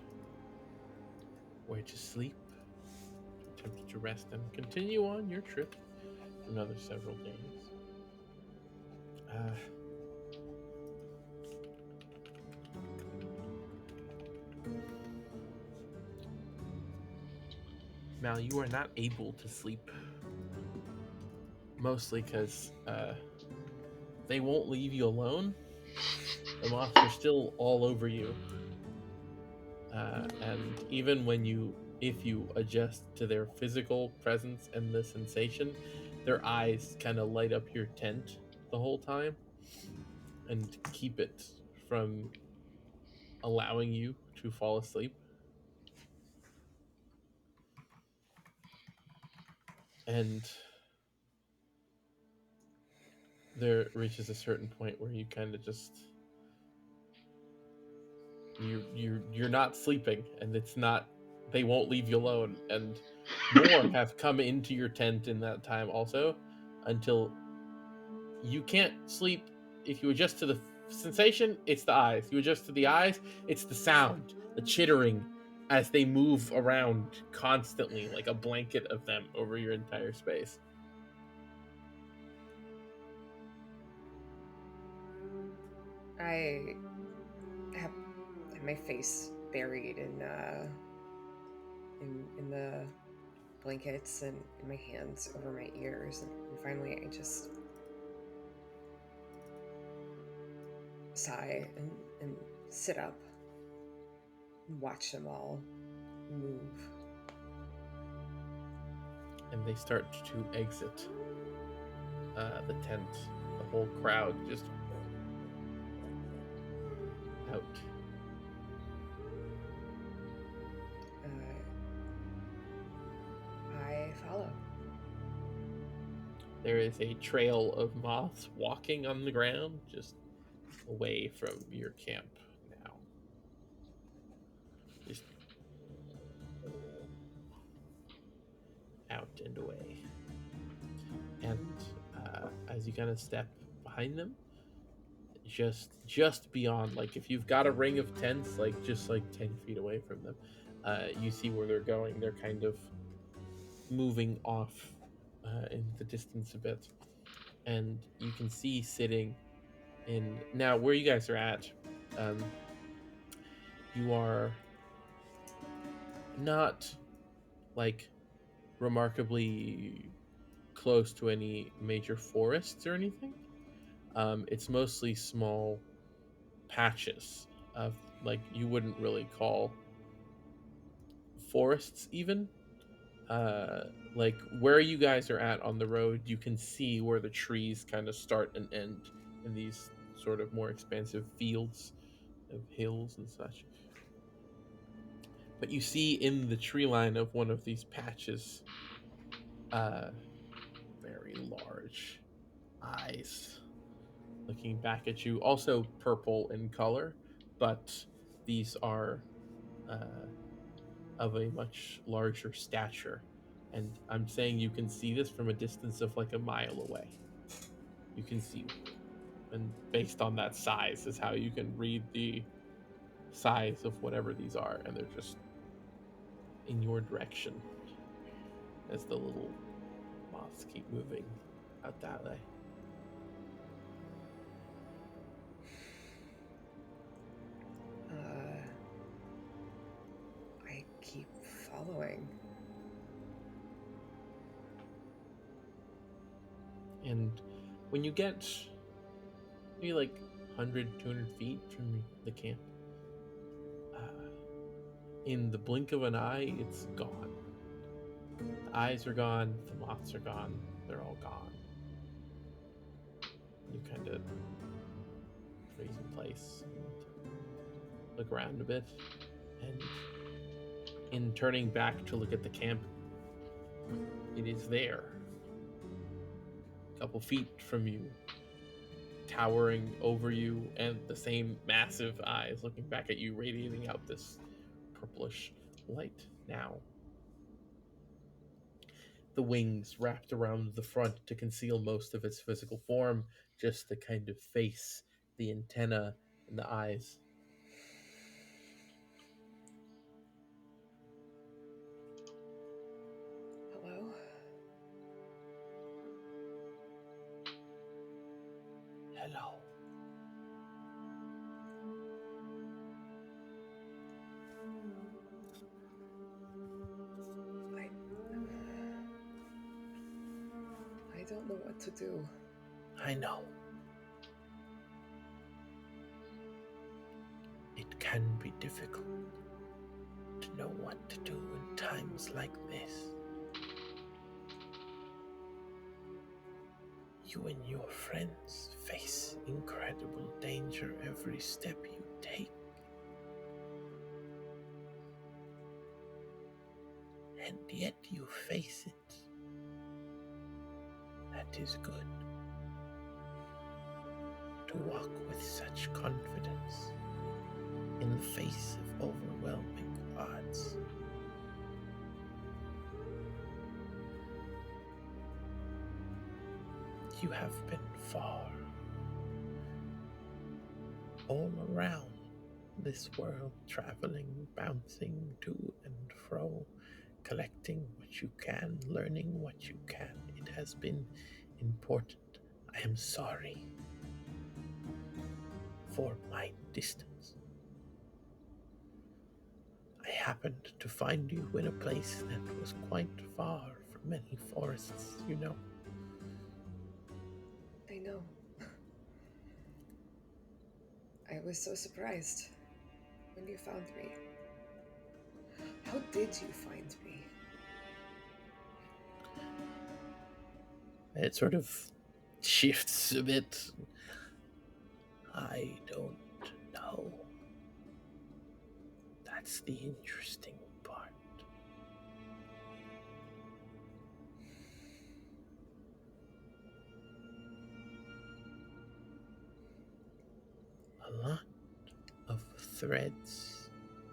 where to sleep, to attempt to rest and continue on your trip for another several days. Mal, you are not able to sleep, mostly because they won't leave you alone. The moths are still all over you, and even if you adjust to their physical presence and the sensation, their eyes kind of light up your tent the whole time and keep it from allowing you to fall asleep. And there reaches a certain point where you kind of just you're not sleeping, and it's not, they won't leave you alone, and more have come into your tent in that time also, until you can't sleep. If you adjust to the sensation, it's the eyes. You adjust to the eyes, it's the sound, the chittering as they move around constantly, like a blanket of them over your entire space. I have my face buried in the blankets and in my hands over my ears, and finally I just sigh and sit up. watch them all move. And they start to exit the tent. The whole crowd just out. I follow. There is a trail of moths walking on the ground, just away from your camp now. Just out and away. And as you kind of step behind them, just beyond, like if you've got a ring of tents, like just like 10 feet away from them, you see where they're going. They're kind of moving off in the distance a bit. And you can see sitting in now where you guys are at, you are not like remarkably close to any major forests or anything. It's mostly small patches of, like, you wouldn't really call forests even. Like where you guys are at on the road, you can see where the trees kind of start and end in these sort of more expansive fields of hills and such. But you see in the tree line of one of these patches, very large eyes looking back at you, also purple in color, but these are of a much larger stature. And I'm saying you can see this from a distance of like a mile away. You can see, and based on that size is how you can read the size of whatever these are, and they're just in your direction as the little moths keep moving out that way. I keep following. And when you get maybe like 100, 200 feet from the camp, in the blink of an eye, it's gone. The eyes are gone, the moths are gone, they're all gone. You kind of freeze in place and look around a bit, and in turning back to look at the camp, it is there, a couple feet from you, towering over you, and the same massive eyes looking back at you, radiating out this purplish light now. The wings wrapped around the front to conceal most of its physical form, just the kind of face, the antenna, and the eyes. Hello? Hello. I don't know what to do. I know. It can be difficult to know what to do in times like this. You and your friends face incredible danger every step you take. And yet you face it. That is good. To walk with such confidence in the face of overwhelming odds. You have been far, all around this world, traveling, bouncing to and fro, collecting what you can, learning what you can. It has been important. I am sorry for my distance. I happened to find you in a place that was quite far from many forests, you know. I know. I was so surprised when you found me. How did you find me? It sort of shifts a bit. I don't know. That's the interesting part. A lot of threads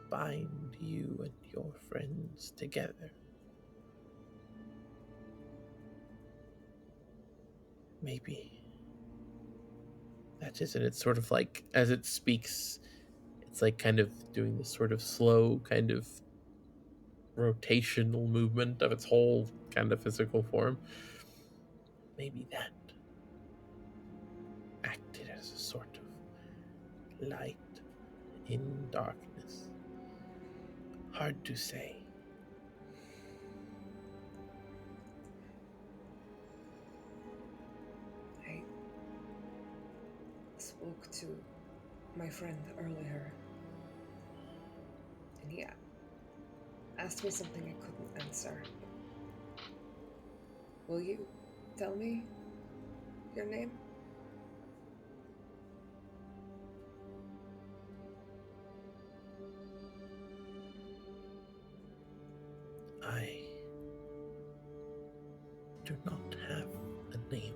bind you and your friends together. Maybe that is it. It's sort of like, as it speaks, it's like kind of doing this sort of slow kind of rotational movement of its whole kind of physical form. Maybe that acted as a sort of light in darkness. Hard to say. I spoke to my friend earlier, and he asked me something I couldn't answer. Will you tell me your name? I do not have a name.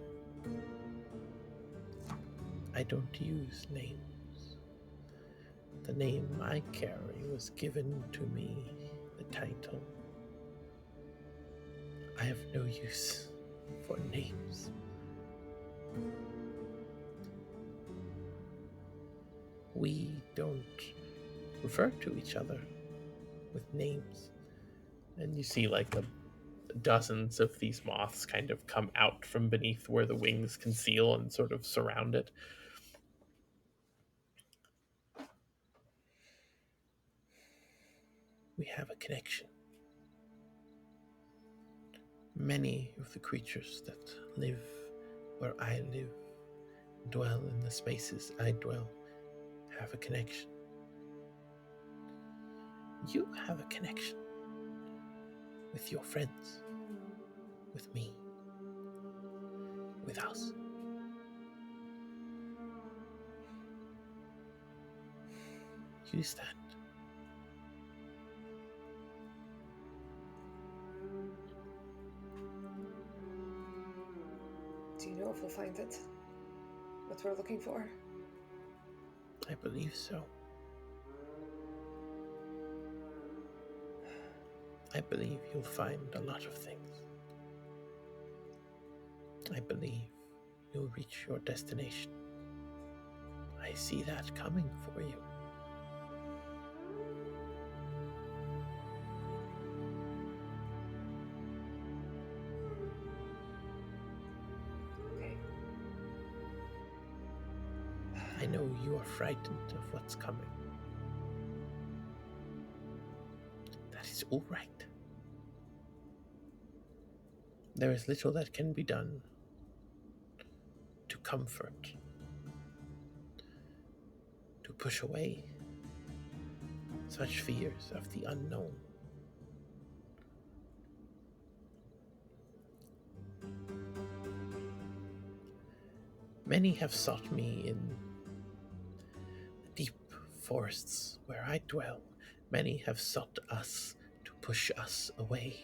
I don't use names. The name I carry was given to me, the title. I have no use for names. We don't refer to each other with names. And you see like dozens of these moths kind of come out from beneath where the wings conceal and sort of surround it. We have a connection. Many of the creatures that live where I live, dwell in the spaces I dwell, have a connection. You have a connection with your friends, with me, with us. Use that. Do you know if we'll find it? What we're looking for? I believe so. I believe you'll find a lot of things. I believe you'll reach your destination. I see that coming for you. Okay. I know you are frightened of what's coming. That is all right. There is little that can be done to comfort, to push away such fears of the unknown. Many have sought me in the deep forests where I dwell. Many have sought us to push us away.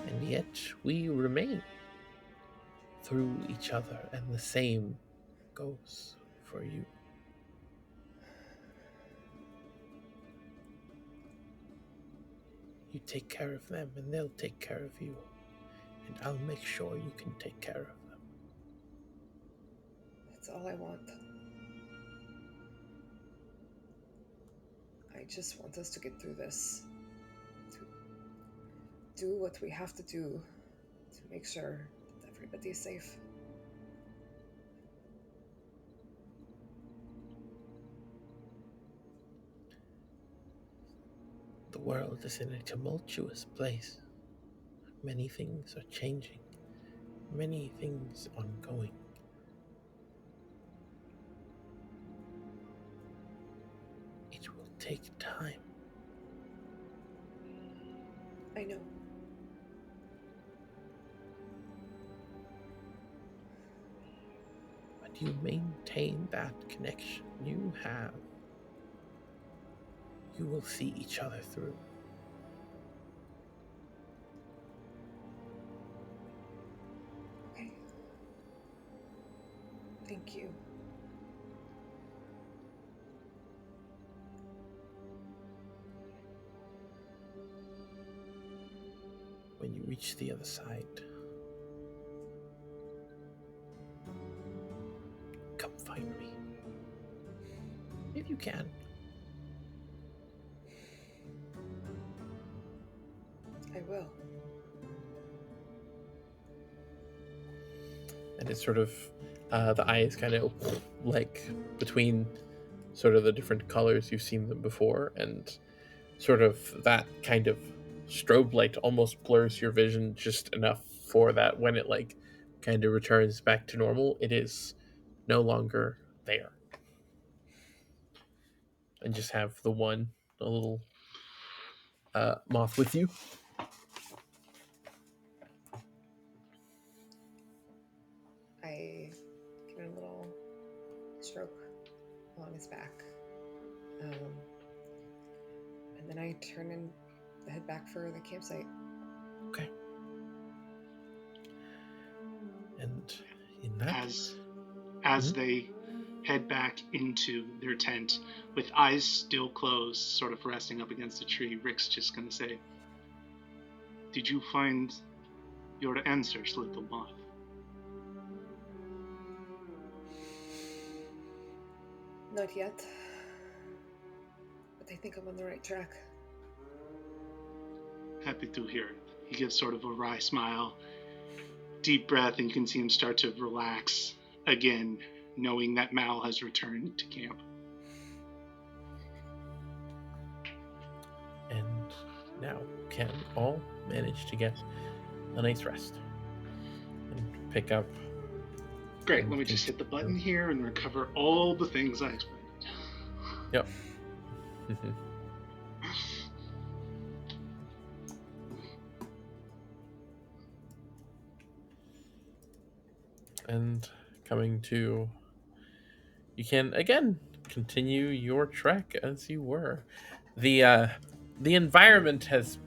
And yet we remain through each other, and the same goes for you. You take care of them, and they'll take care of you. And I'll make sure you can take care of them. That's all I want. I just want us to get through this. To do what we have to do to make sure that everybody is safe. The world is in a tumultuous place. Many things are changing. Many things ongoing. It will take time I know. But you maintain that connection you have. You will see each other through. Okay. Thank you. When you reach the other side, come find me. If you can. I will. And it's sort of, the eyes kind of like between sort of the different colors you've seen them before, and sort of that kind of strobe light almost blurs your vision just enough for that when it like kind of returns back to normal, it is no longer there. And just have the one, a little moth with you. I give it a little stroke along his back. And then I turn and head back for the campsite. Okay. And in that, as they head back into their tent with eyes still closed, sort of resting up against the tree, Rick's just gonna say, "Did you find your answers, little moth?" Not yet. But I think I'm on the right track. Happy to hear it. He gives sort of a wry smile, deep breath, and you can see him start to relax again, knowing that Mal has returned to camp. and now can all manage to get a nice rest and pick up. Great, let me just hit the button here and recover all the things I explained. Yep. And coming to, you can again continue your trek as you were. The environment has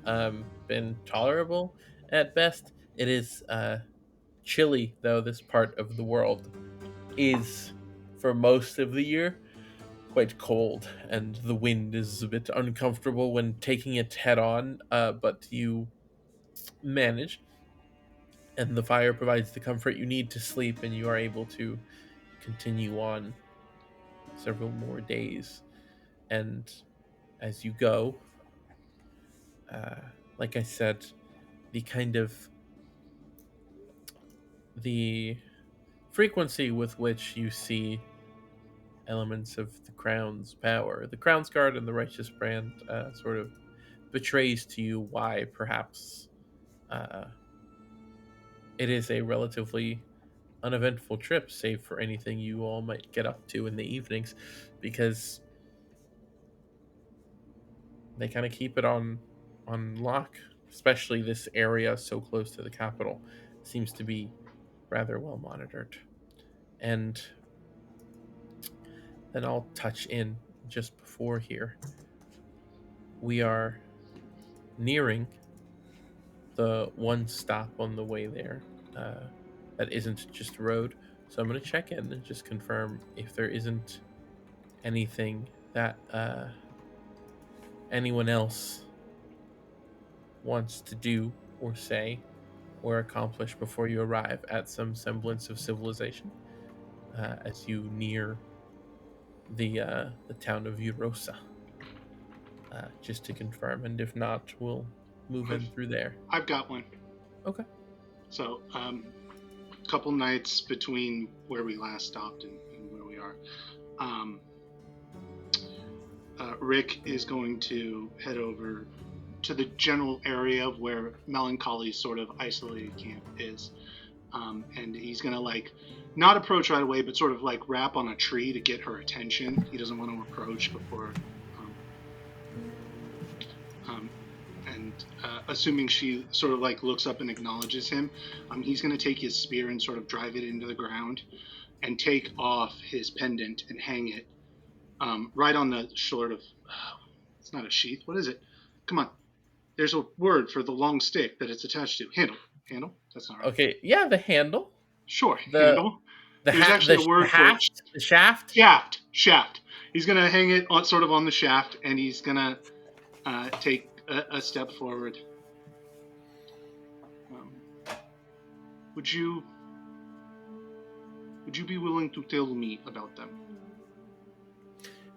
been tolerable at best. It is chilly, though. This part of the world is, for most of the year, quite cold, and the wind is a bit uncomfortable when taking it head on, but you manage, and the fire provides the comfort you need to sleep, and you are able to continue on several more days. And as you go, like I said, the kind of the frequency with which you see elements of the Crown's power, the Crown's Guard and the Righteous Brand, sort of betrays to you why perhaps it is a relatively uneventful trip, save for anything you all might get up to in the evenings, because they kind of keep it on lock. Especially this area so close to the capital seems to be rather well monitored. And then I'll touch in just before here. We are nearing the one stop on the way there that isn't just a road. So I'm going to check in and just confirm if there isn't anything that anyone else wants to do or say or accomplish before you arrive at some semblance of civilization as you near the town of Eurosa. Just to confirm, and if not, we'll move in through there. I've got one. Okay. So, a couple nights between where we last stopped and where we are. Rick is going to head over to the general area of where Melancholy's sort of isolated camp is. And he's going to, like, not approach right away, but sort of, like, rap on a tree to get her attention. He doesn't want to approach before... And assuming she sort of like looks up and acknowledges him, he's going to take his spear and sort of drive it into the ground and take off his pendant and hang it right on the sort of, it's not a sheath. What is it? Come on. There's a word for the long stick that it's attached to. Handle. Handle? That's not right. Okay, yeah, the handle, Sure, the handle. There's actually a word for it. haft, the shaft. Shaft. Shaft. He's going to hang it on, sort of on the shaft, and he's going to take a step forward. Would you be willing to tell me about them?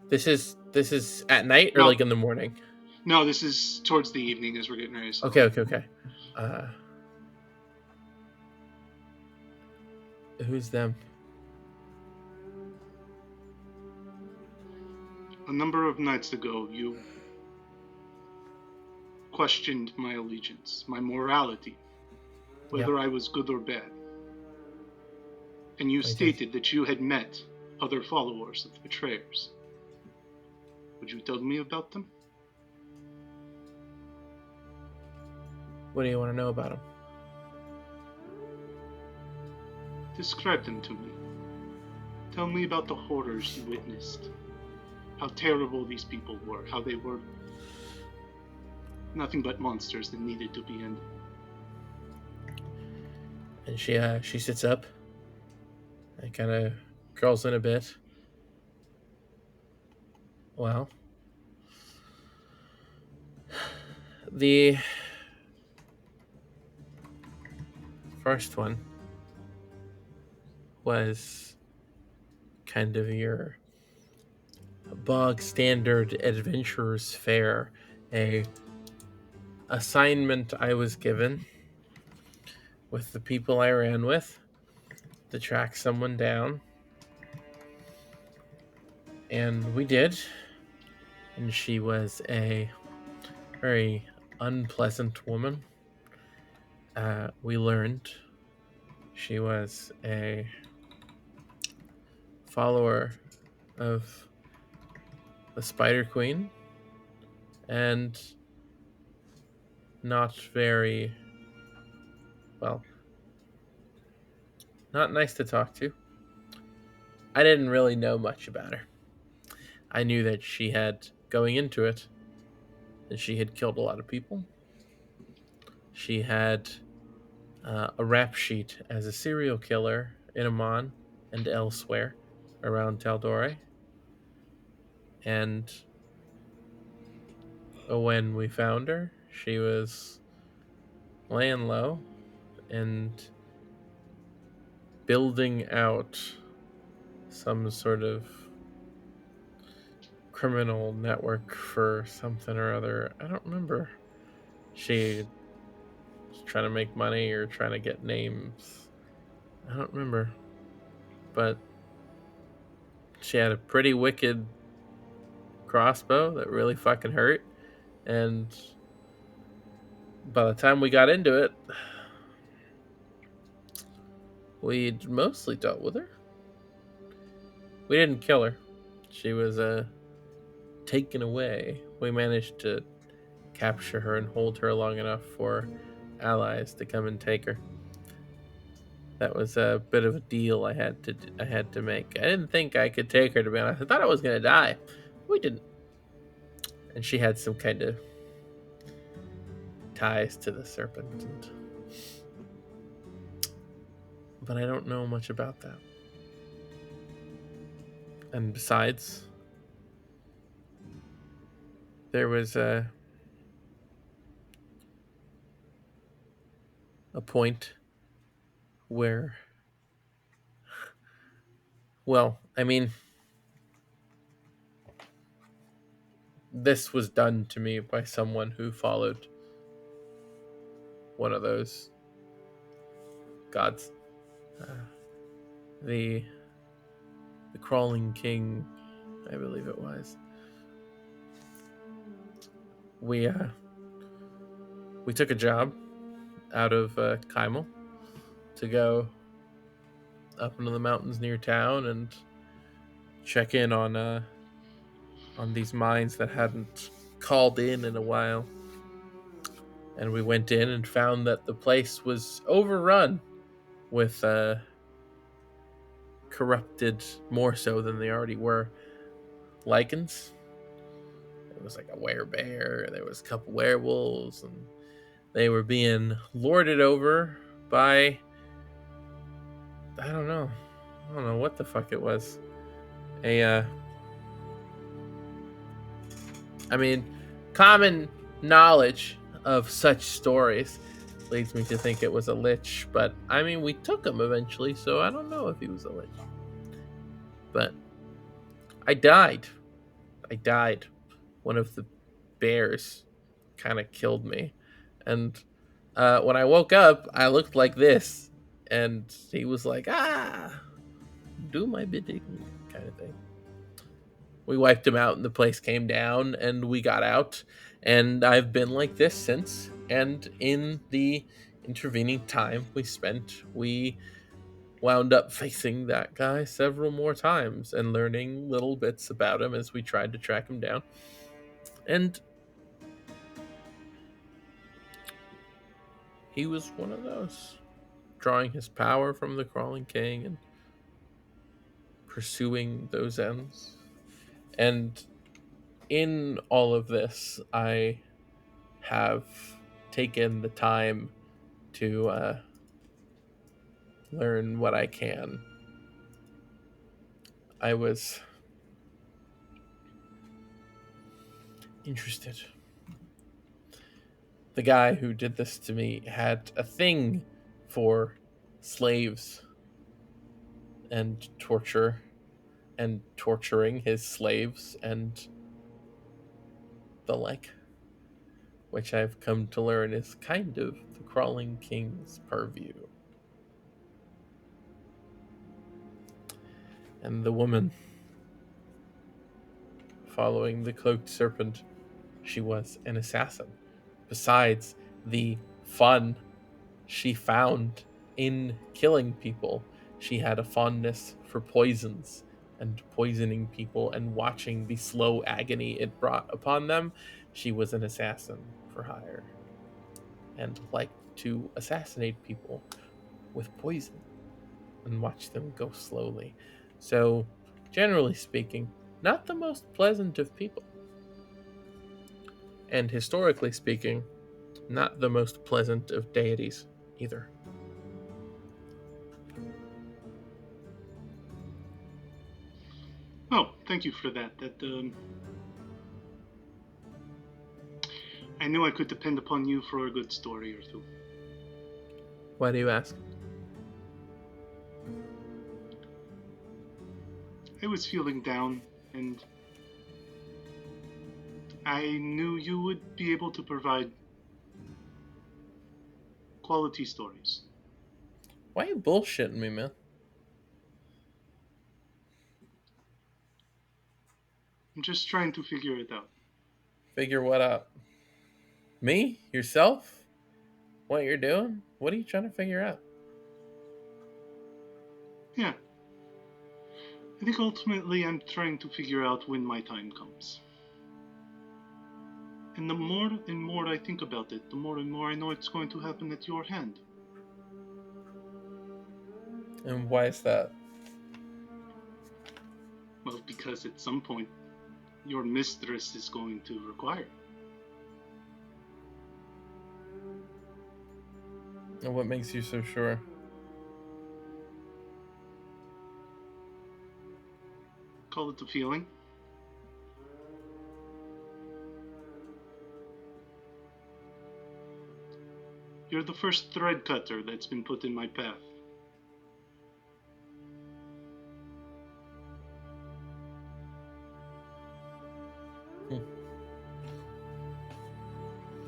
This is at night or No. like in the morning? No, this is towards the evening as we're getting ready to sleep. Okay. Who's them? A number of nights ago, you questioned my allegiance, my morality, whether I was good or bad. And you stated that you had met other followers of the betrayers. Would you tell me about them? What do you want to know about them? Describe them to me. Tell me about the horrors you witnessed. How terrible these people were. How they were nothing but monsters that needed to be ended. And she sits up and kind of curls in a bit. Well, the first one was kind of your bog standard adventurer's fare, a assignment I was given with the people I ran with to track someone down, and we did. And she was a very unpleasant woman. We learned she was a follower of the Spider Queen and not very, well, not nice to talk to. I didn't really know much about her. I knew that she had, going into it, that she had killed a lot of people. She had a rap sheet as a serial killer in Amman and elsewhere around Taldore. And when we found her, she was laying low and building out some sort of criminal network for something or other. I don't remember. She was trying to make money or trying to get names. I don't remember. But she had a pretty wicked crossbow that really fucking hurt. And by the time we got into it, we'd mostly dealt with her. We didn't kill her. She was taken away. We managed to capture her and hold her long enough for allies to come and take her. That was a bit of a deal I had to make. I didn't think I could take her, to be honest. I thought I was gonna die. We didn't. And she had some kind of ties to the serpent, but I don't know much about that. And besides, there was a point where, well, I mean, this was done to me by someone who followed one of those gods. The Crawling King, I believe it was. We took a job out of Kymel to go up into the mountains near town and check in on these mines that hadn't called in a while. And we went in and found that the place was overrun with corrupted, more so than they already were, lichens. There was like a werebear, there was a couple werewolves, and they were being lorded over by I don't know what the fuck it was. I mean, common knowledge of such stories leads me to think it was a lich, but I mean, we took him eventually, so I don't know if he was a lich. But I died. One of the bears kind of killed me. And when I woke up, I looked like this. And he was like, do my bidding, kind of thing. We wiped him out and the place came down and we got out. And I've been like this since. And in the intervening time we wound up facing that guy several more times and learning little bits about him as we tried to track him down. And he was one of those, drawing his power from the Crawling King and pursuing those ends. And in all of this, I have taken the time to learn what I can. I was interested. The guy who did this to me had a thing for slaves and torture and torturing his slaves and the like, which I've come to learn is kind of the Crawling King's purview. And the woman following the cloaked serpent, she was an assassin. Besides the fun she found in killing people, she had a fondness for poisons and poisoning people and watching the slow agony it brought upon them. She was an assassin for hire and liked to assassinate people with poison and watch them go slowly. So, generally speaking, not the most pleasant of people. And historically speaking, not the most pleasant of deities either. Oh, thank you for that. I knew I could depend upon you for a good story or two. Why do you ask? I was feeling down, and I knew you would be able to provide quality stories. Why are you bullshitting me, man? I'm just trying to figure it out. Figure what out? Me? Yourself? What you're doing? What are you trying to figure out? Yeah. I think ultimately I'm trying to figure out when my time comes. And the more and more I think about it, the more and more I know it's going to happen at your hand. And why is that? Well, because at some point, your mistress is going to require. And what makes you so sure? Call it a feeling. You're the first thread cutter that's been put in my path.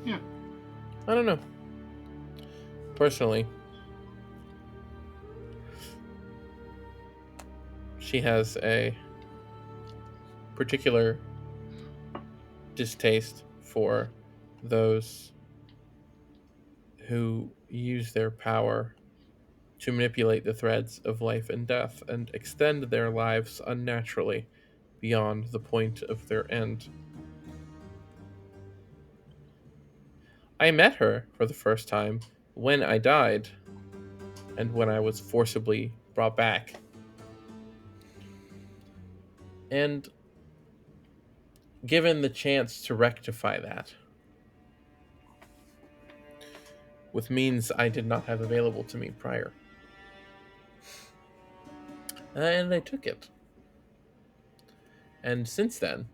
Yeah. I don't know. Personally, she has a particular distaste for those who use their power to manipulate the threads of life and death and extend their lives unnaturally beyond the point of their end. I met her for the first time when I died and when I was forcibly brought back. And given the chance to rectify that with means I did not have available to me prior. And I took it. And since then,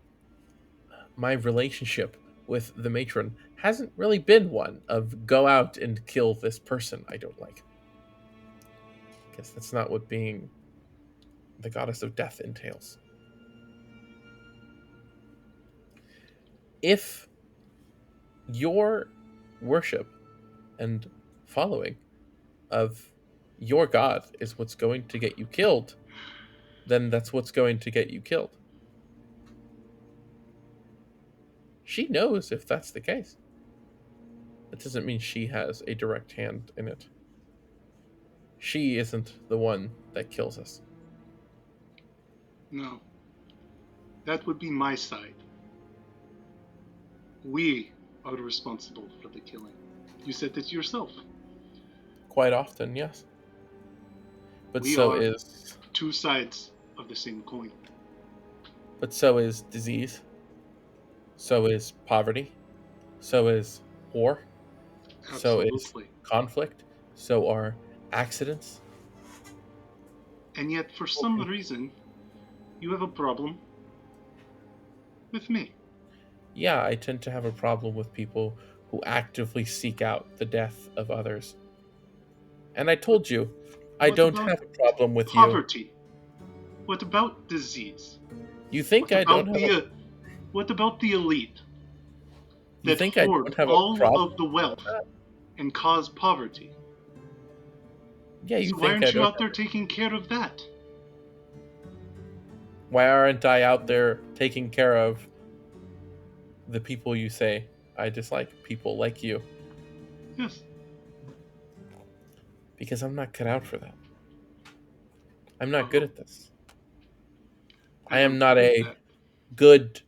my relationship with the matron hasn't really been one of go out and kill this person I don't like. Because that's not what being the goddess of death entails. If your worship and following of your god is what's going to get you killed, then that's what's going to get you killed. She knows if that's the case. That doesn't mean she has a direct hand in it. She isn't the one that kills us. No. That would be my side. We are responsible for the killing. You said it yourself. Quite often, yes. But We so are is two sides of the same coin. but so is disease. So is poverty. So is war. So is Absolutely. conflict. So are accidents. And yet, for some reason, you have a problem with me. Yeah, I tend to have a problem with people who actively seek out the death of others. And I told you, I What don't about have a problem with you. poverty? What about disease? You think What I don't about have a, what about the elite you that think I hoard don't have a all problem of the with wealth that? and cause poverty? Yeah, you So why think I aren't you don't out there taking care of that? Why aren't I out there taking care of the people you say I dislike? People like you. Yes. Because I'm not cut out for that. I'm not good Uh-huh. at this. I I am don't not believe a that. good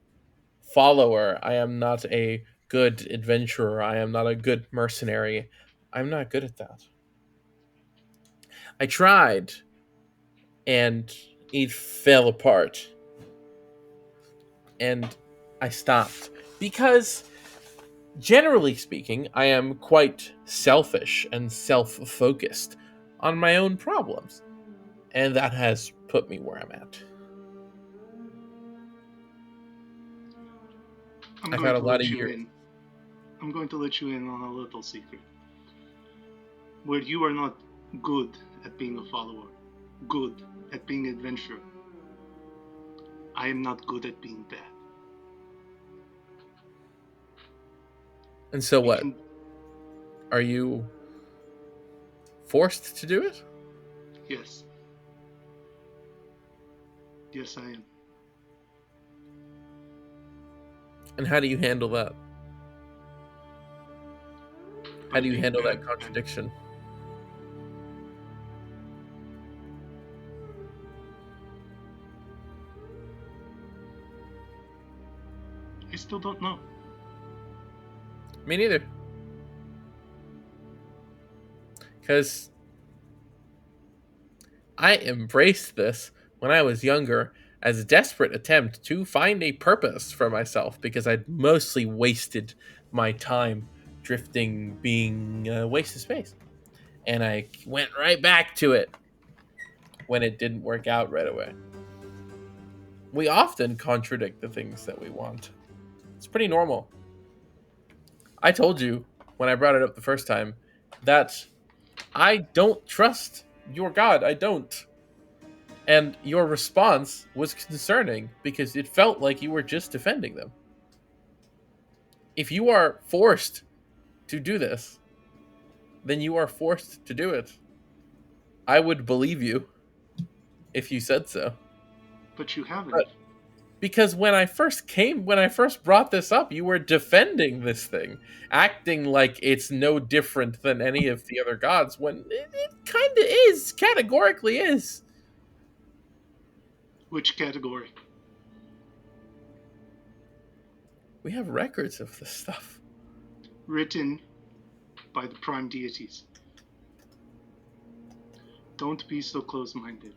follower. I am not a good adventurer. I am not a good mercenary. I'm not good at that. I tried, and it fell apart. And I stopped. Because, generally speaking, I am quite selfish and self focused on my own problems. And that has put me where I'm at. I'm I've going had a to lot let of you years. in. I'm going to let you in on a little secret. Where you are not good at being a follower, good at being an adventurer, I am not good at being bad. And so We what? can, Are you forced to do it? yes. Yes, I am. And how do you handle that? How By do you being handle bad. that contradiction? I still don't know. Me neither. Because I embraced this when I was younger as a desperate attempt to find a purpose for myself because I'd mostly wasted my time drifting, being a waste of space. And I went right back to it when it didn't work out right away. We often contradict the things that we want. It's pretty normal. I told you when I brought it up the first time that I don't trust your God. I don't. And your response was concerning because it felt like you were just defending them. If you are forced to do this, then you are forced to do it. I would believe you if you said so. But you haven't. But because when I first brought this up, you were defending this thing, acting like it's no different than any of the other gods, when it kind of is, categorically is. Which category? We have records of this stuff. written by the prime deities. Don't be so close-minded.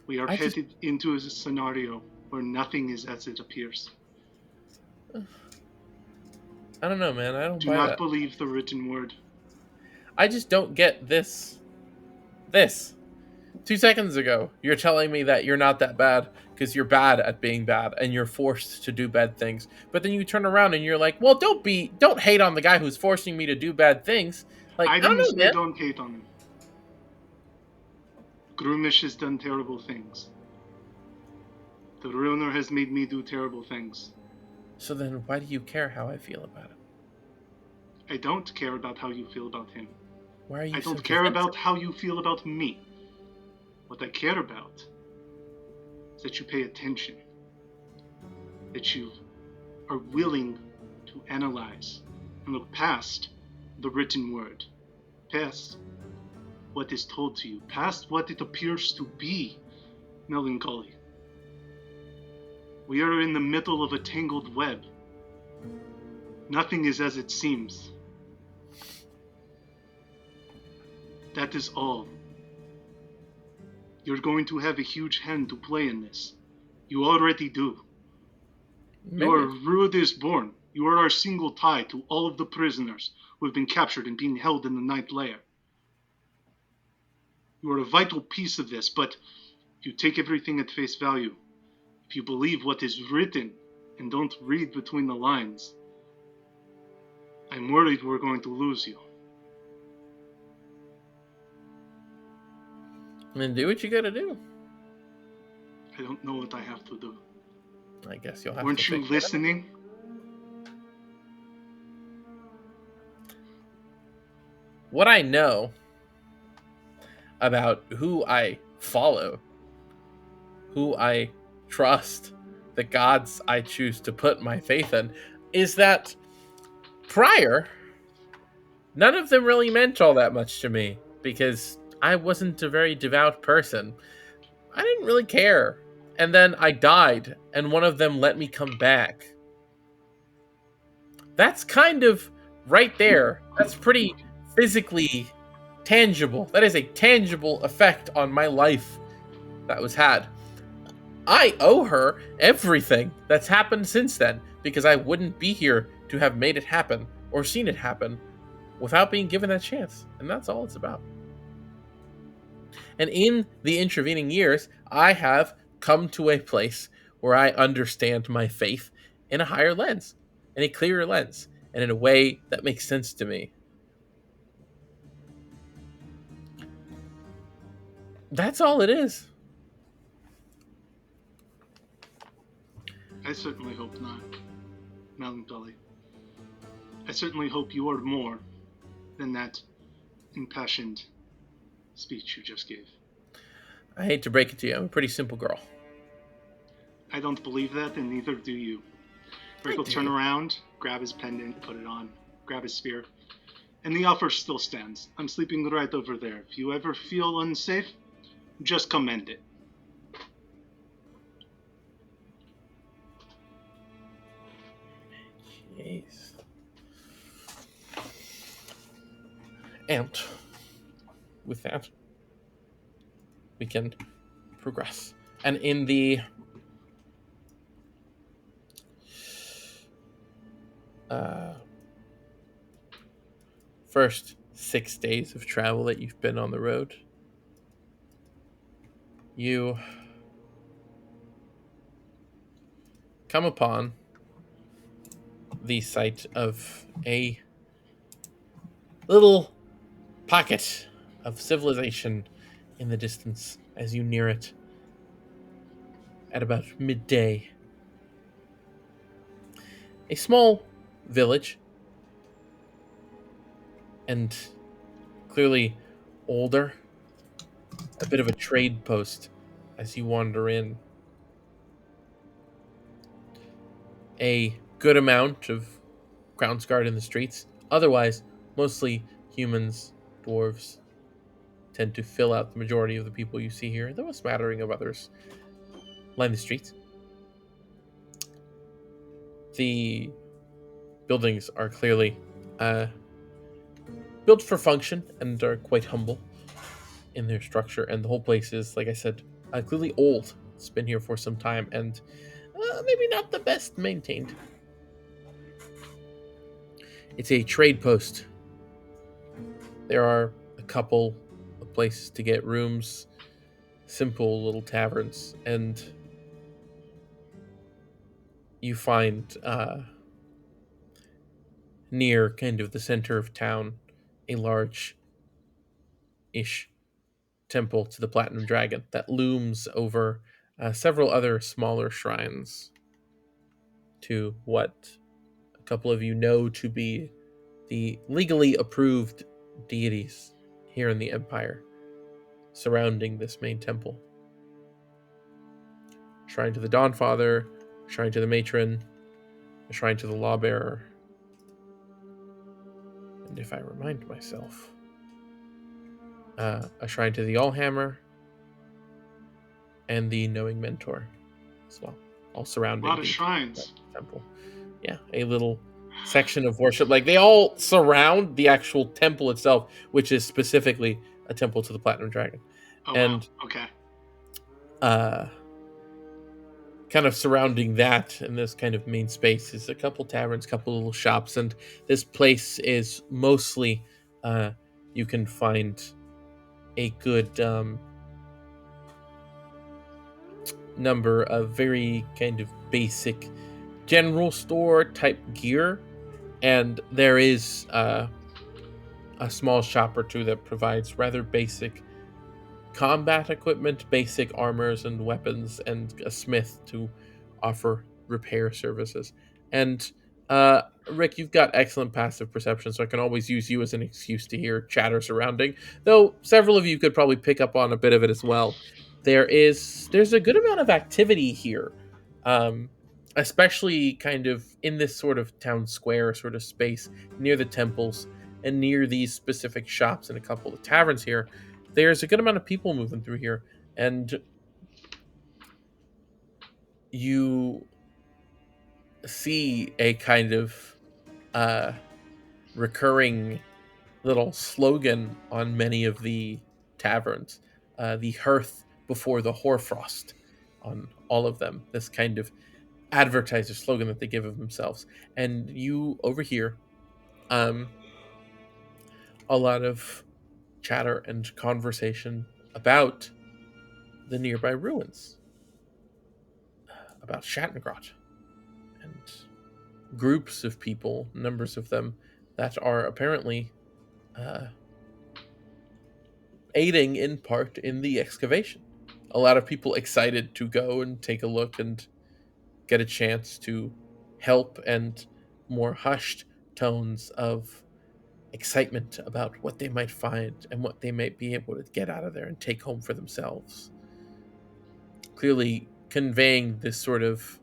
We are headed into a scenario where nothing is as it appears. I don't know, man. I don't Do buy not that. believe the written word. I just don't get this. This. 2 seconds ago, you're telling me that you're not that bad because you're bad at being bad and you're forced to do bad things. But then you turn around and you're like, well, don't hate on the guy who's forcing me to do bad things. Like, I I don't didn't know, say man. don't hate on him. Grumish has done terrible things. The ruiner has made me do terrible things. So then why do you care how I feel about it? I don't care about how you feel about him. Why are you I so don't care defensive? about how you feel about me. What I care about is that you pay attention. That you are willing to analyze and look past the written word. Past what is told to you. Past what it appears to be melancholy. We are in the middle of a tangled web. Nothing is as it seems. That is all. You're going to have a huge hand to play in this. You already do. Maybe. You are Ruud is born. You are our single tie to all of the prisoners who have been captured and being held in the ninth layer. You are a vital piece of this, but if you take everything at face value, if you believe what is written and don't read between the lines, I'm worried we're going to lose you. Then do what you gotta do. I don't know what I have to do. I guess you'll have Weren't to you figure it out. listening? What I know about who I follow, who I trust, the gods I choose to put my faith in, is that prior, none of them really meant all that much to me because I wasn't a very devout person. I didn't really care. And then I died, and one of them let me come back. That's kind of right there. That's pretty physically tangible. That is a tangible effect on my life that was had. I owe her everything that's happened since then because I wouldn't be here to have made it happen or seen it happen without being given that chance. And that's all it's about. And in the intervening years, I have come to a place where I understand my faith in a higher lens, in a clearer lens, and in a way that makes sense to me. That's all it is. I certainly hope not, Melancholy. I certainly hope you are more than that impassioned speech you just gave. I hate to break it to you, I'm a pretty simple girl. I don't believe that, and neither do you. Rick will turn around, grab his pendant, put it on, grab his spear, and the offer still stands. I'm sleeping right over there. If you ever feel unsafe, just come end it. Jeez. And with that, we can progress. And in the first 6 days of travel that you've been on the road, you come upon the site of a little pocket of civilization in the distance as you near it at about midday. A small village, and clearly older, a bit of a trade post as you wander in. A good amount of grounds guard in the streets. Otherwise, mostly humans, dwarves, tend to fill out the majority of the people you see here, though a smattering of others line the streets. The buildings are clearly built for function and are quite humble in their structure. And the whole place is, like I said, clearly old. It's been here for some time and maybe not the best maintained. It's a trade post. There are a couple of places to get rooms, simple little taverns, and you find near kind of the center of town a large-ish temple to the Platinum Dragon that looms over several other smaller shrines to what a couple of you know to be the legally approved deities here in the Empire surrounding this main temple. Shrine to the Dawnfather, shrine to the Matron, a shrine to the Lawbearer, and if I remind myself, a shrine to the Allhammer, and the Knowing Mentor as well, all surrounding A lot of shrines. temple. Yeah, a little section of worship. Like, they all surround the actual temple itself, which is specifically a temple to the Platinum Dragon. Oh, and wow. Okay. Kind of surrounding that in this kind of main space is a couple taverns, couple little shops, and this place is mostly you can find a good number of very kind of basic general store type gear, and there is a small shop or two that provides rather basic combat equipment, basic armors and weapons, and a smith to offer repair services. And Rick, you've got excellent passive perception, so I can always use you as an excuse to hear chatter surrounding, though several of you could probably pick up on a bit of it as well. There's a good amount of activity here, especially kind of in this sort of town square sort of space near the temples and near these specific shops and a couple of taverns here. There's a good amount of people moving through here, and you see a kind of recurring little slogan on many of the taverns. The hearth before the hoarfrost on all of them. This kind of advertiser slogan that they give of themselves. And you overhear a lot of chatter and conversation about the nearby ruins, about Shattengrod, and groups of people, numbers of them, that are apparently aiding in part in the excavation. A lot of people excited to go and take a look and get a chance to help, and more hushed tones of excitement about what they might find and what they might be able to get out of there and take home for themselves. Clearly conveying this sort of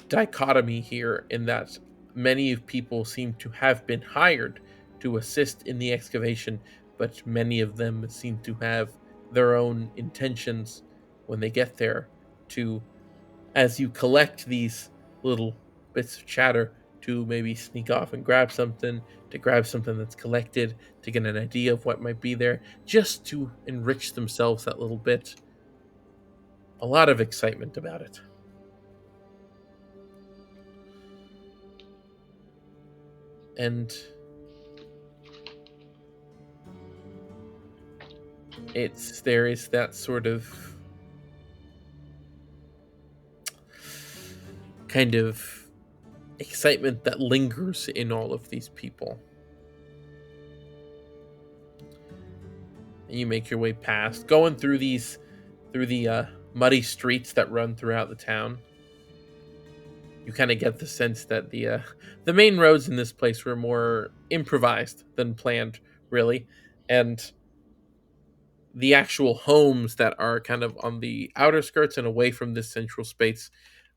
dichotomy here, in that many of people seem to have been hired to assist in the excavation, but many of them seem to have their own intentions when they get there, to, as you collect these little bits of chatter, to maybe sneak off and grab something, to grab something that's collected, to get an idea of what might be there, just to enrich themselves that little bit. A lot of excitement about it. And there is that sort of kind of excitement that lingers in all of these people. And you make your way past, going through the muddy streets that run throughout the town. You kind of get the sense that the main roads in this place were more improvised than planned, really, and the actual homes that are kind of on the outer skirts and away from this central space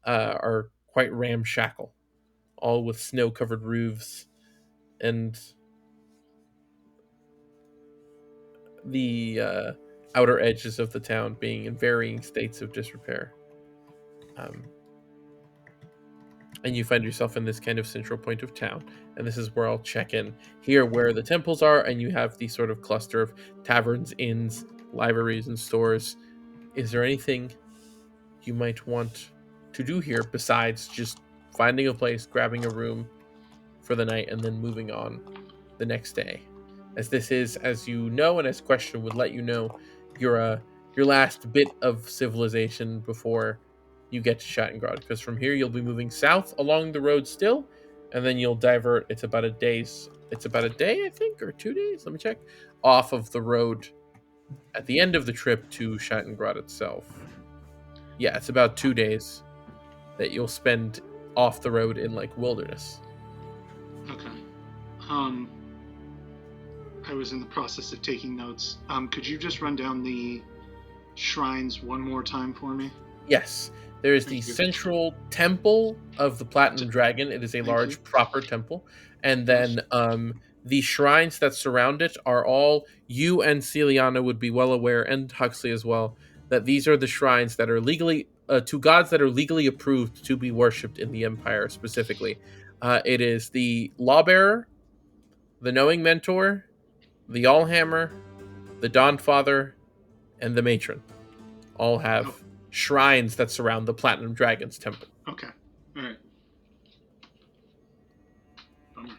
are quite ramshackle, all with snow-covered roofs, and the outer edges of the town being in varying states of disrepair. and you find yourself in this kind of central point of town. And this is where I'll check in here, where the temples are, and you have the sort of cluster of taverns, inns, libraries, and stores. Is there anything you might want to do here besides just finding a place, grabbing a room for the night, and then moving on the next day? As this is, as you know, and as Question would let you know, your last bit of civilization before you get to Shattengrod. Because from here you'll be moving south along the road still, and then you'll divert. It's about a day, I think, or 2 days. Let me check. Off of the road at the end of the trip to Shattengrod itself. Yeah, it's about 2 days that you'll spend off the road in like wilderness. Okay. I was in the process of taking notes. Could you just run down the shrines one more time for me? Yes. There is the Thank you. Central Temple of the Platinum Dragon. It is a Thank large, you. proper temple. And then the shrines that surround it are all, you and Celiana would be well aware, and Huxley as well, that these are the shrines that are legally, to gods that are legally approved to be worshipped in the Empire specifically. It is the Lawbearer, the Knowing Mentor, the Allhammer, the Dawnfather, and the Matron. All have shrines that surround the Platinum Dragon's temple. Okay. All right. Bummer.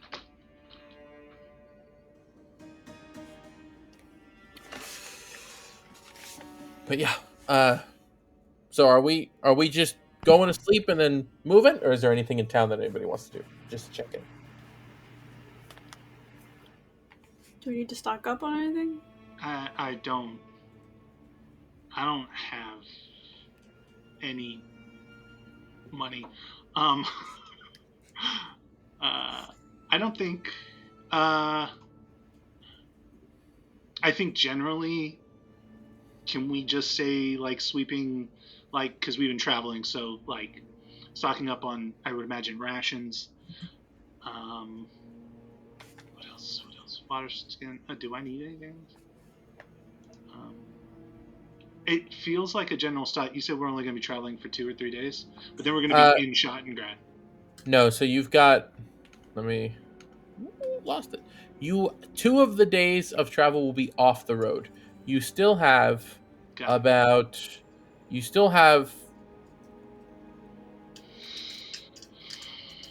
But yeah, so are we just going to sleep and then moving, or is there anything in town that anybody wants to do? Just to check in. Do we need to stock up on anything? I don't have any money. I don't think. I think generally, can we just say like sweeping, like, because we've been traveling, so like stocking up on, I would imagine, rations. What else? Water skin. Do I need anything? It feels like a general stock. You said we're only going to be traveling for 2 or 3 days, but then we're going to be in Shattengrod. No, so you've got. Lost it. 2 of the days of travel will be off the road. You still have You still have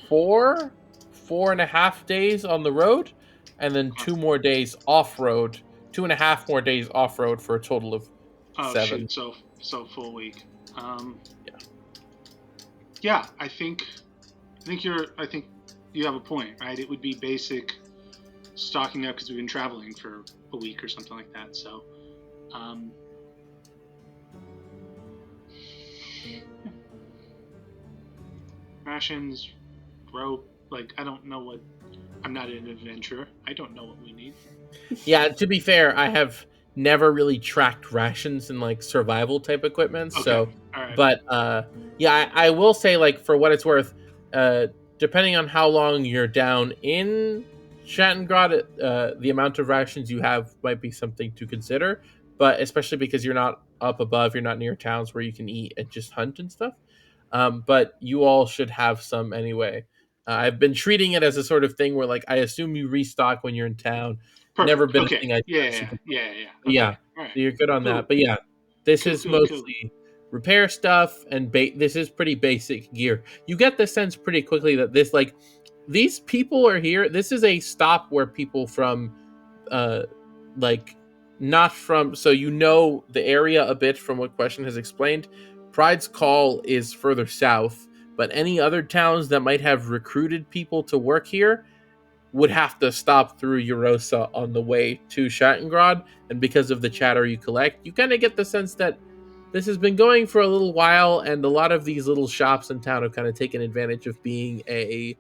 4.5 days on the road, and then 2 more days off road. 2.5 more days off road for a total of 7. Shoot, so full week. Yeah, I think you have a point, right? It would be basic stocking up because we've been traveling for a week or something like that. So, rations, rope. Like, I don't know what. I'm not an adventurer. I don't know what we need. Yeah, to be fair, I have never really tracked rations and like survival type equipment. Okay. So, all right. But yeah, I will say, like, for what it's worth, depending on how long you're down in Shattengrod, the amount of rations you have might be something to consider. But especially because you're not up above, you're not near towns where you can eat and just hunt and stuff. But you all should have some anyway. I've been treating it as a sort of thing where, like, I assume you restock when you're in town. Perfect. Never been okay. a thing I Yeah. Okay. Yeah. All right. So you're good on Cool. that. But yeah, this Cool, is cool, mostly repair stuff, and this is pretty basic gear. You get the sense pretty quickly that this, like, these people are here. This is a stop where people from, like, not from, so you know the area a bit from what Question has explained. Pride's Call is further south, but any other towns that might have recruited people to work here would have to stop through Eurosa on the way to Shattengrod, and because of the chatter you collect, you kind of get the sense that this has been going for a little while, and a lot of these little shops in town have kind of taken advantage of being a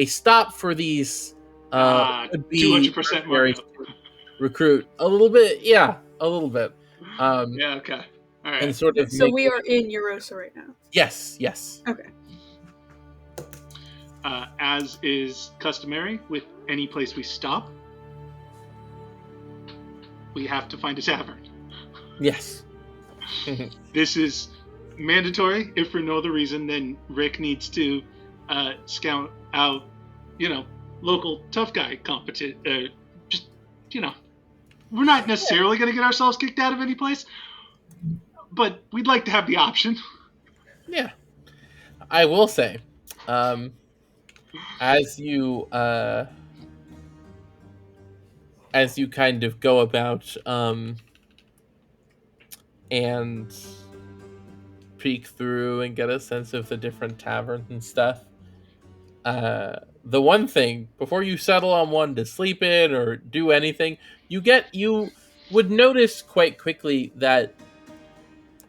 stop for these would be 200% markup. Recruit a little bit, yeah, a little bit. Yeah, okay. All right. And sort of So we are in Eurosa right now. Yes. Okay. As is customary with any place we stop, we have to find a tavern. Yes. This is mandatory. If for no other reason, then Rick needs to scout out, local tough guy competition. Just, we're not necessarily going to get ourselves kicked out of any place, but we'd like to have the option. Yeah, I will say, as you kind of go about and peek through and get a sense of the different taverns and stuff. The one thing before you settle on one to sleep in or do anything, you would notice quite quickly that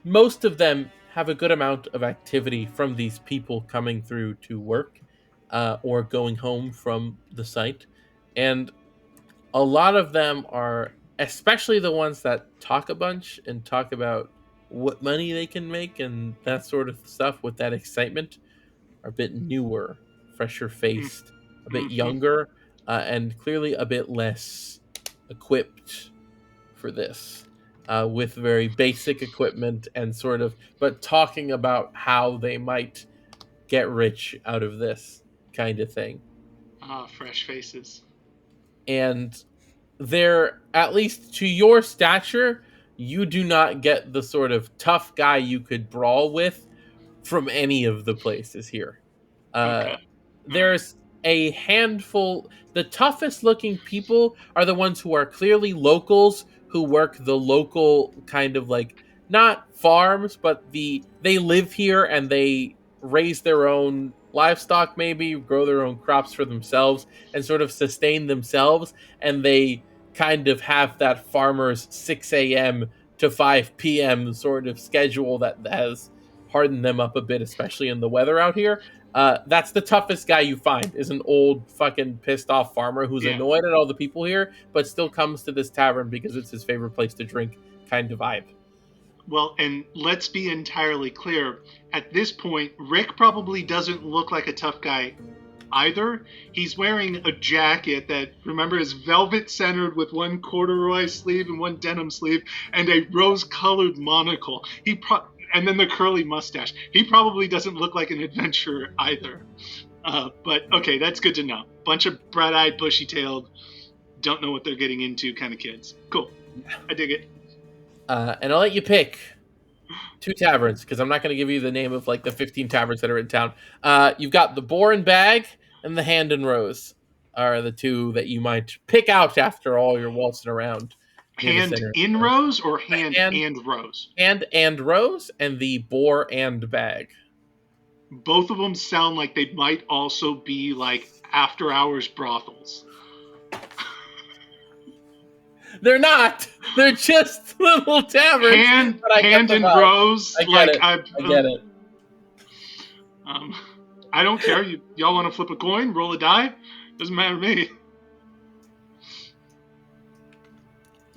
most of them have a good amount of activity from these people coming through to work or going home from the site, and a lot of them are, especially the ones that talk a bunch and talk about what money they can make and that sort of stuff with that excitement, are a bit newer, fresher faced, a bit younger, and clearly a bit less equipped for this, with very basic equipment and sort of, but talking about how they might get rich out of this kind of thing. Fresh faces. And they're, at least to your stature, you do not get the sort of tough guy you could brawl with from any of the places here. Okay. There's a handful. The toughest looking people are the ones who are clearly locals, who work the local kind of like, not farms, but they live here and they raise their own livestock, maybe grow their own crops for themselves and sort of sustain themselves, and they kind of have that farmer's 6 a.m. to 5 p.m. sort of schedule that has hardened them up a bit, especially in the weather out here. That's the toughest guy you find, is an old fucking pissed off farmer who's annoyed at all the people here, but still comes to this tavern because it's his favorite place to drink kind of vibe. Well, and let's be entirely clear. At this point, Rick probably doesn't look like a tough guy either. He's wearing a jacket that, remember, is velvet centered with one corduroy sleeve and one denim sleeve and a rose-colored monocle. And then the curly mustache. He probably doesn't look like an adventurer either. But okay, that's good to know. Bunch of bright-eyed, bushy-tailed, don't know what they're getting into kind of kids. Cool. I dig it. And I'll let you pick 2 taverns, because I'm not going to give you the name of like the 15 taverns that are in town. You've got the Boar and Bag and the Hand and Rose are the 2 that you might pick out after all your waltzing around. Hand in Rose or hand and Rose? Hand and Rose and the Boar and Bag. Both of them sound like they might also be like after hours brothels. They're not. They're just little taverns. Hand and Rose. I get it. I get it. I don't care. Y'all want to flip a coin, roll a die? Doesn't matter to me.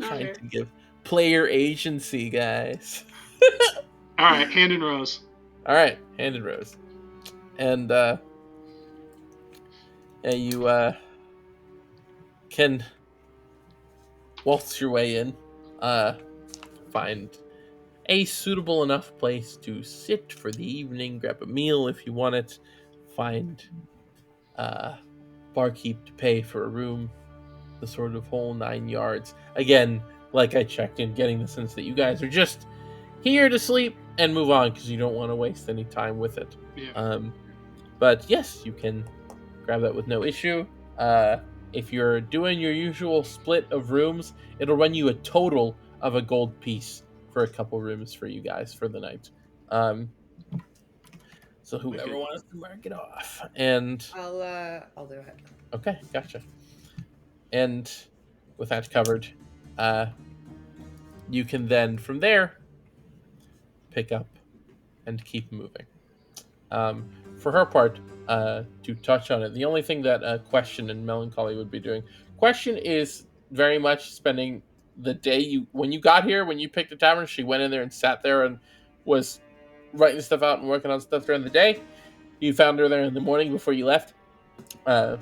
Trying to give player agency, guys. All right, Hand and Rose. All right, Hand and Rose. And you can waltz your way in, find a suitable enough place to sit for the evening, grab a meal if you want it, find barkeep to pay for a room, the sort of whole 9 yards. Again, like I checked in, getting the sense that you guys are just here to sleep and move on because you don't want to waste any time with it. Yeah. But yes, you can grab that with no issue. If you're doing your usual split of rooms, it'll run you a total of a gold piece for a couple rooms for you guys for the night. So whoever wants to mark it off, and I'll do it. Okay, gotcha. And with that covered, you can then from there pick up and keep moving. For her part, to touch on it, the only thing that Question and Melancholy would be doing, Question is very much spending the day when you got here, when you picked the tavern, she went in there and sat there and was writing stuff out and working on stuff during the day. You found her there in the morning before you left. And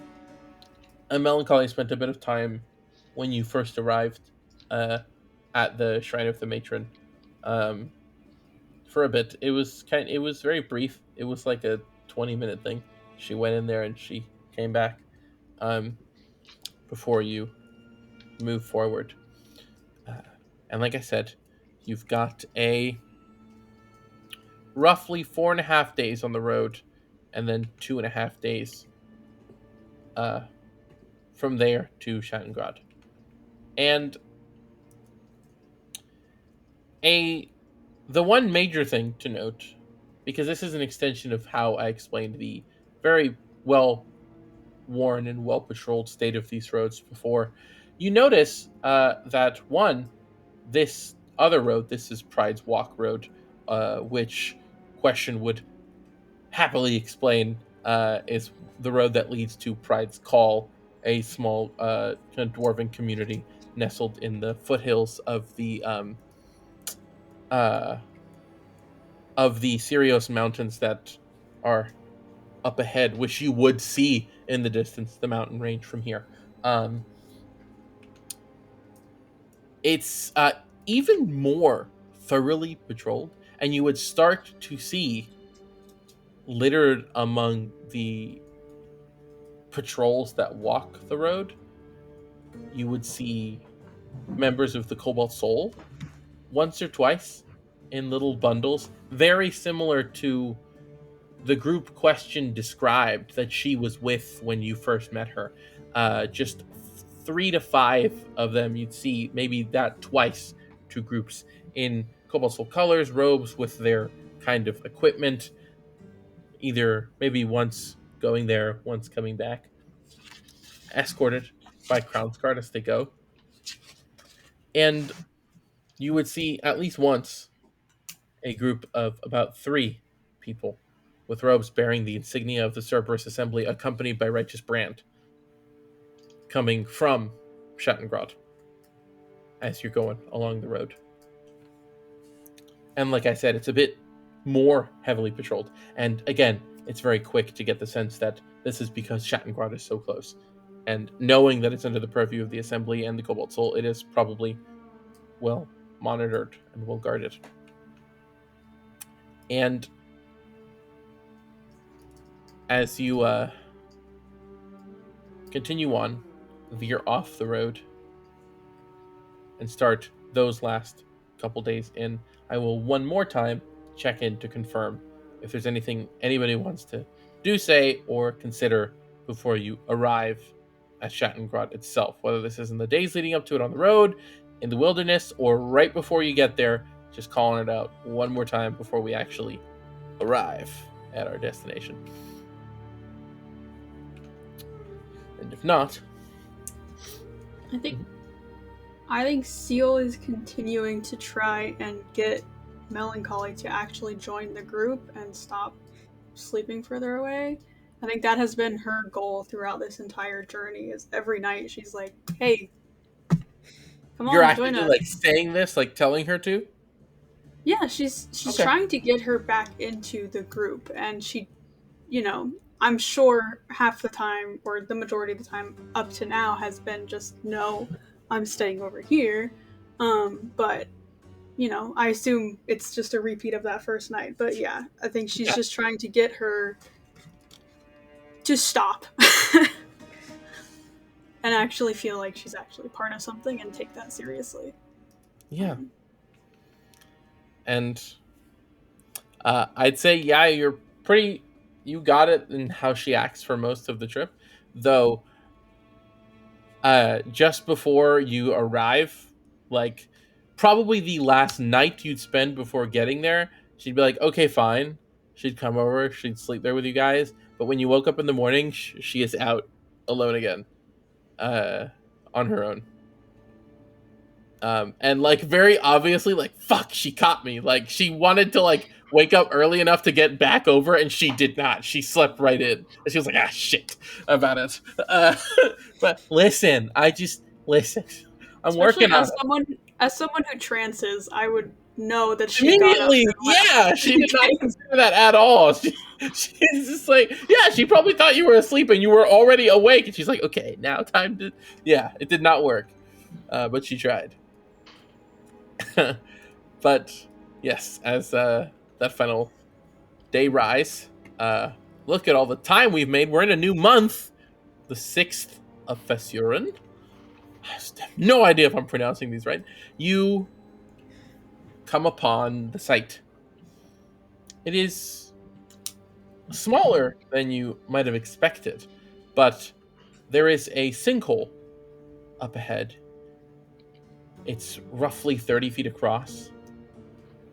Melancholy spent a bit of time when you first arrived at the Shrine of the Matron. For a bit, it was very brief. It was like a 20-minute thing. she went in there and she came back before you move forward. And like I said, you've got a roughly 4.5 days on the road, and then 2.5 days from there to Shattengrod. And the one major thing to note, because this is an extension of how I explained the very well worn and well patrolled state of these roads before, you notice that one, this other road, this is Pride's Walk Road, which Question would happily explain is the road that leads to Pride's Call, a small kind of dwarven community nestled in the foothills of the Sirios Mountains that are up ahead, which you would see in the distance, the mountain range from here. It's even more thoroughly patrolled, and you would start to see littered among the patrols that walk the road, you would see members of the Cobalt Soul once or twice in little bundles, very similar to the group Question described that she was with when you first met her. Just 3 to 5 of them, you'd see maybe that twice, 2 groups in Cobalt Soul colors, robes with their kind of equipment, either maybe once going there, once coming back, escorted by Crownsguard as they go. And you would see at least once a group of about 3 people with robes bearing the insignia of the Cerberus Assembly, accompanied by Righteous Brand, coming from Shattengrod as you're going along the road. And like I said, it's a bit more heavily patrolled. And again, it's very quick to get the sense that this is because Shattengrod is so close. And knowing that it's under the purview of the Assembly and the Cobalt Soul, it is probably well monitored and well guarded. And as you continue on, veer off the road, and start those last couple days in, I will one more time check in to confirm if there's anything anybody wants to do, say, or consider before you arrive at Shattengrod itself, whether this is in the days leading up to it on the road, in the wilderness, or right before you get there, just calling it out one more time before we actually arrive at our destination. And if not, I think Seal is continuing to try and get Melancholy to actually join the group and stop sleeping further away. I think that has been her goal throughout this entire journey, is every night she's like, hey, come on, you're join actually us. like saying this, like telling her to? Yeah, she's Okay. trying to get her back into the group, and she, I'm sure half the time, or the majority of the time up to now, has been just, no, I'm staying over here. But, I assume it's just a repeat of that first night. But yeah, I think she's just trying to get her to stop. And actually feel like she's actually part of something and take that seriously. Yeah. And I'd say, yeah, you got it in how she acts for most of the trip. Though, just before you arrive, like, probably the last night you'd spend before getting there, she'd be like, okay, fine. She'd come over, she'd sleep there with you guys. But when you woke up in the morning, she is out alone again, on her own. And like very obviously, like, fuck, she caught me. Like, she wanted to like wake up early enough to get back over, and she did not. She slept right in, and she was like, ah, shit about it. But listen, listen. I'm Especially working on as someone who trances, I would know that it. she got up Immediately. and left. Yeah, she did not consider that at all. She's just like, yeah, she probably thought you were asleep and you were already awake, and she's like, okay, now time to. Yeah, it did not work, but she tried. But yes, as that final day rise, look at all the time we've made. We're in a new month, the 6th of Fesurin. I have no idea if I'm pronouncing these right. You come upon the site. It is smaller than you might have expected, but there is a sinkhole up ahead. It's roughly 30 feet across.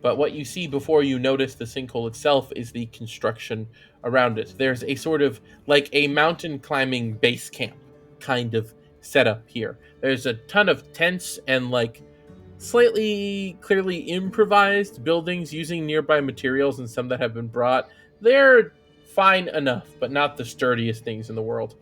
But what you see before you notice the sinkhole itself is the construction around it. There's a sort of like a mountain climbing base camp kind of setup here. There's a ton of tents and like slightly clearly improvised buildings using nearby materials and some that have been brought. They're fine enough, but not the sturdiest things in the world.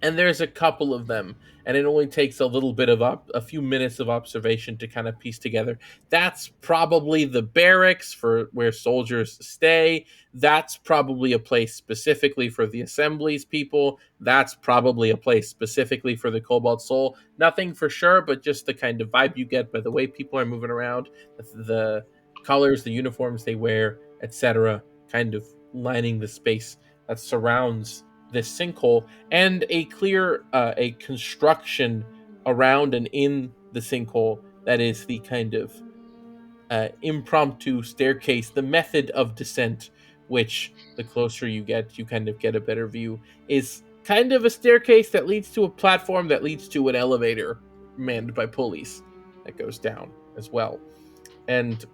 And there's a couple of them, and it only takes a little bit of a few minutes of observation to kind of piece together. That's probably the barracks for where soldiers stay. That's probably a place specifically for the assemblies people. That's probably a place specifically for the Cobalt Soul. Nothing for sure, but just the kind of vibe you get by the way people are moving around, the colors, the uniforms they wear, etc., kind of lining the space that surrounds this sinkhole, and a clear a construction around and in the sinkhole that is the kind of impromptu staircase, the method of descent, which the closer you get, you kind of get a better view, is kind of a staircase that leads to a platform that leads to an elevator manned by pulleys that goes down as well. And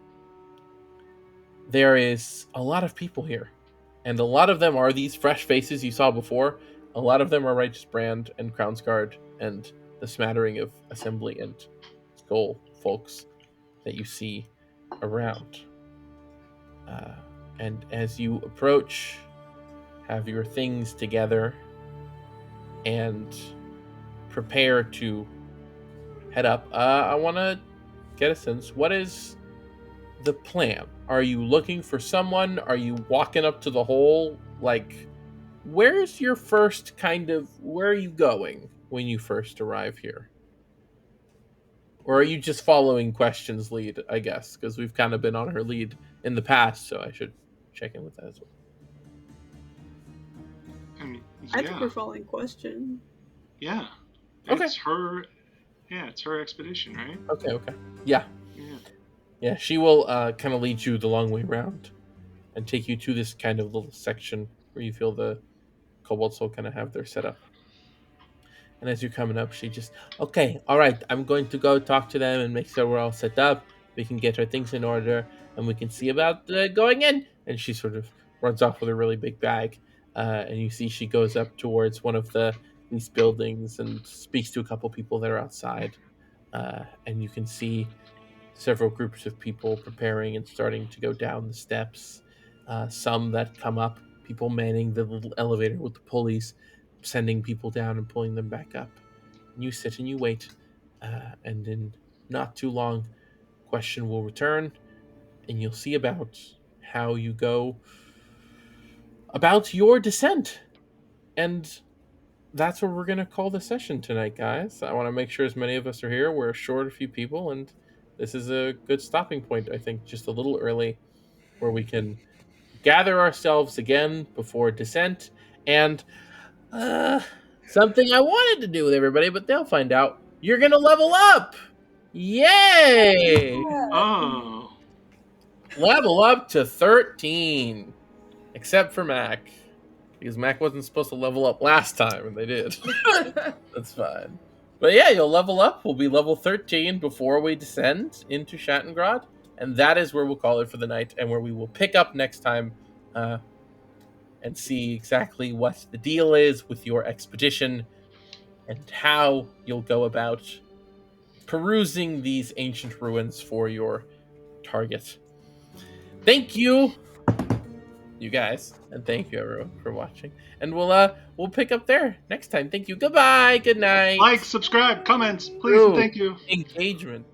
there is a lot of people here. And a lot of them are these fresh faces you saw before. A lot of them are Righteous Brand and Crownsguard and the smattering of Assembly and Skull folks that you see around. And as you approach, have your things together, and prepare to head up, I want to get a sense, what is the plan? Are you looking for someone? Are you walking up to the hole? Like, where's your first kind of, where are you going when you first arrive here? Or are you just following Question's lead, I guess? Because we've kind of been on her lead in the past, so I should check in with that as well. I mean, I think we're following Question. Yeah. Okay. It's her. Yeah, it's her expedition, right? Okay. Yeah. Yeah, she will kind of lead you the long way around and take you to this kind of little section where you feel the Cobalt Soul kind of have their setup. And as you're coming up, she just, okay, all right, I'm going to go talk to them and make sure we're all set up. We can get our things in order, and we can see about going in. And she sort of runs off with a really big bag. And you see she goes up towards one of these buildings and speaks to a couple people that are outside. And you can see several groups of people preparing and starting to go down the steps. Some that come up, people manning the little elevator with the pulleys, sending people down and pulling them back up. And you sit and you wait, and in not too long, Question will return, and you'll see about how you go about your descent. And that's what we're going to call the session tonight, guys. I want to make sure as many of us are here. We're short a few people, and this is a good stopping point, I think, just a little early, where we can gather ourselves again before descent. And something I wanted to do with everybody, but they'll find out. You're going to level up! Yay! Oh. Level up to 13. Except for Mac. Because Mac wasn't supposed to level up last time, and they did. That's fine. But yeah, you'll level up. We'll be level 13 before we descend into Shattengrod. And that is where we'll call it for the night, and where we will pick up next time and see exactly what the deal is with your expedition and how you'll go about perusing these ancient ruins for your target. Thank you, you guys, and thank you everyone for watching. And we'll pick up there next time. Thank you. Goodbye. Good night. Like, subscribe, comments, please, and thank you. Engagement.